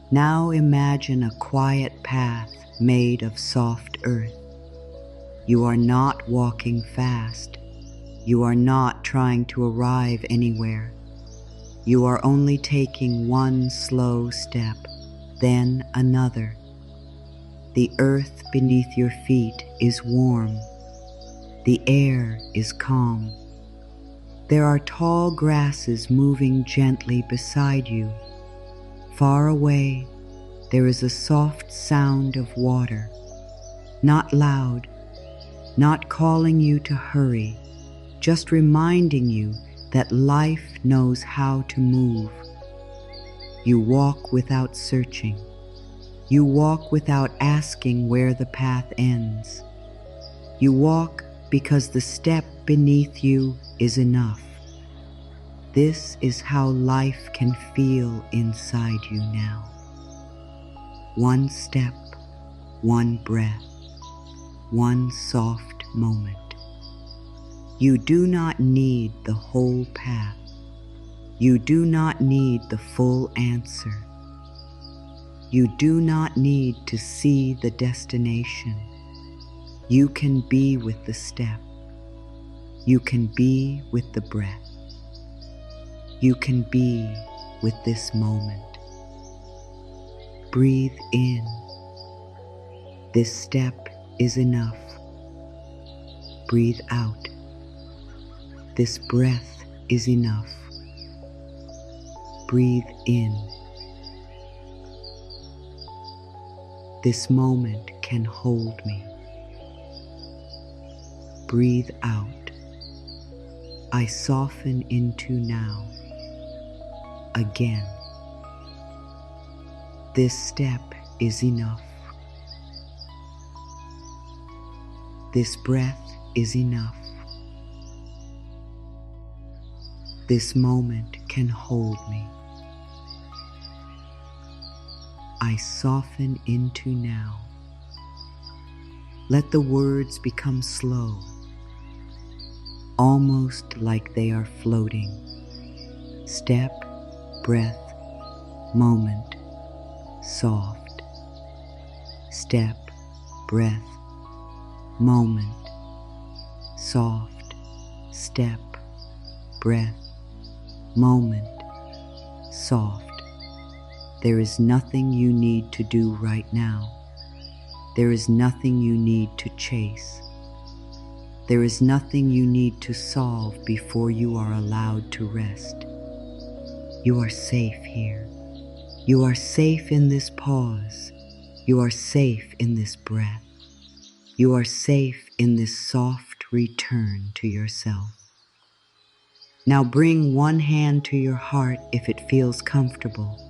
Speaker 1: Now imagine a quiet path made of soft earth. You are not walking fast. You are not trying to arrive anywhere. You are only taking one slow step, then another. The earth beneath your feet is warm. The air is calm. There are tall grasses moving gently beside you. Far away, there is a soft sound of water, not loud, not calling you to hurry, just reminding you that life knows how to move. You walk without searching. You walk without asking where the path ends. You walk because the step beneath you is enough. This is how life can feel inside you now. One step, one breath, one soft moment. You do not need the whole path. You do not need the full answer. You do not need to see the destination. You can be with the step. You can be with the breath. You can be with this moment. Breathe in. This step is enough. Breathe out. This breath is enough. Breathe in. This moment can hold me. Breathe out. I soften into now. Again. This step is enough. This breath is enough. This moment can hold me. I soften into now. Let the words become slow, almost like they are floating. Step, breath, moment, soft. Step, breath, moment, soft. Step, breath, moment, soft. There is nothing you need to do right now. There is nothing you need to chase. There is nothing you need to solve before you are allowed to rest. You are safe here. You are safe in this pause. You are safe in this breath. You are safe in this soft return to yourself. Now bring one hand to your heart if it feels comfortable.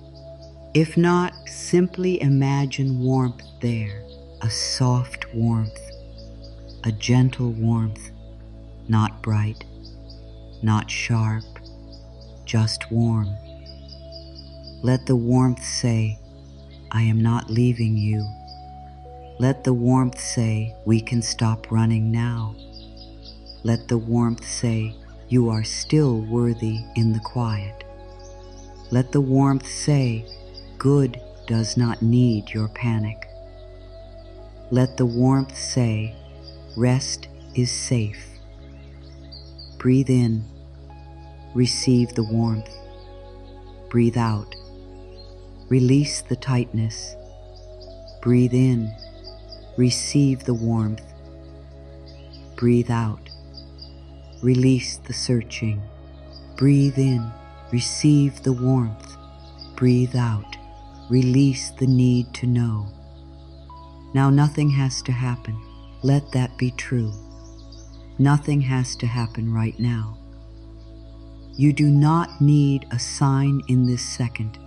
Speaker 1: If not, simply imagine warmth there, a soft warmth, a gentle warmth, not bright, not sharp, just warm. Let the warmth say, I am not leaving you. Let the warmth say, we can stop running now. Let the warmth say, you are still worthy in the quiet. Let the warmth say, good does not need your panic. Let the warmth say, rest is safe. Breathe in, receive the warmth. Breathe out, release the tightness. Breathe in, receive the warmth. Breathe out, release the searching. Breathe in, receive the warmth. Breathe out, release the need to know. Now nothing has to happen. Let that be true. Nothing has to happen right now. You do not need a sign in this second.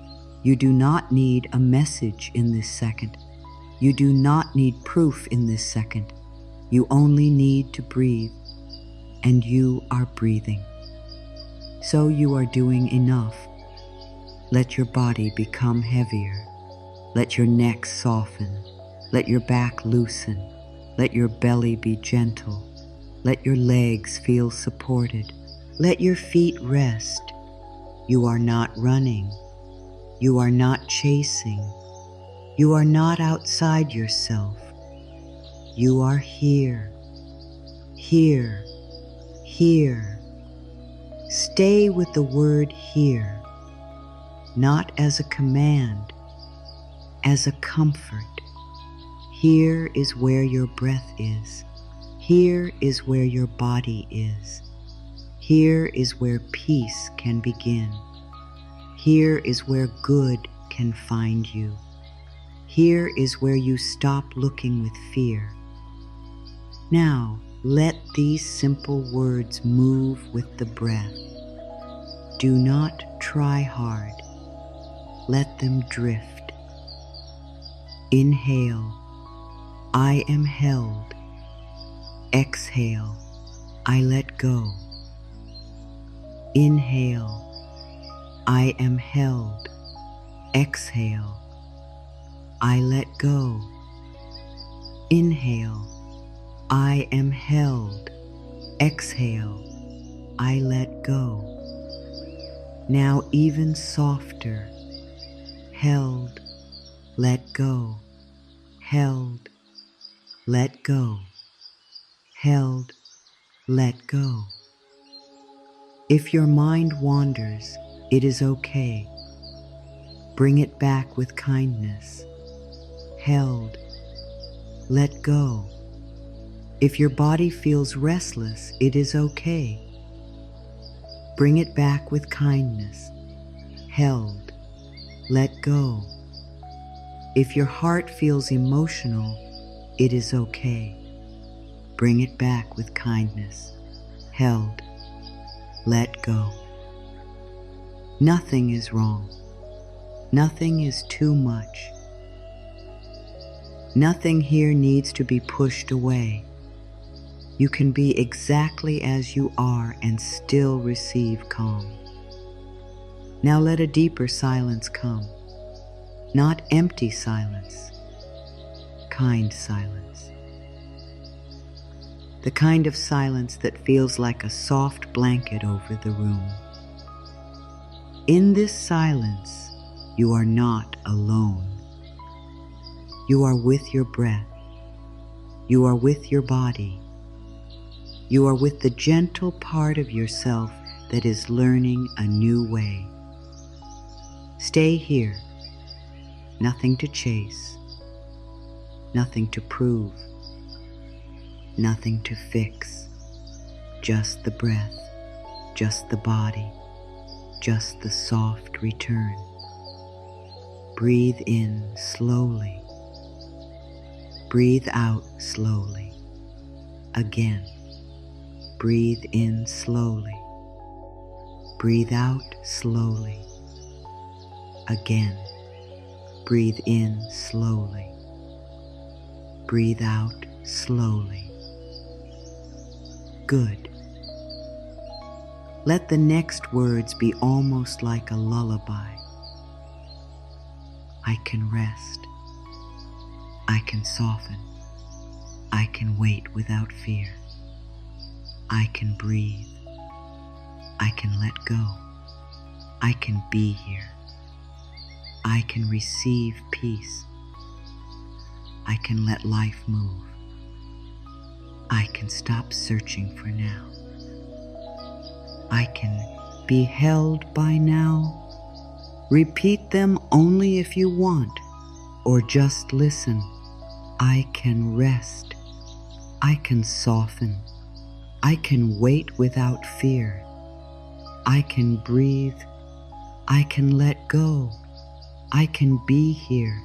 Speaker 1: You do not need a message in this second. You do not need proof in this second. You only need to breathe, and you are breathing. So you are doing enough. Let your body become heavier. Let your neck soften. Let your back loosen. Let your belly be gentle. Let your legs feel supported. Let your feet rest. You are not running. You are not chasing. You are not outside yourself. You are here. Here. Here. Stay with the word here, not as a command, as a comfort. Here is where your breath is. Here is where your body is. Here is where peace can begin. Here is where good can find you. Here is where you stop looking with fear. Now, let these simple words move with the breath. Do not try hard. Let them drift. Inhale, I am held. Exhale, I let go. Inhale, I am held. Exhale, I let go. Inhale, I am held. Exhale, I let go. Now even softer. Held, let go. Held, let go. Held, let go. If your mind wanders, it is okay. Bring it back with kindness. Held, let go. If your body feels restless, it is okay. Bring it back with kindness. Held, let go. If your heart feels emotional, it is okay. Bring it back with kindness. Held. Let go. Nothing is wrong. Nothing is too much. Nothing here needs to be pushed away. You can be exactly as you are and still receive calm. Now let a deeper silence come. Not empty silence, kind silence. The kind of silence that feels like a soft blanket over the room. In this silence, you are not alone. You are with your breath. You are with your body. You are with the gentle part of yourself that is learning a new way. Stay here. Nothing to chase. Nothing to prove. Nothing to fix. Just the breath. Just the body. Just the soft return. Breathe in slowly. Breathe out slowly. Again. Breathe in slowly. Breathe out slowly. Again. Breathe in slowly. Breathe out slowly. Good. Let the next words be almost like a lullaby. I can rest. I can soften. I can wait without fear. I can breathe. I can let go. I can be here. I can receive peace. I can let life move. I can stop searching for now. I can be held by now. Repeat them only if you want, or just listen. I can rest. I can soften. I can wait without fear. I can breathe. I can let go. I can be here.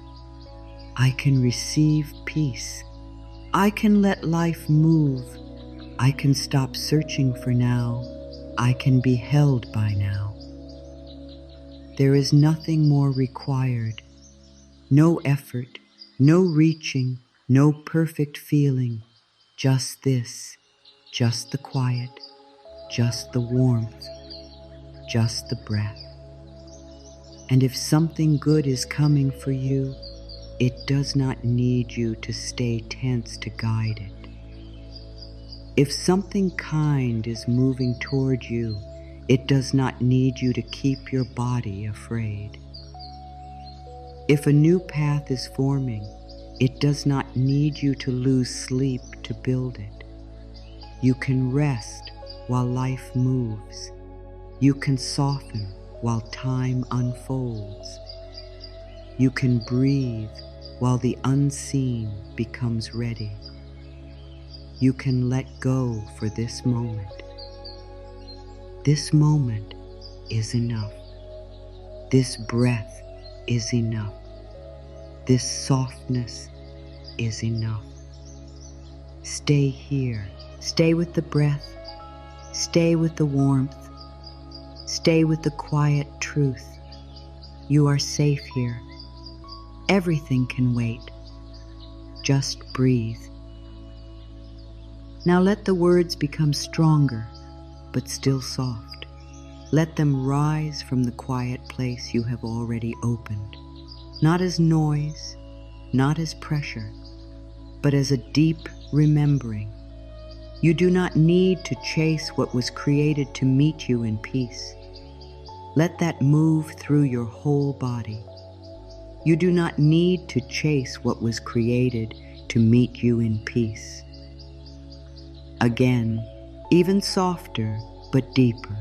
Speaker 1: I can receive peace. I can let life move. I can stop searching for now. I can be held by now. There is nothing more required. No effort, no reaching, no perfect feeling. Just this, just the quiet, just the warmth, just the breath. And if something good is coming for you, it does not need you to stay tense to guide it. If something kind is moving toward you, it does not need you to keep your body afraid. If a new path is forming, it does not need you to lose sleep to build it. You can rest while life moves. You can soften while time unfolds. You can breathe while the unseen becomes ready. You can let go for this moment. This moment is enough. This breath is enough. This softness is enough. Stay here. Stay with the breath. Stay with the warmth. Stay with the quiet truth. You are safe here. Everything can wait. Just breathe. Now let the words become stronger, but still soft. Let them rise from the quiet place you have already opened, not as noise, not as pressure, but as a deep remembering. You do not need to chase what was created to meet you in peace. Let that move through your whole body. You do not need to chase what was created to meet you in peace. Again, even softer but deeper.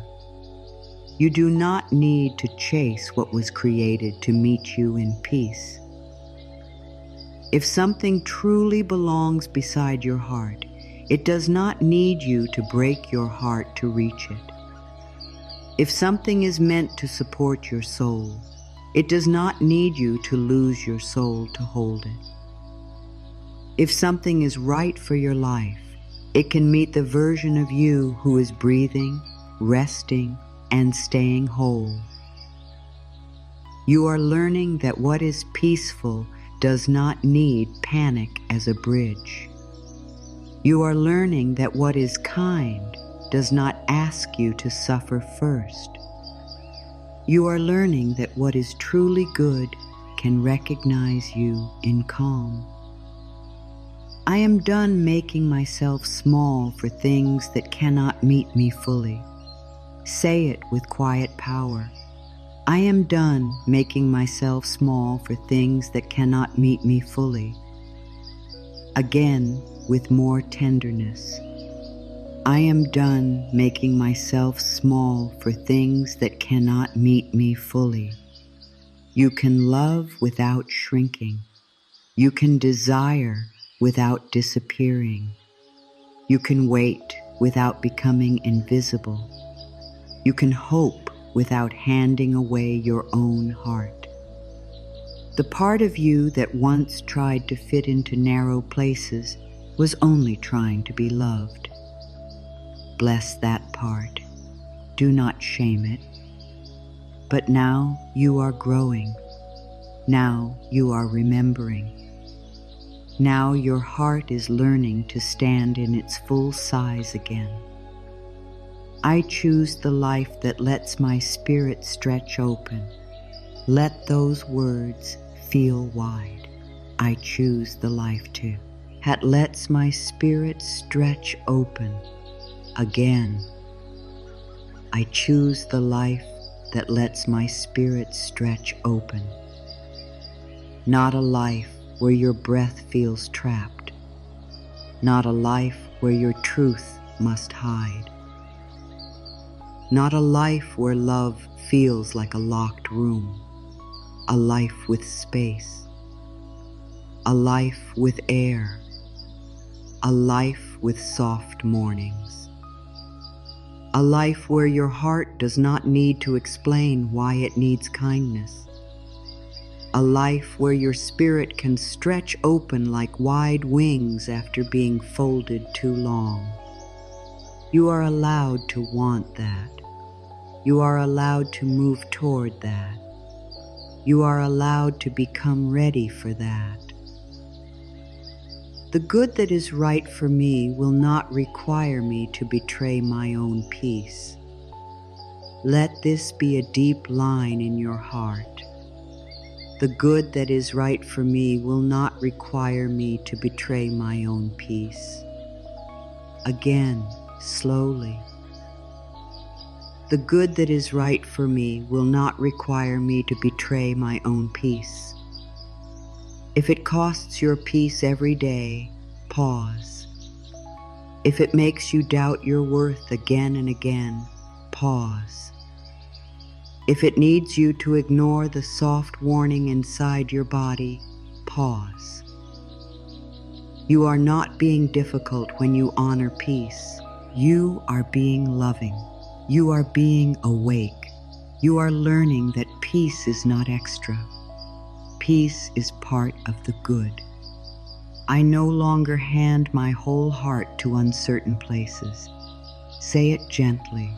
Speaker 1: You do not need to chase what was created to meet you in peace. If something truly belongs beside your heart, it does not need you to break your heart to reach it. If something is meant to support your soul, It does not need you to lose your soul to hold it. If something is right for your life, it can meet the version of you who is breathing, resting, and staying whole. You are learning that what is peaceful does not need panic as a bridge. You are learning that what is kind does not ask you to suffer first. You are learning that what is truly good can recognize you in calm. I am done making myself small for things that cannot meet me fully. Say it with quiet power. I am done making myself small for things that cannot meet me fully. Again, with more tenderness. I am done making myself small for things that cannot meet me fully. You can love without shrinking. You can desire without disappearing. You can wait without becoming invisible. You can hope without handing away your own heart. The part of you that once tried to fit into narrow places was only trying to be loved. Bless that part. Do not shame it. But now you are growing. Now you are remembering. Now your heart is learning to stand in its full size again. I choose the life that lets my spirit stretch open. Let those words feel wide. I choose the life too. That lets my spirit stretch open again. I choose the life that lets my spirit stretch open. Not a life where your breath feels trapped. Not a life where your truth must hide. Not a life where love feels like a locked room. A life with space. A life with air. A life with soft mornings. A life where your heart does not need to explain why it needs kindness. A life where your spirit can stretch open like wide wings after being folded too long. You are allowed to want that. You are allowed to move toward that. You are allowed to become ready for that. The good that is right for me will not require me to betray my own peace. Let this be a deep line in your heart. The good that is right for me will not require me to betray my own peace. Again, slowly. The good that is right for me will not require me to betray my own peace. If it costs your peace every day, pause. If it makes you doubt your worth again and again, pause. If it needs you to ignore the soft warning inside your body, pause. You are not being difficult when you honor peace. You are being loving. You are being awake. You are learning that peace is not extra. Peace is part of the good. I no longer hand my whole heart to uncertain places. Say it gently.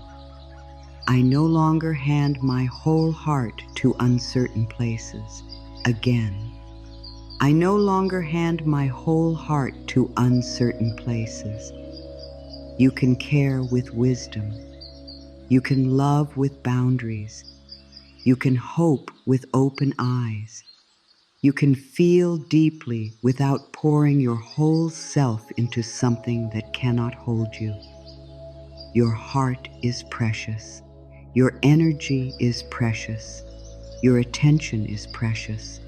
Speaker 1: I no longer hand my whole heart to uncertain places. Again. I no longer hand my whole heart to uncertain places. You can care with wisdom. You can love with boundaries. You can hope with open eyes. You can feel deeply without pouring your whole self into something that cannot hold you. Your heart is precious. Your energy is precious. Your attention is precious.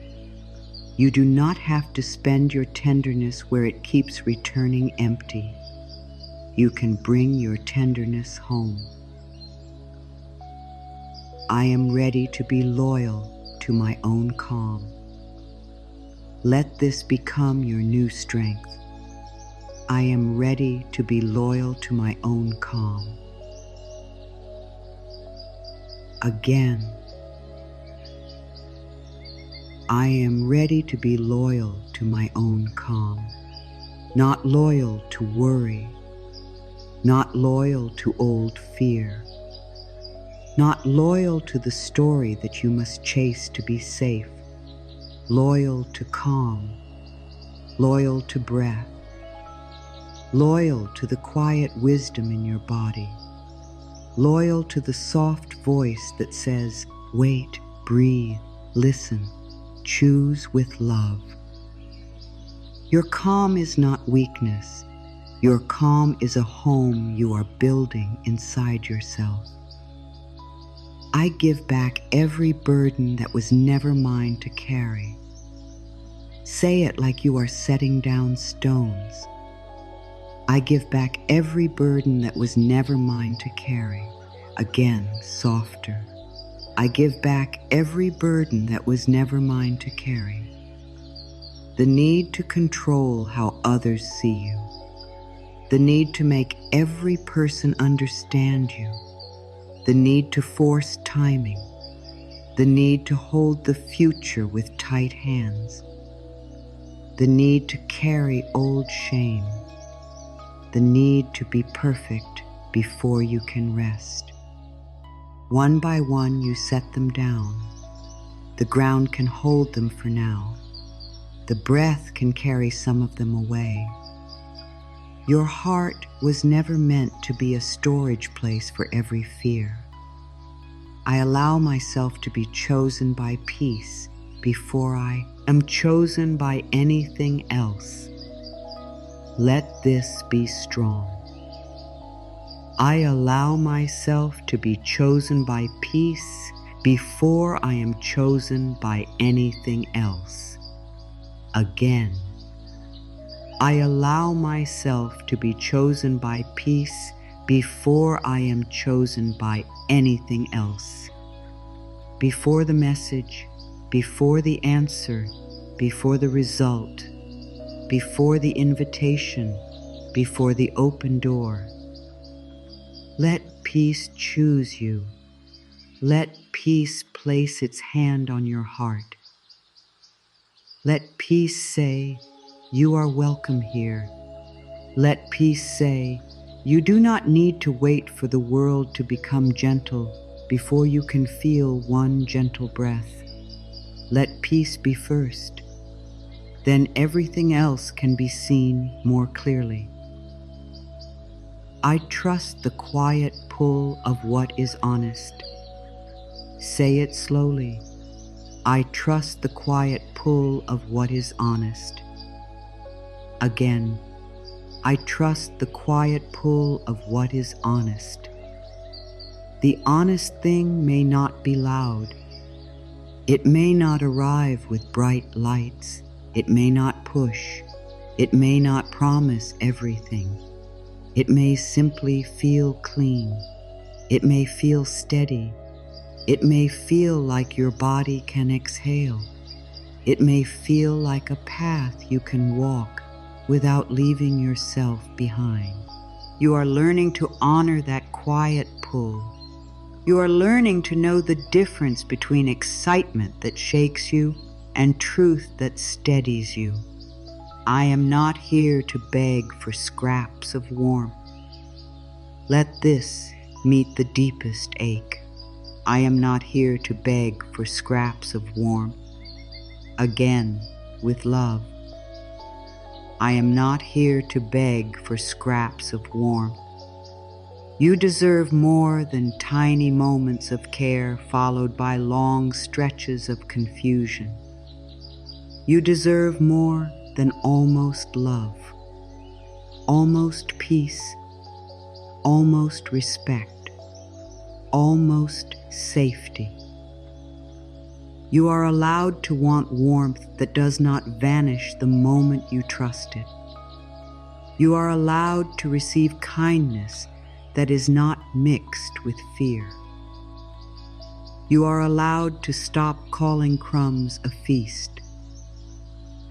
Speaker 1: You do not have to spend your tenderness where it keeps returning empty. You can bring your tenderness home. I am ready to be loyal to my own calm. Let this become your new strength. I am ready to be loyal to my own calm. Again. I am ready to be loyal to my own calm, not loyal to worry, not loyal to old fear, not loyal to the story that you must chase to be safe, loyal to calm, loyal to breath, loyal to the quiet wisdom in your body, loyal to the soft voice that says, wait, breathe, listen, choose with love. Your calm is not weakness. Your calm is a home you are building inside yourself. I give back every burden that was never mine to carry. Say it like you are setting down stones. I give back every burden that was never mine to carry. Again, softer. I give back every burden that was never mine to carry. The need to control how others see you. The need to make every person understand you. The need to force timing. The need to hold the future with tight hands. The need to carry old shame. The need to be perfect before you can rest. One by one you set them down. The ground can hold them for now. The breath can carry some of them away. Your heart was never meant to be a storage place for every fear. I allow myself to be chosen by peace before I am chosen by anything else. Let this be strong. I allow myself to be chosen by peace before I am chosen by anything else. Again, I allow myself to be chosen by peace before I am chosen by anything else. Before the message, before the answer, before the result, before the invitation, before the open door. Let peace choose you. Let peace place its hand on your heart. Let peace say, you are welcome here. Let peace say, you do not need to wait for the world to become gentle before you can feel one gentle breath. Let peace be first. Then everything else can be seen more clearly. I trust the quiet pull of what is honest. Say it slowly. I trust the quiet pull of what is honest. Again, I trust the quiet pull of what is honest. The honest thing may not be loud. It may not arrive with bright lights. It may not push. It may not promise everything. It may simply feel clean. It may feel steady. It may feel like your body can exhale. It may feel like a path you can walk without leaving yourself behind. You are learning to honor that quiet pull. You are learning to know the difference between excitement that shakes you and truth that steadies you. I am not here to beg for scraps of warmth. Let this meet the deepest ache. I am not here to beg for scraps of warmth. Again, with love. I am not here to beg for scraps of warmth. You deserve more than tiny moments of care followed by long stretches of confusion. You deserve more than almost love, almost peace, almost respect, almost safety. You are allowed to want warmth that does not vanish the moment you trust it. You are allowed to receive kindness that is not mixed with fear. You are allowed to stop calling crumbs a feast.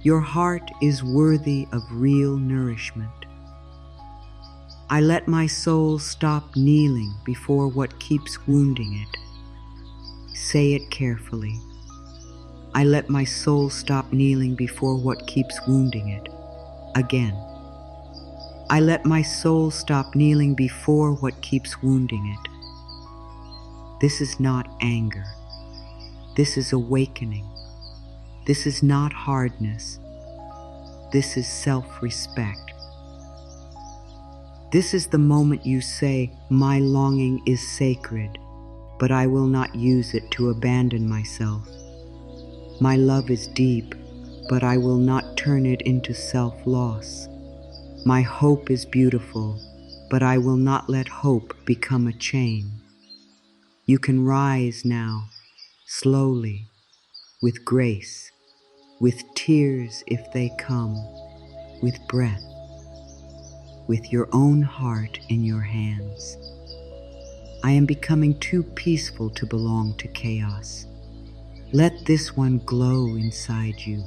Speaker 1: Your heart is worthy of real nourishment. I let my soul stop kneeling before what keeps wounding it. Say it carefully. I let my soul stop kneeling before what keeps wounding it. Again. I let my soul stop kneeling before what keeps wounding it. This is not anger. This is awakening. This is not hardness. This is self-respect. This is the moment you say, my longing is sacred, but I will not use it to abandon myself. My love is deep, but I will not turn it into self-loss. My hope is beautiful, but I will not let hope become a chain. You can rise now, slowly, with grace, with tears if they come, with breath, with your own heart in your hands. I am becoming too peaceful to belong to chaos. Let this one glow inside you.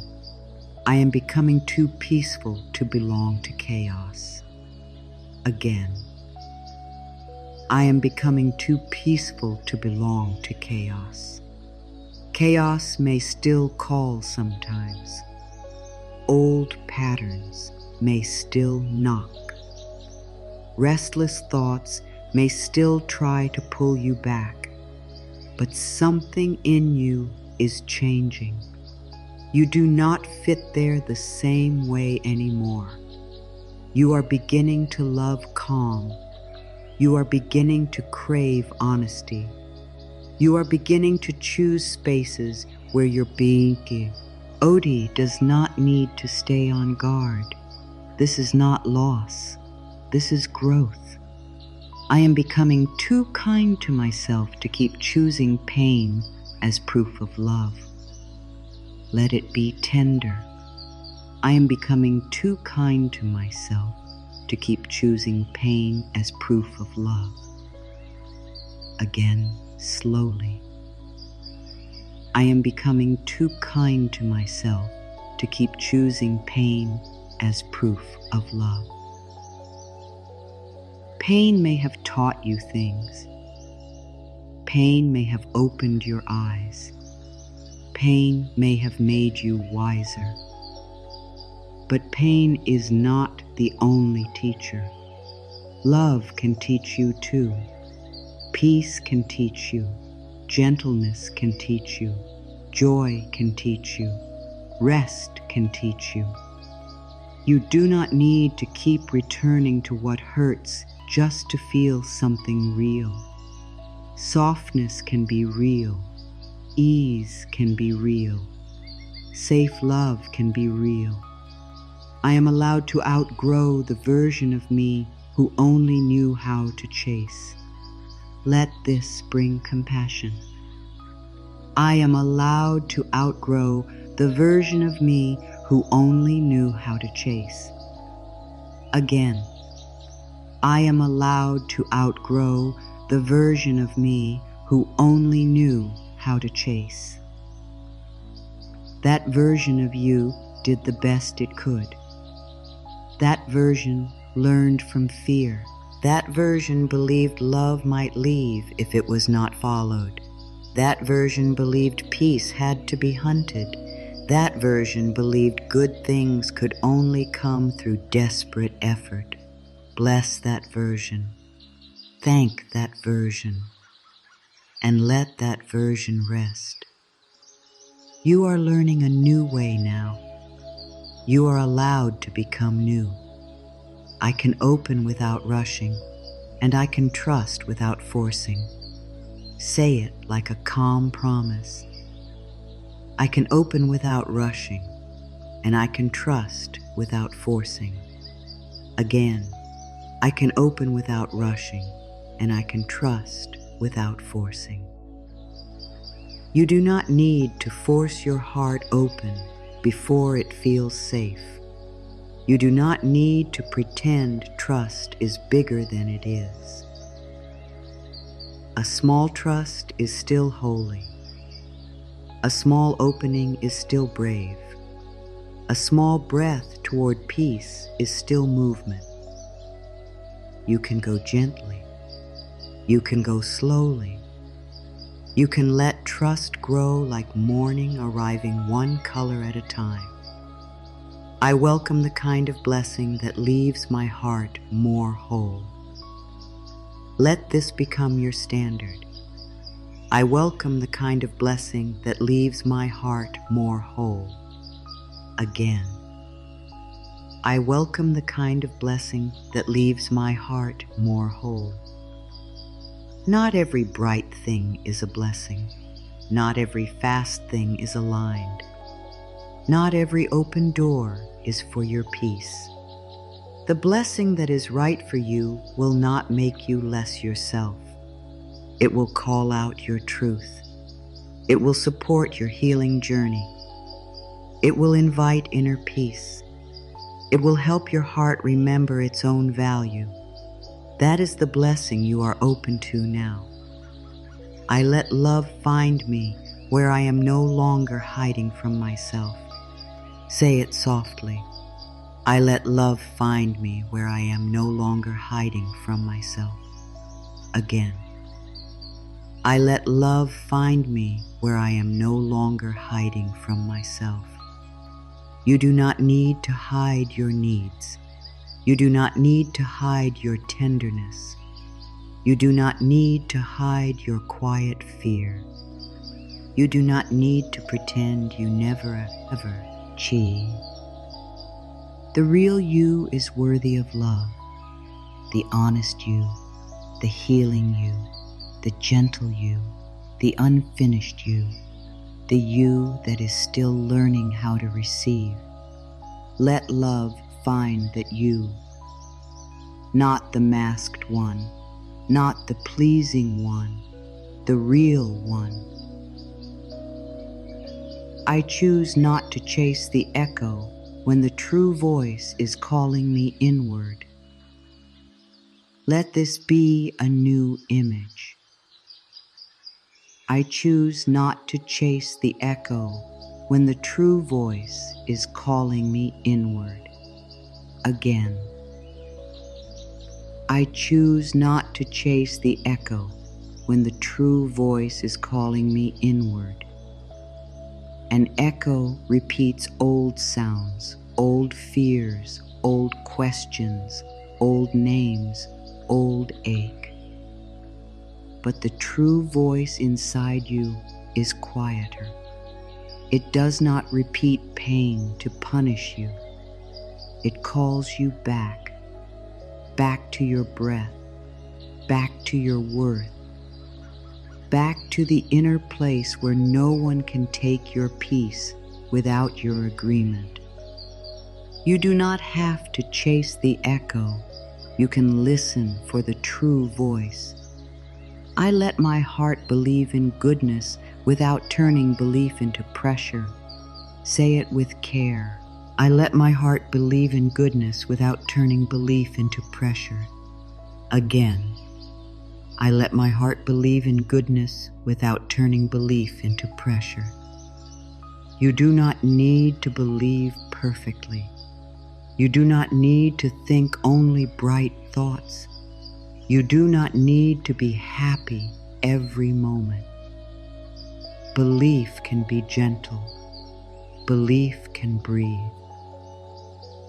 Speaker 1: I am becoming too peaceful to belong to chaos. Again. I am becoming too peaceful to belong to chaos. Chaos may still call sometimes. Old patterns may still knock. Restless thoughts may still try to pull you back, but something in you is changing. You do not fit there the same way anymore. You are beginning to love calm. You are beginning to crave honesty. You are beginning to choose spaces where your being gives. Odie does not need to stay on guard. This is not loss. This is growth. I am becoming too kind to myself to keep choosing pain as proof of love. Let it be tender. I am becoming too kind to myself to keep choosing pain as proof of love. Again, slowly. I am becoming too kind to myself to keep choosing pain as proof of love. Pain may have taught you things. Pain may have opened your eyes. Pain may have made you wiser. But pain is not the only teacher. Love can teach you too. Peace can teach you. Gentleness can teach you. Joy can teach you. Rest can teach you. You do not need to keep returning to what hurts just to feel something real. Softness can be real. Ease can be real. Safe love can be real. I am allowed to outgrow the version of me who only knew how to chase. Let this bring compassion. I am allowed to outgrow the version of me who only knew how to chase. Again, I am allowed to outgrow the version of me who only knew how to chase. That version of you did the best it could. That version learned from fear. That version believed love might leave if it was not followed. That version believed peace had to be hunted. That version believed good things could only come through desperate effort. Bless that version. Thank that version. And let that version rest. You are learning a new way now. You are allowed to become new. I can open without rushing, and I can trust without forcing. Say it like a calm promise. I can open without rushing, and I can trust without forcing. Again, I can open without rushing, and I can trust without forcing. You do not need to force your heart open before it feels safe. You do not need to pretend trust is bigger than it is. A small trust is still holy. A small opening is still brave. A small breath toward peace is still movement. You can go gently. You can go slowly. You can let trust grow like morning, arriving one color at a time. I welcome the kind of blessing that leaves my heart more whole. Let this become your standard. I welcome the kind of blessing that leaves my heart more whole. Again. I welcome the kind of blessing that leaves my heart more whole. Not every bright thing is a blessing. Not every fast thing is aligned. Not every open door is for your peace. The blessing that is right for you will not make you less yourself. It will call out your truth. It will support your healing journey. It will invite inner peace. It will help your heart remember its own value. That is the blessing you are open to now. I let love find me where I am no longer hiding from myself. Say it softly. I let love find me where I am no longer hiding from myself. Again. I let love find me where I am no longer hiding from myself. You do not need to hide your needs. You do not need to hide your tenderness. You do not need to hide your quiet fear. You do not need to pretend you never ever cheat. The real you is worthy of love. The honest you, the healing you, the gentle you, the unfinished you, the you that is still learning how to receive. Let love find that you, not the masked one, not the pleasing one, the real one. I choose not to chase the echo when the true voice is calling me inward. Let this be a new image. I choose not to chase the echo when the true voice is calling me inward. Again. I choose not to chase the echo when the true voice is calling me inward. An echo repeats old sounds, old fears, old questions, old names, old ache. But the true voice inside you is quieter. It does not repeat pain to punish you. It calls you back, back to your breath, back to your worth, back to the inner place where no one can take your peace without your agreement. You do not have to chase the echo. You can listen for the true voice. I let my heart believe in goodness without turning belief into pressure. Say it with care. I let my heart believe in goodness without turning belief into pressure. Again. I let my heart believe in goodness without turning belief into pressure. You do not need to believe perfectly. You do not need to think only bright thoughts. You do not need to be happy every moment. Belief can be gentle. Belief can breathe.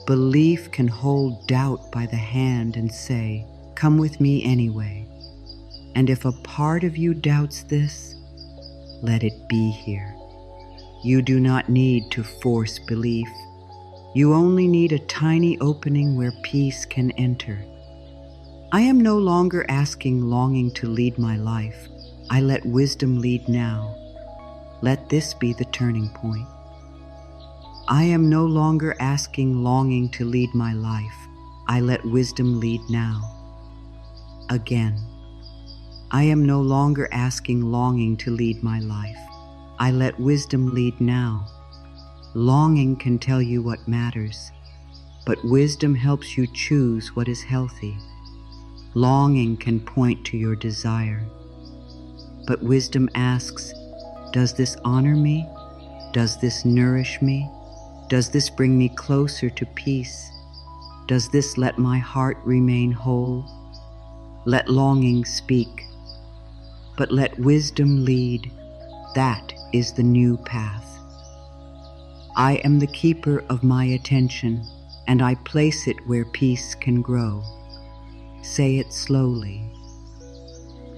Speaker 1: Belief can hold doubt by the hand and say, "Come with me anyway." And if a part of you doubts this, let it be here. You do not need to force belief. You only need a tiny opening where peace can enter. I am no longer asking longing to lead my life. I let wisdom lead now. Let this be the turning point. I am no longer asking longing to lead my life. I let wisdom lead now. Again. I am no longer asking longing to lead my life. I let wisdom lead now. Longing can tell you what matters, but wisdom helps you choose what is healthy. Longing can point to your desire, but wisdom asks, does this honor me? Does this nourish me? Does this bring me closer to peace? Does this let my heart remain whole? Let longing speak. but let wisdom lead. That is the new path. I am the keeper of my attention, and I place it where peace can grow. Say it slowly.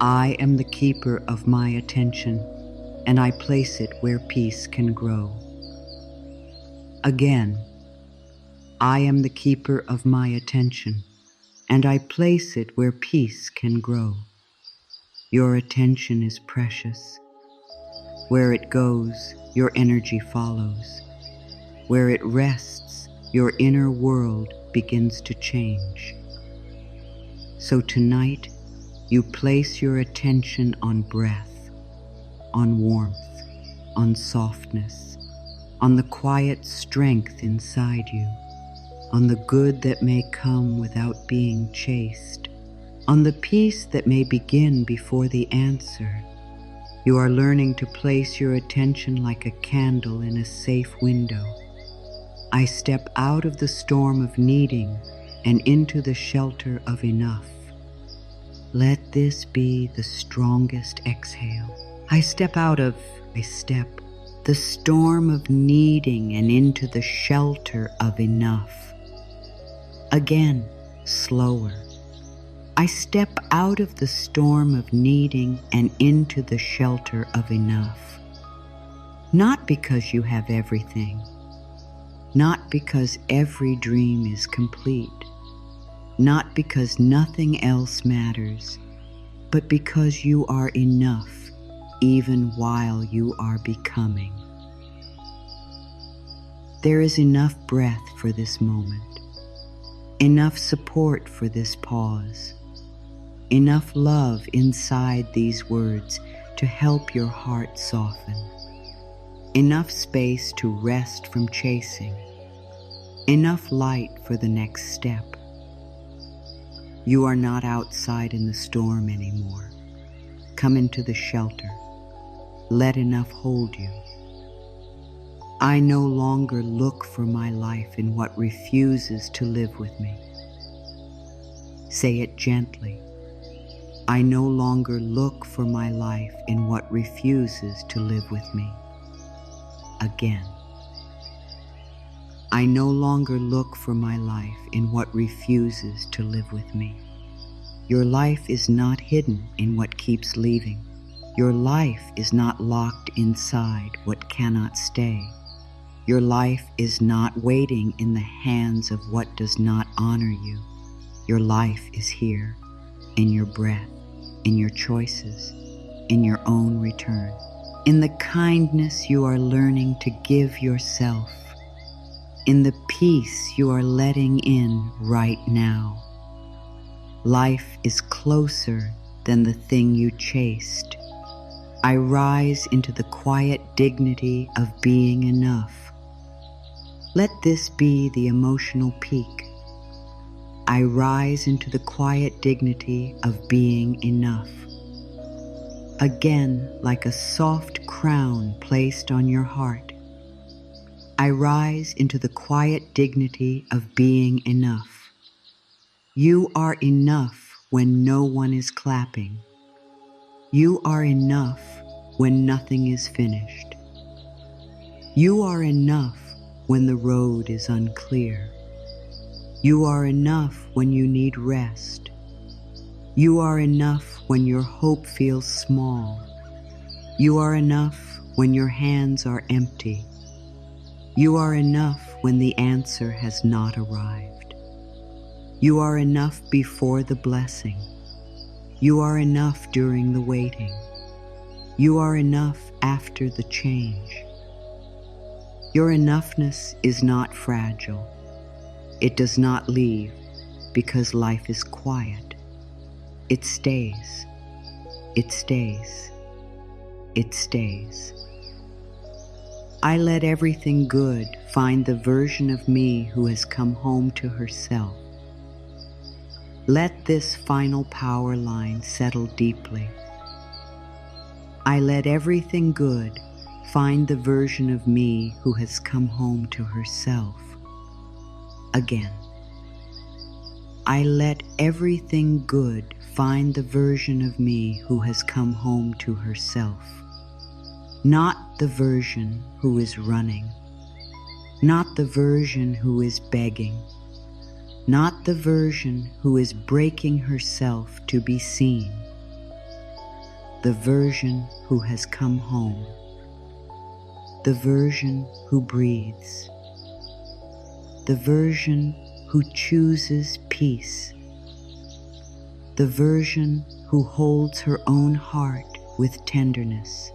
Speaker 1: I am the keeper of my attention, and I place it where peace can grow. Again, I am the keeper of my attention, and I place it where peace can grow. Your attention is precious. Where it goes, your energy follows. Where it rests, your inner world begins to change. So tonight, you place your attention on breath, on warmth, on softness, on the quiet strength inside you, on the good that may come without being chased, on the peace that may begin before the answer. You are learning to place your attention like a candle in a safe window. I step out of the storm of needing and into the shelter of enough. Let this be the strongest exhale. I step the storm of needing and into the shelter of enough. Again, slower. I step out of the storm of needing and into the shelter of enough. Not because you have everything, not because every dream is complete, not because nothing else matters, but because you are enough even while you are becoming. There is enough breath for this moment, enough support for this pause, enough love inside these words to help your heart soften, enough space to rest from chasing, enough light for the next step. You are not outside in the storm anymore. Come into the shelter. Let enough hold you. I no longer look for my life in what refuses to live with me. Say it gently. I no longer look for my life in what refuses to live with me. Again. I no longer look for my life in what refuses to live with me. Your life is not hidden in what keeps leaving. Your life is not locked inside what cannot stay. Your life is not waiting in the hands of what does not honor you. Your life is here, in your breath, in your choices, in your own return, in the kindness you are learning to give yourself, in the peace you are letting in right now. Life is closer than the thing you chased. I rise into the quiet dignity of being enough. Let this be the emotional peak. I rise into the quiet dignity of being enough. Again, like a soft crown placed on your heart, I rise into the quiet dignity of being enough. You are enough when no one is clapping. You are enough when nothing is finished. You are enough when the road is unclear. You are enough when you need rest. You are enough when your hope feels small. You are enough when your hands are empty. You are enough when the answer has not arrived. You are enough before the blessing. You are enough during the waiting. You are enough after the change. Your enoughness is not fragile. It does not leave because life is quiet. It stays. It stays. It stays. I let everything good find the version of me who has come home to herself. Let this final power line settle deeply. I let everything good find the version of me who has come home to herself. Again. I let everything good find the version of me who has come home to herself. Not the version who is running. Not the version who is begging. Not the version who is breaking herself to be seen. The version who has come home. The version who breathes. The version who chooses peace. The version who holds her own heart with tenderness.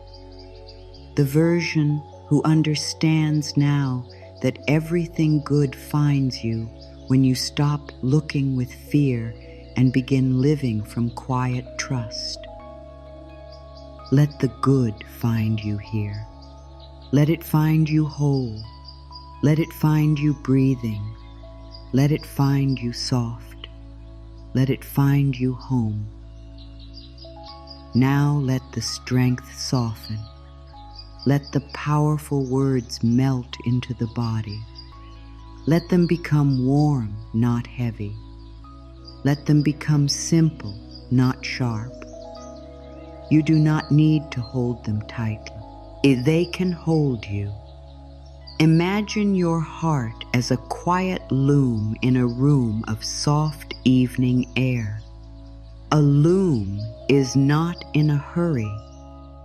Speaker 1: The version who understands now that everything good finds you when you stop looking with fear and begin living from quiet trust. Let the good find you here. Let it find you whole. Let it find you breathing. Let it find you soft. Let it find you home. Now let the strength soften. Let the powerful words melt into the body. Let them become warm, not heavy. Let them become simple, not sharp. You do not need to hold them tightly. They can hold you. Imagine your heart as a quiet loom in a room of soft evening air. A loom is not in a hurry.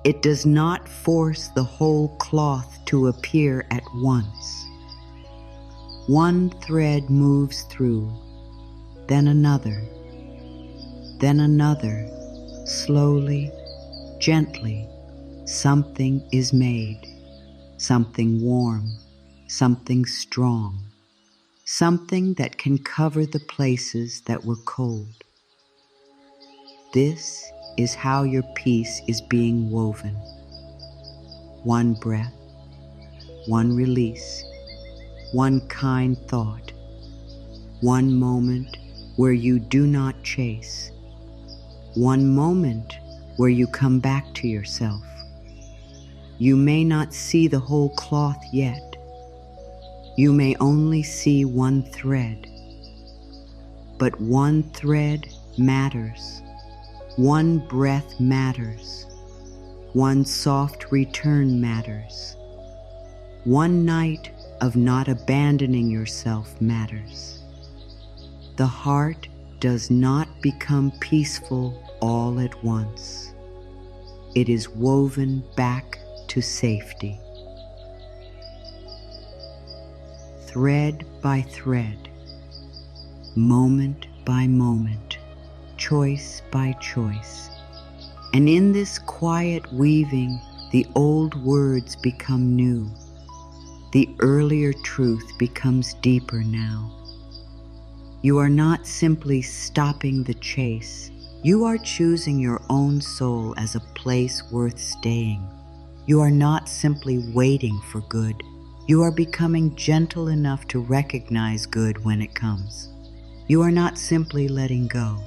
Speaker 1: It does not force the whole cloth to appear at once. One thread moves through, then another, slowly, gently. Something is made, something warm, something strong, something that can cover the places that were cold. This is how your peace is being woven. One breath, one release, one kind thought, one moment where you do not chase, one moment where you come back to yourself. You may not see the whole cloth yet. You may only see one thread, but one thread matters. One breath matters. One soft return matters. One night of not abandoning yourself matters. The heart does not become peaceful all at once. It is woven back to safety. Thread by thread, moment by moment, choice by choice. And in this quiet weaving, the old words become new. The earlier truth becomes deeper now. You are not simply stopping the chase. You are choosing your own soul as a place worth staying. You are not simply waiting for good. You are becoming gentle enough to recognize good when it comes. You are not simply letting go.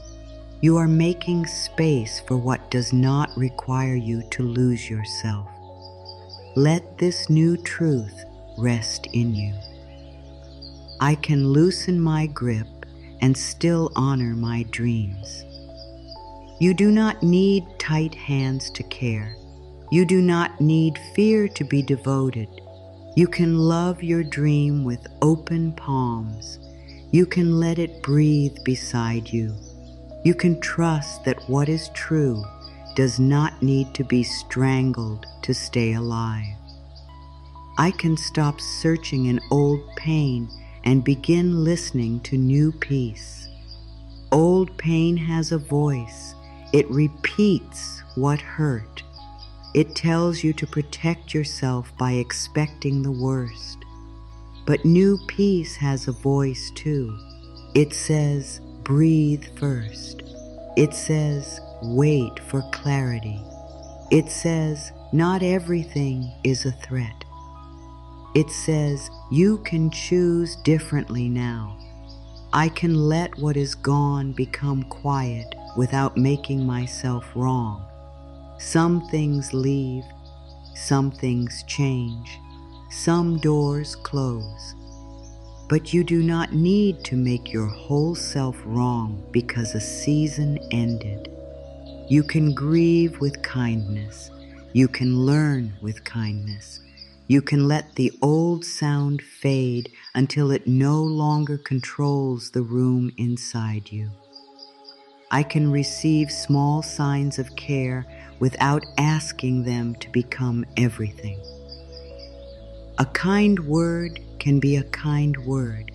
Speaker 1: You are making space for what does not require you to lose yourself. Let this new truth rest in you. I can loosen my grip and still honor my dreams. You do not need tight hands to care. You do not need fear to be devoted. You can love your dream with open palms. You can let it breathe beside you. You can trust that what is true does not need to be strangled to stay alive. I can stop searching in old pain and begin listening to new peace. Old pain has a voice. It repeats what hurt. It tells you to protect yourself by expecting the worst. But new peace has a voice too. It says, breathe first. It says, wait for clarity. It says, not everything is a threat. It says, you can choose differently now. I can let what is gone become quiet without making myself wrong. Some things leave, some things change, some doors close. But you do not need to make your whole self wrong because a season ended. You can grieve with kindness. You can learn with kindness. You can let the old sound fade until it no longer controls the room inside you. I can receive small signs of care without asking them to become everything. A kind word can be a kind word.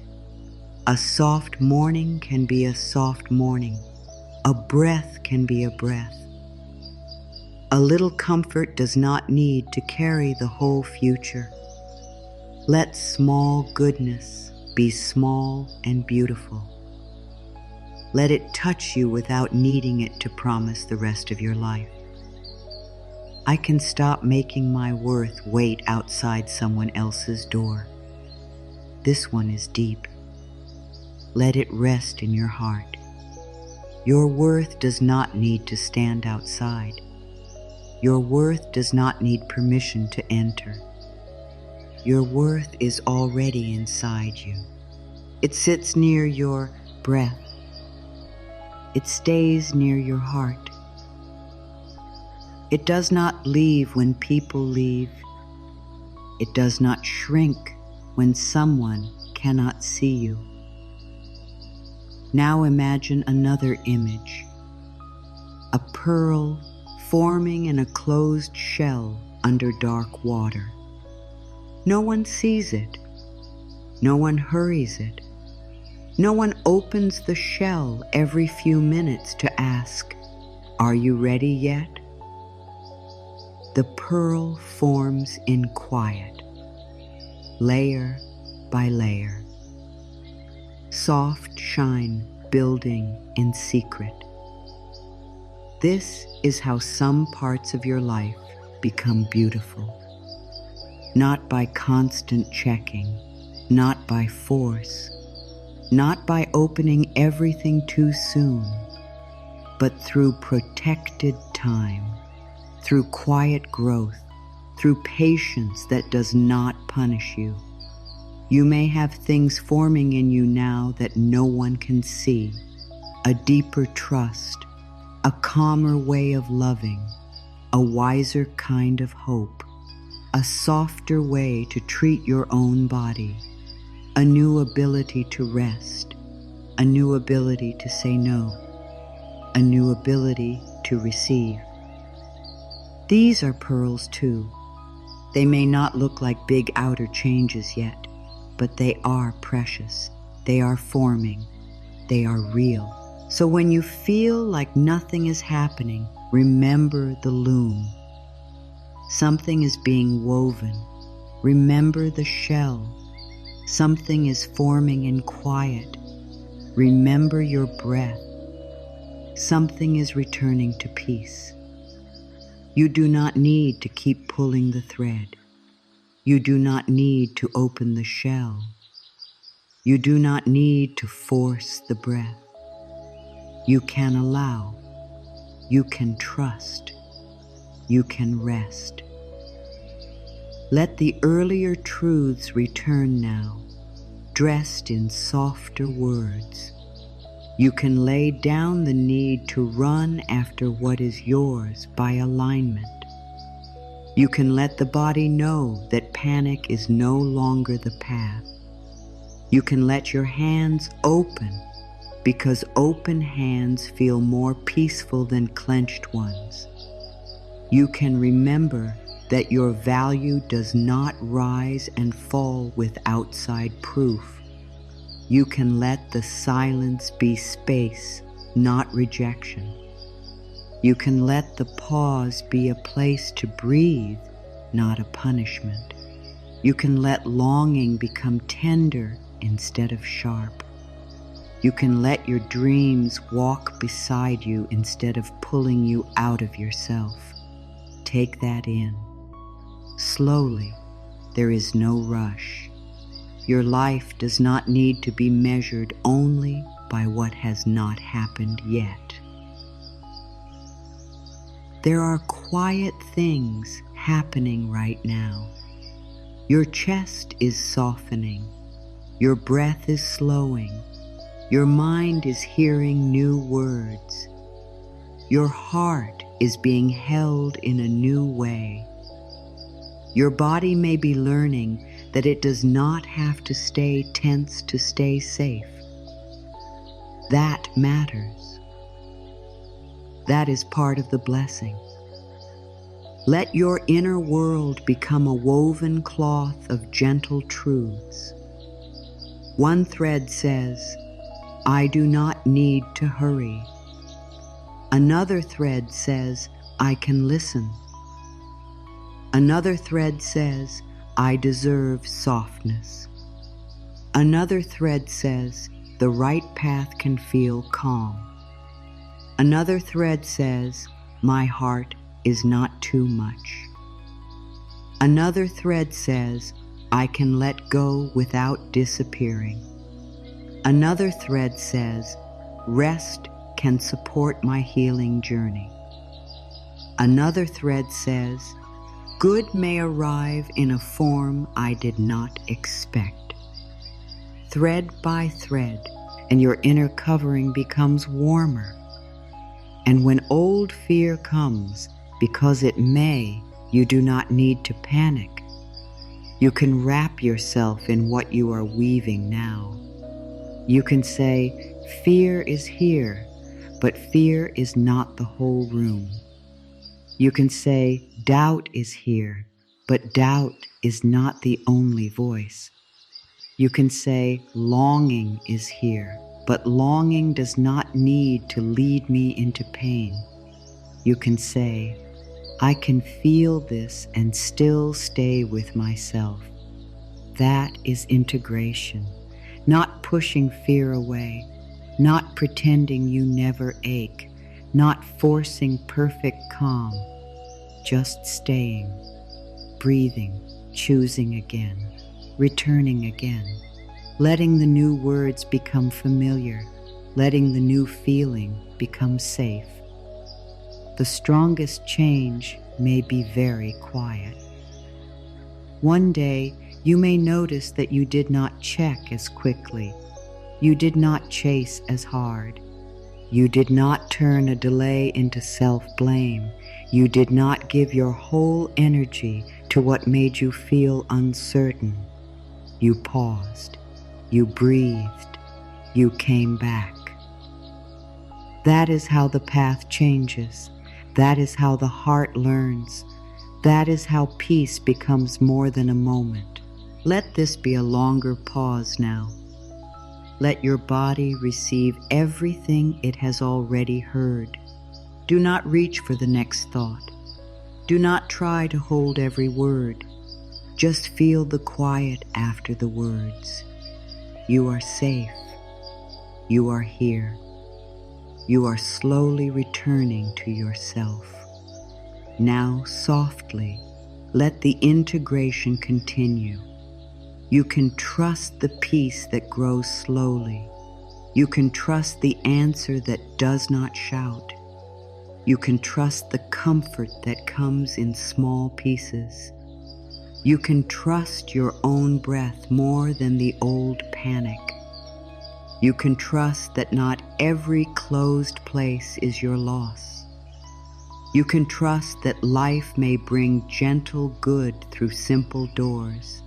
Speaker 1: A soft morning can be a soft morning. A breath can be a breath. A little comfort does not need to carry the whole future. Let small goodness be small and beautiful. Let it touch you without needing it to promise the rest of your life. I can stop making my worth wait outside someone else's door. This one is deep. Let it rest in your heart. Your worth does not need to stand outside. Your worth does not need permission to enter. Your worth is already inside you. It sits near your breath. It stays near your heart. It does not leave when people leave. It does not shrink when someone cannot see you. Now imagine another image. A pearl forming in a closed shell under dark water. No one sees it. No one hurries it. No one opens the shell every few minutes to ask, "Are you ready yet?" The pearl forms in quiet, layer by layer. Soft shine building in secret. This is how some parts of your life become beautiful. Not by constant checking, not by force, not by opening everything too soon, but through protected time, through quiet growth, through patience that does not punish you. You may have things forming in you now that no one can see, a deeper trust, a calmer way of loving, a wiser kind of hope, a softer way to treat your own body, a new ability to rest, a new ability to say no, a new ability to receive. These are pearls too. They may not look like big outer changes yet, but they are precious. They are forming. They are real. So when you feel like nothing is happening, remember the loom. Something is being woven. Remember the shell. Something is forming in quiet. Remember your breath. Something is returning to peace. You do not need to keep pulling the thread. You do not need to open the shell. You do not need to force the breath. You can allow. You can trust. You can rest. Let the earlier truths return now, dressed in softer words. You can lay down the need to run after what is yours by alignment. You can let the body know that panic is no longer the path. You can let your hands open because open hands feel more peaceful than clenched ones. You can remember that your value does not rise and fall with outside proof. You can let the silence be space, not rejection. You can let the pause be a place to breathe, not a punishment. You can let longing become tender instead of sharp. You can let your dreams walk beside you instead of pulling you out of yourself. Take that in. Slowly, there is no rush. Your life does not need to be measured only by what has not happened yet. There are quiet things happening right now. Your chest is softening. Your breath is slowing. Your mind is hearing new words. Your heart is being held in a new way. Your body may be learning that it does not have to stay tense to stay safe. That matters. That is part of the blessing. Let your inner world become a woven cloth of gentle truths. One thread says, I do not need to hurry. Another thread says, I can listen. Another thread says, I deserve softness. Another thread says, the right path can feel calm. Another thread says, my heart is not too much. Another thread says, I can let go without disappearing. Another thread says, rest can support my healing journey. Another thread says, good may arrive in a form I did not expect. Thread by thread, and your inner covering becomes warmer. And when old fear comes, because it may, you do not need to panic. You can wrap yourself in what you are weaving now. You can say, fear is here, but fear is not the whole room. You can say, doubt is here, but doubt is not the only voice. You can say, longing is here, but longing does not need to lead me into pain. You can say, I can feel this and still stay with myself. That is integration, not pushing fear away, not pretending you never ache, not forcing perfect calm, just staying, breathing, choosing again, returning again, letting the new words become familiar, letting the new feeling become safe. The strongest change may be very quiet. One day, you may notice that you did not check as quickly. You did not chase as hard. You did not turn a delay into self-blame. You did not give your whole energy to what made you feel uncertain. You paused. You breathed. You came back. That is how the path changes. That is how the heart learns. That is how peace becomes more than a moment. Let this be a longer pause now. Let your body receive everything it has already heard. Do not reach for the next thought. Do not try to hold every word. Just feel the quiet after the words. You are safe. You are here. You are slowly returning to yourself. Now, softly, let the integration continue. You can trust the peace that grows slowly. You can trust the answer that does not shout. You can trust the comfort that comes in small pieces. You can trust your own breath more than the old panic. You can trust that not every closed place is your loss. You can trust that life may bring gentle good through simple doors.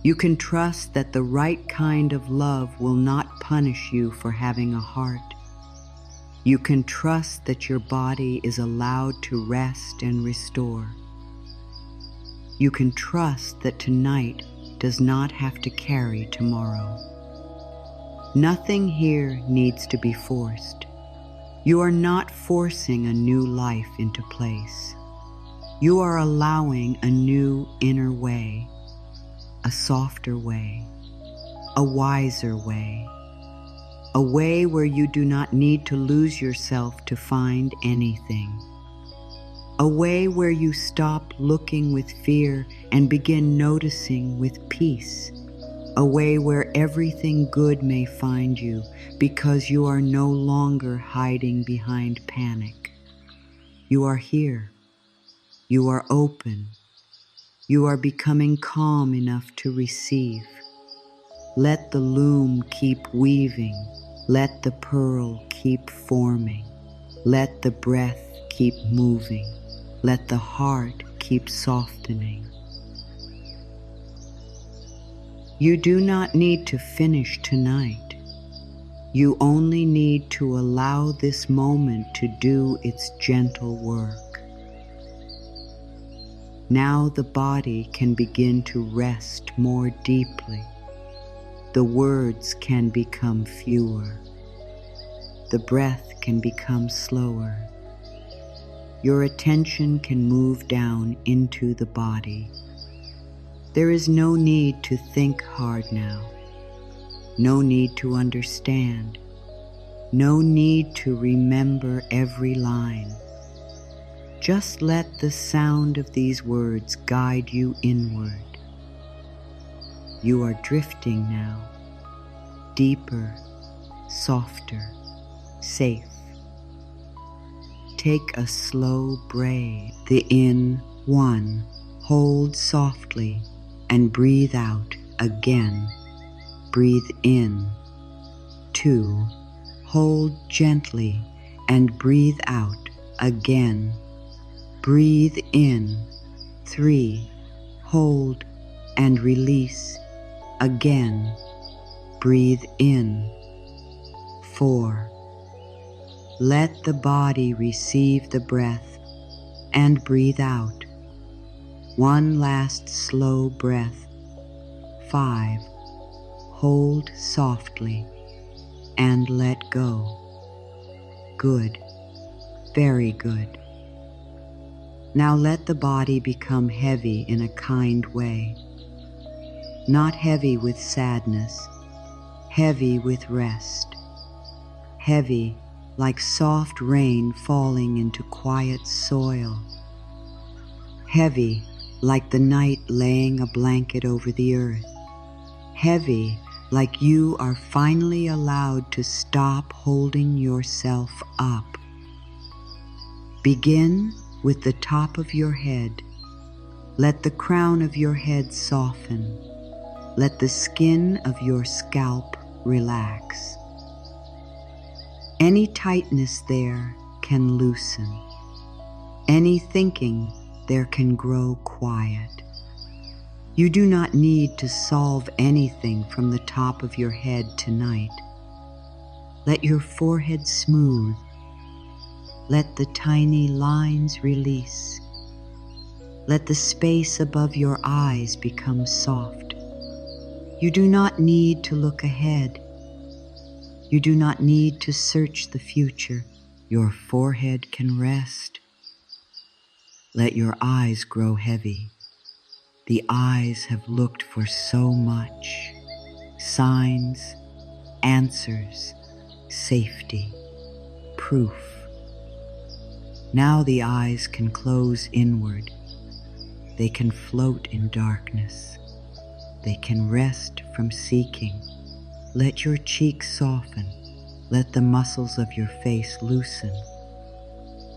Speaker 1: You can trust that the right kind of love will not punish you for having a heart. You can trust that your body is allowed to rest and restore. You can trust that tonight does not have to carry tomorrow. Nothing here needs to be forced. You are not forcing a new life into place. You are allowing a new inner way, a softer way, a wiser way, a way where you do not need to lose yourself to find anything, a way where you stop looking with fear and begin noticing with peace, a way where everything good may find you because you are no longer hiding behind panic. You are here. You are open. You are becoming calm enough to receive. Let the loom keep weaving. Let the pearl keep forming. Let the breath keep moving. Let the heart keep softening. You do not need to finish tonight. You only need to allow this moment to do its gentle work. Now the body can begin to rest more deeply. The words can become fewer. The breath can become slower. Your attention can move down into the body. There is no need to think hard now. No need to understand. No need to remember every line. Just let the sound of these words guide you inward. You are drifting now, deeper, softer, safe. Take a slow breath. The in, 1, hold softly and breathe out again. Breathe in. 2, hold gently and breathe out again. Breathe in. 3, hold and release again. Breathe in. 4, let the body receive the breath and breathe out. One last slow breath. 5, hold softly and let go. Good, very good. Now let the body become heavy in a kind way. Not heavy with sadness, heavy with rest. Heavy like soft rain falling into quiet soil. Heavy like the night laying a blanket over the earth. Heavy like you are finally allowed to stop holding yourself up. Begin with the top of your head. Let the crown of your head soften. Let the skin of your scalp relax. Any tightness there can loosen. Any thinking there can grow quiet. You do not need to solve anything from the top of your head tonight. Let your forehead smooth. Let the tiny lines release. Let the space above your eyes become soft. You do not need to look ahead. You do not need to search the future. Your forehead can rest. Let your eyes grow heavy. The eyes have looked for so much. Signs, answers, safety, proof. Now the eyes can close inward. They can float in darkness. They can rest from seeking. Let your cheeks soften. Let the muscles of your face loosen.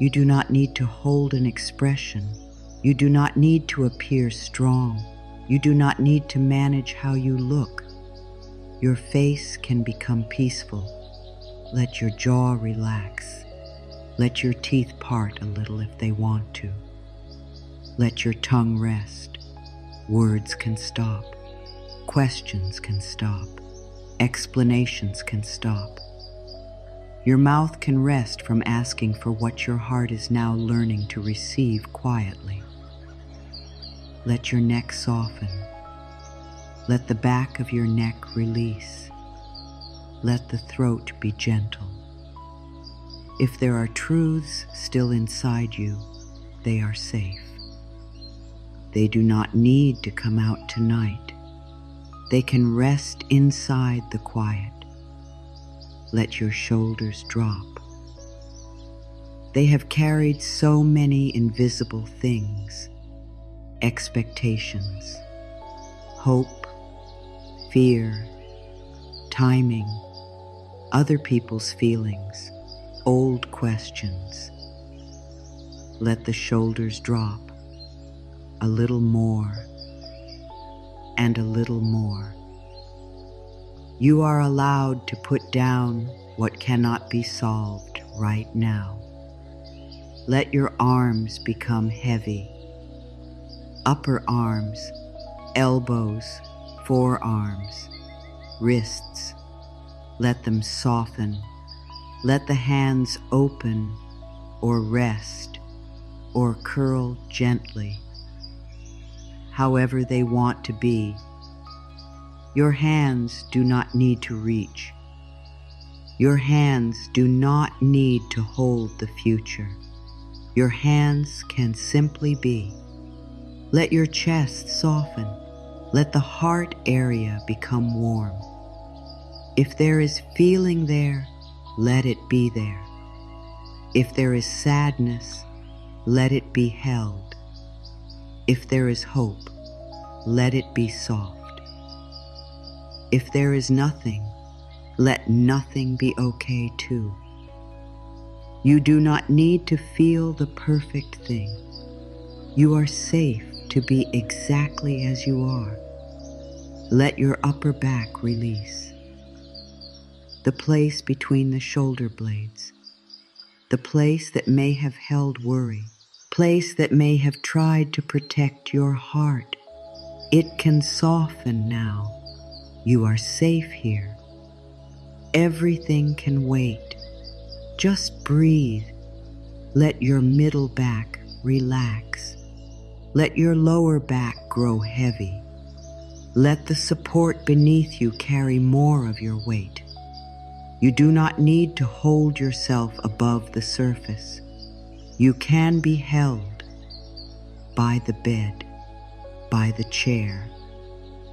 Speaker 1: You do not need to hold an expression. You do not need to appear strong. You do not need to manage how you look. Your face can become peaceful. Let your jaw relax. Let your teeth part a little if they want to. Let your tongue rest. Words can stop. Questions can stop. Explanations can stop. Your mouth can rest from asking for what your heart is now learning to receive quietly. Let your neck soften. Let the back of your neck release. Let the throat be gentle. If there are truths still inside you, they are safe. They do not need to come out tonight. They can rest inside the quiet. Let your shoulders drop. They have carried so many invisible things: expectations, hope, fear, timing, other people's feelings, old questions. Let the shoulders drop, a little more, and a little more. You are allowed to put down what cannot be solved right now. Let your arms become heavy. Upper arms, elbows, forearms, wrists. Let them soften. Let the hands open or rest or curl gently, however they want to be. Your hands do not need to reach. Your hands do not need to hold the future. Your hands can simply be. Let your chest soften. Let the heart area become warm. If there is feeling there, let it be there. If there is sadness, let it be held. If there is hope, let it be soft. If there is nothing, let nothing be okay too. You do not need to feel the perfect thing. You are safe to be exactly as you are. Let your upper back release. The place between the shoulder blades, the place that may have held worry, place that may have tried to protect your heart. It can soften now. You are safe here. Everything can wait. Just breathe. Let your middle back relax. Let your lower back grow heavy. Let the support beneath you carry more of your weight. You do not need to hold yourself above the surface. You can be held by the bed, by the chair,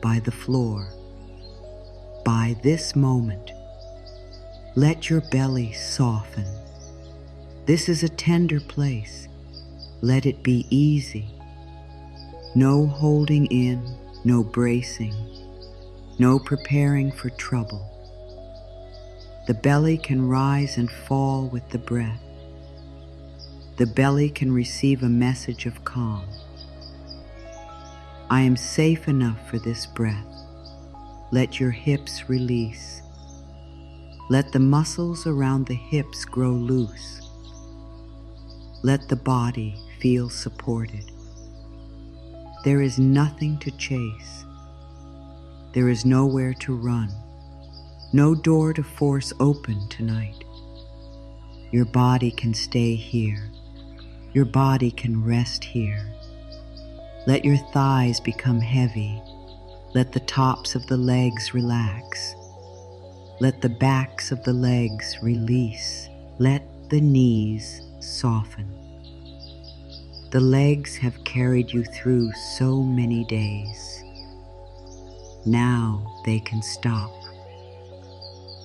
Speaker 1: by the floor, by this moment. Let your belly soften. This is a tender place. Let it be easy. No holding in, no bracing, no preparing for trouble. The belly can rise and fall with the breath. The belly can receive a message of calm. I am safe enough for this breath. Let your hips release. Let the muscles around the hips grow loose. Let the body feel supported. There is nothing to chase. There is nowhere to run. No door to force open tonight. Your body can stay here. Your body can rest here. Let your thighs become heavy. Let the tops of the legs relax. Let the backs of the legs release. Let the knees soften. The legs have carried you through so many days. Now they can stop.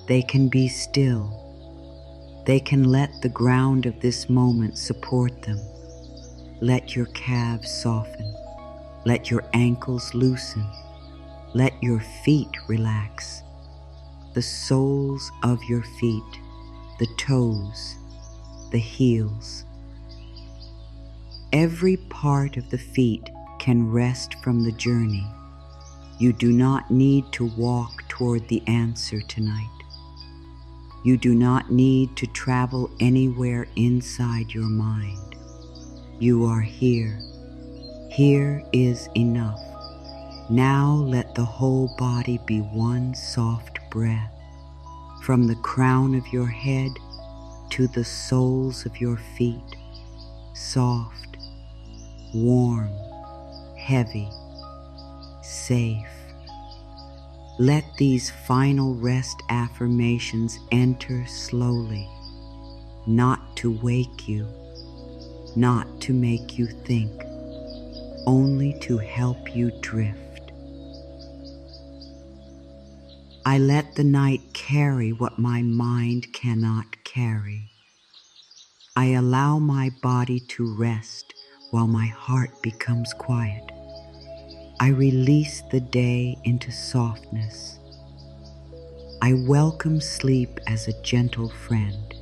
Speaker 1: They can be still. They can let the ground of this moment support them. Let your calves soften. Let your ankles loosen. Let your feet relax. The soles of your feet, the toes, the heels. Every part of the feet can rest from the journey. You do not need to walk toward the answer tonight. You do not need to travel anywhere inside your mind. You are here. Here is enough. Now let the whole body be one soft breath, from the crown of your head to the soles of your feet. Soft, warm, heavy, safe. Let these final rest affirmations enter slowly, not to wake you, not to make you think, only to help you drift. I let the night carry what my mind cannot carry. I allow my body to rest while my heart becomes quiet. I release the day into softness. I welcome sleep as a gentle friend.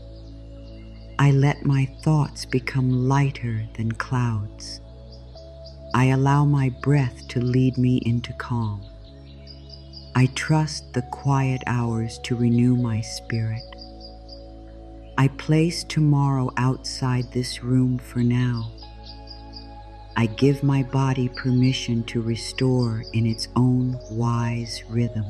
Speaker 1: I let my thoughts become lighter than clouds. I allow my breath to lead me into calm. I trust the quiet hours to renew my spirit. I place tomorrow outside this room for now. I give my body permission to restore in its own wise rhythm.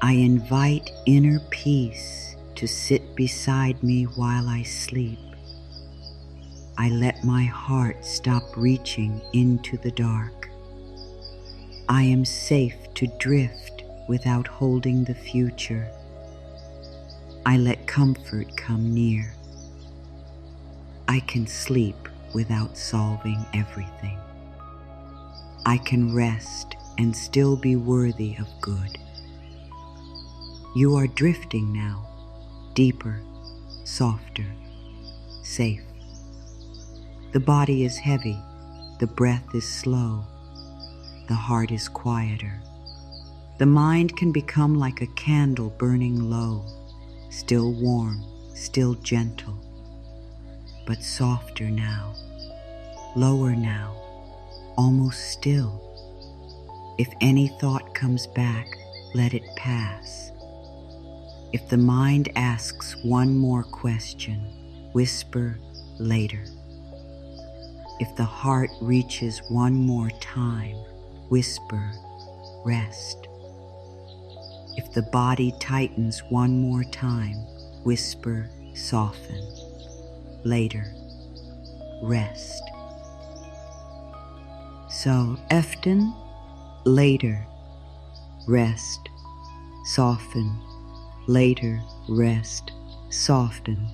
Speaker 1: I invite inner peace to sit beside me while I sleep. I let my heart stop reaching into the dark. I am safe to drift without holding the future. I let comfort come near. I can sleep without solving everything. I can rest and still be worthy of good. You are drifting now, deeper, softer, safe. The body is heavy, the breath is slow, the heart is quieter. The mind can become like a candle burning low, still warm, still gentle, but softer now, lower now, almost still. If any thought comes back, let it pass. If the mind asks one more question, whisper later. If the heart reaches one more time, whisper rest. If the body tightens one more time, whisper soften. Later, rest. So often, later, rest. Soften. Later, rest. Soften.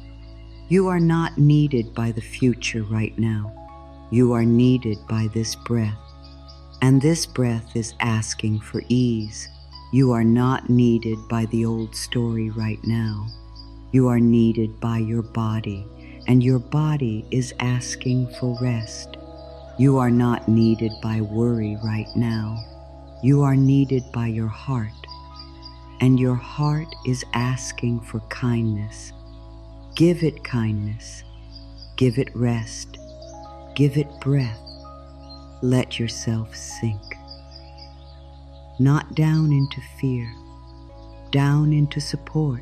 Speaker 1: You are not needed by the future right now. You are needed by this breath. And this breath is asking for ease. You are not needed by the old story right now. You are needed by your body, and your body is asking for rest. You are not needed by worry right now. You are needed by your heart, and your heart is asking for kindness. Give it kindness. Give it rest. Give it breath. Let yourself sink. Not down into fear, down into support,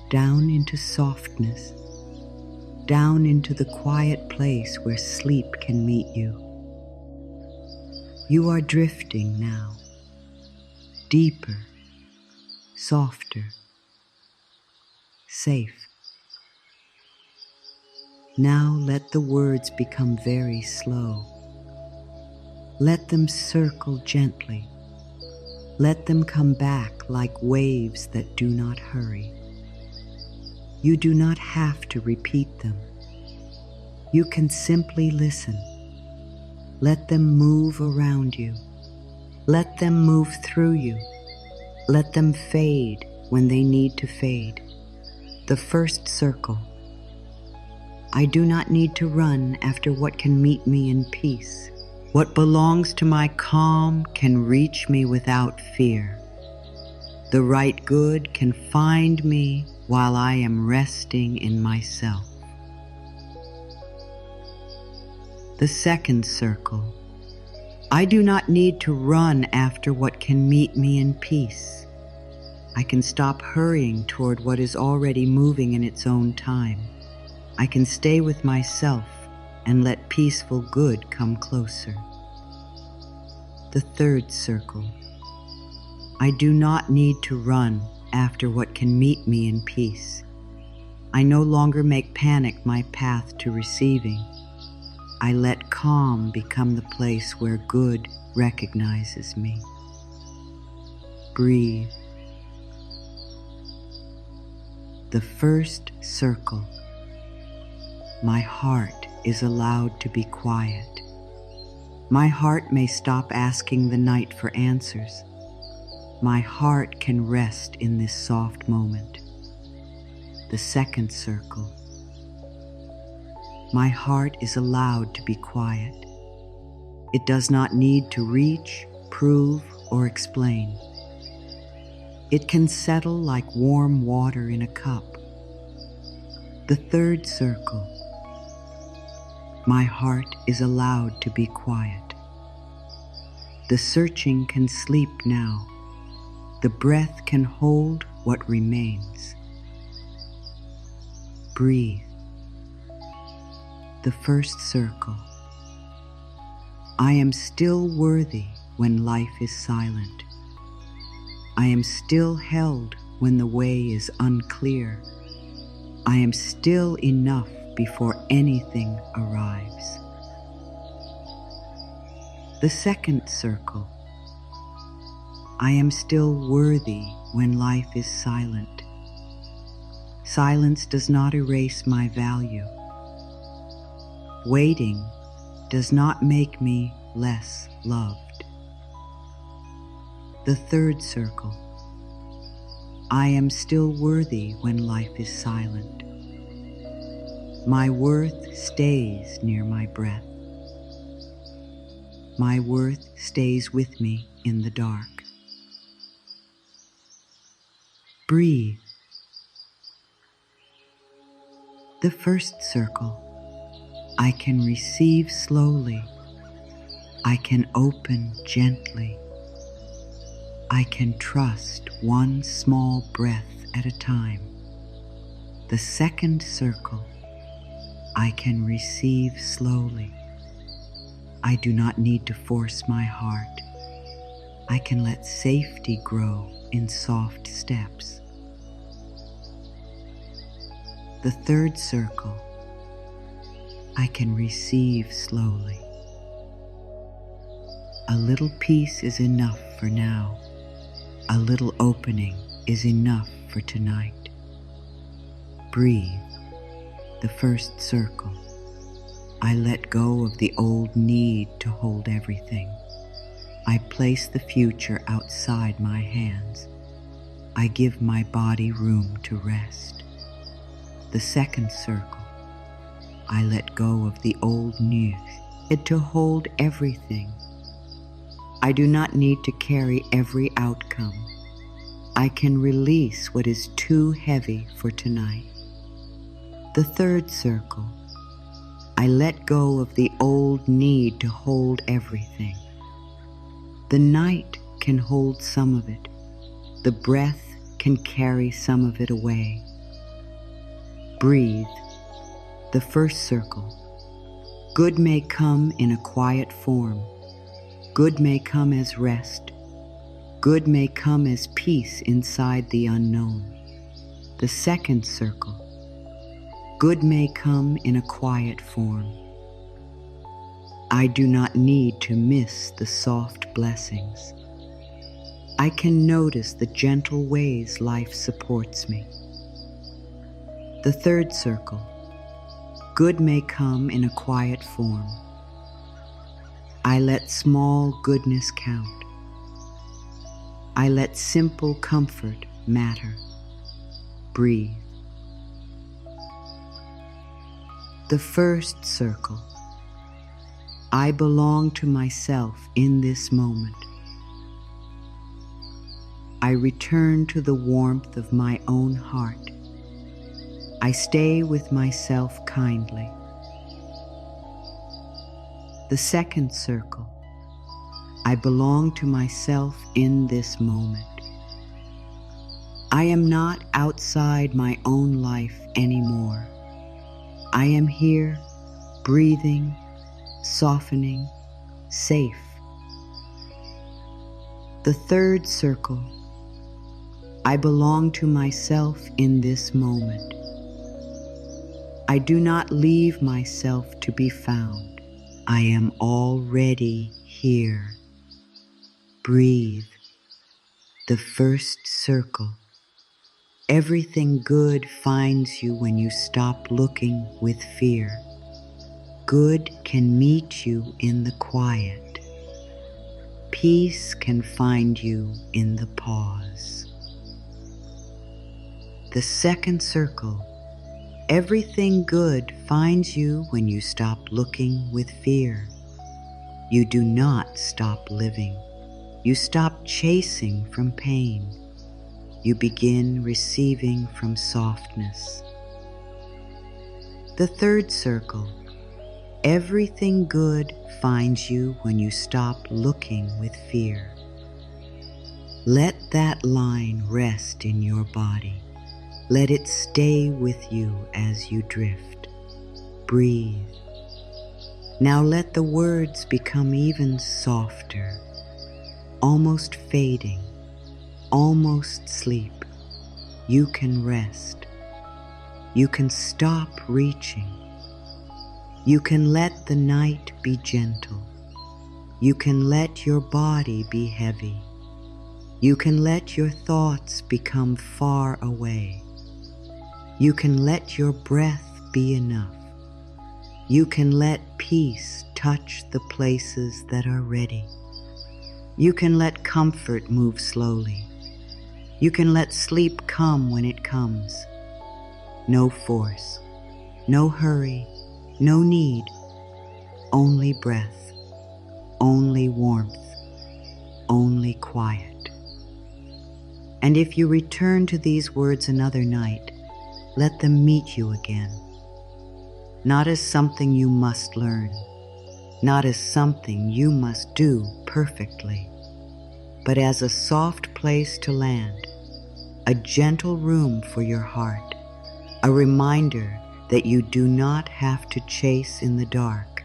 Speaker 1: down into softness, down into the quiet place where sleep can meet you. You are drifting now, deeper, softer, safe. Now let the words become very slow. Let them circle gently. Let them come back like waves that do not hurry. You do not have to repeat them. You can simply listen. Let them move around you. Let them move through you. Let them fade when they need to fade. The first circle. I do not need to run after what can meet me in peace. What belongs to my calm can reach me without fear. The right good can find me while I am resting in myself. The second circle. I do not need to run after what can meet me in peace. I can stop hurrying toward what is already moving in its own time. I can stay with myself and let peaceful good come closer. The third circle. I do not need to run after what can meet me in peace. I no longer make panic my path to receiving. I let calm become the place where good recognizes me. Breathe. The first circle. My heart is allowed to be quiet. My heart may stop asking the night for answers. My heart can rest in this soft moment. The second circle. My heart is allowed to be quiet. It does not need to reach, prove, or explain. It can settle like warm water in a cup. The third circle. My heart is allowed to be quiet. The searching can sleep now. The breath can hold what remains. Breathe. The first circle. I am still worthy when life is silent. I am still held when the way is unclear. I am still enough before anything arrives. The second circle. I am still worthy when life is silent. Silence does not erase my value. Waiting does not make me less loved. The third circle. I am still worthy when life is silent. My worth stays near my breath. My worth stays with me in the dark. Breathe. The first circle. I can receive slowly. I can open gently. I can trust one small breath at a time. The second circle. I can receive slowly. I do not need to force my heart. I can let safety grow in soft steps. The third circle. I can receive slowly. A little peace is enough for now. A little opening is enough for tonight. Breathe. The first circle. I let go of the old need to hold everything. I place the future outside my hands. I give my body room to rest. The second circle. I let go of the old need to hold everything. I do not need to carry every outcome. I can release what is too heavy for tonight. The third circle. I let go of the old need to hold everything. The night can hold some of it. The breath can carry some of it away. Breathe. The first circle. Good may come in a quiet form. Good may come as rest. Good may come as peace inside the unknown. The second circle. Good may come in a quiet form. I do not need to miss the soft blessings. I can notice the gentle ways life supports me. The third circle. Good may come in a quiet form. I let small goodness count. I let simple comfort matter. Breathe. The first circle. I belong to myself in this moment. I return to the warmth of my own heart. I stay with myself kindly. The second circle. I belong to myself in this moment. I am not outside my own life anymore. I am here, breathing, softening, safe. The third circle. I belong to myself in this moment. I do not leave myself to be found. I am already here. Breathe. The first circle. Everything good finds you when you stop looking with fear. Good can meet you in the quiet. Peace can find you in the pause. The second circle. Everything good finds you when you stop looking with fear. You do not stop living. You stop chasing from pain. You begin receiving from softness. The third circle. Everything good finds you when you stop looking with fear. Let that line rest in your body. Let it stay with you as you drift. Breathe. Now let the words become even softer, almost fading, almost sleep. You can rest. You can stop reaching. You can let the night be gentle. You can let your body be heavy. You can let your thoughts become far away. You can let your breath be enough. You can let peace touch the places that are ready. You can let comfort move slowly. You can let sleep come when it comes. No force, no hurry, no need, only breath, only warmth, only quiet. And if you return to these words another night, let them meet you again. Not as something you must learn, not as something you must do perfectly, but as a soft place to land, a gentle room for your heart, a reminder that you do not have to chase in the dark,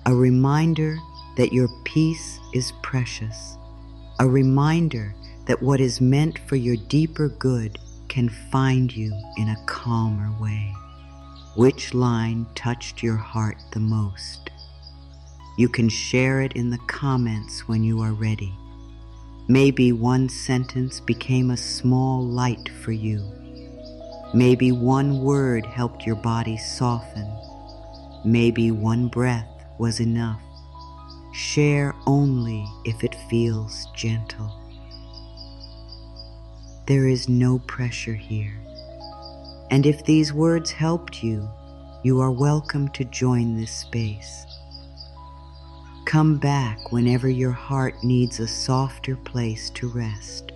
Speaker 1: a reminder that your peace is precious, a reminder that what is meant for your deeper good can find you in a calmer way. Which line touched your heart the most? You can share it in the comments when you are ready. Maybe one sentence became a small light for you. Maybe one word helped your body soften. Maybe one breath was enough. Share only if it feels gentle. There is no pressure here. And if these words helped you, you are welcome to join this space. Come back whenever your heart needs a softer place to rest.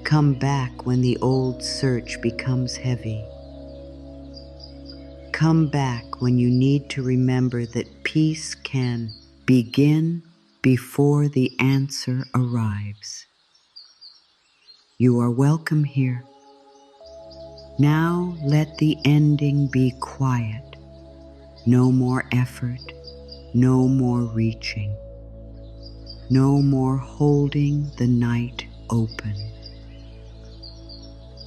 Speaker 1: Come back when the old search becomes heavy. Come back when you need to remember that peace can begin before the answer arrives. You are welcome here. Now let the ending be quiet. No more effort, no more reaching, no more holding the night open.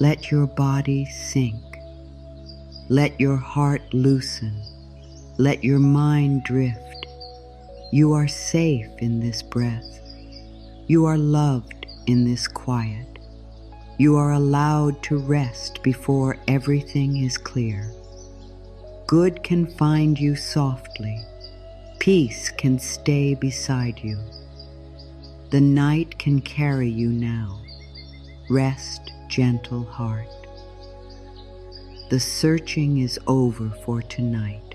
Speaker 1: Let your body sink. Let your heart loosen. Let your mind drift. You are safe in this breath. You are loved in this quiet. You are allowed to rest before everything is clear. Good can find you softly. Peace can stay beside you. The night can carry you now. Rest, gentle heart. The searching is over for tonight.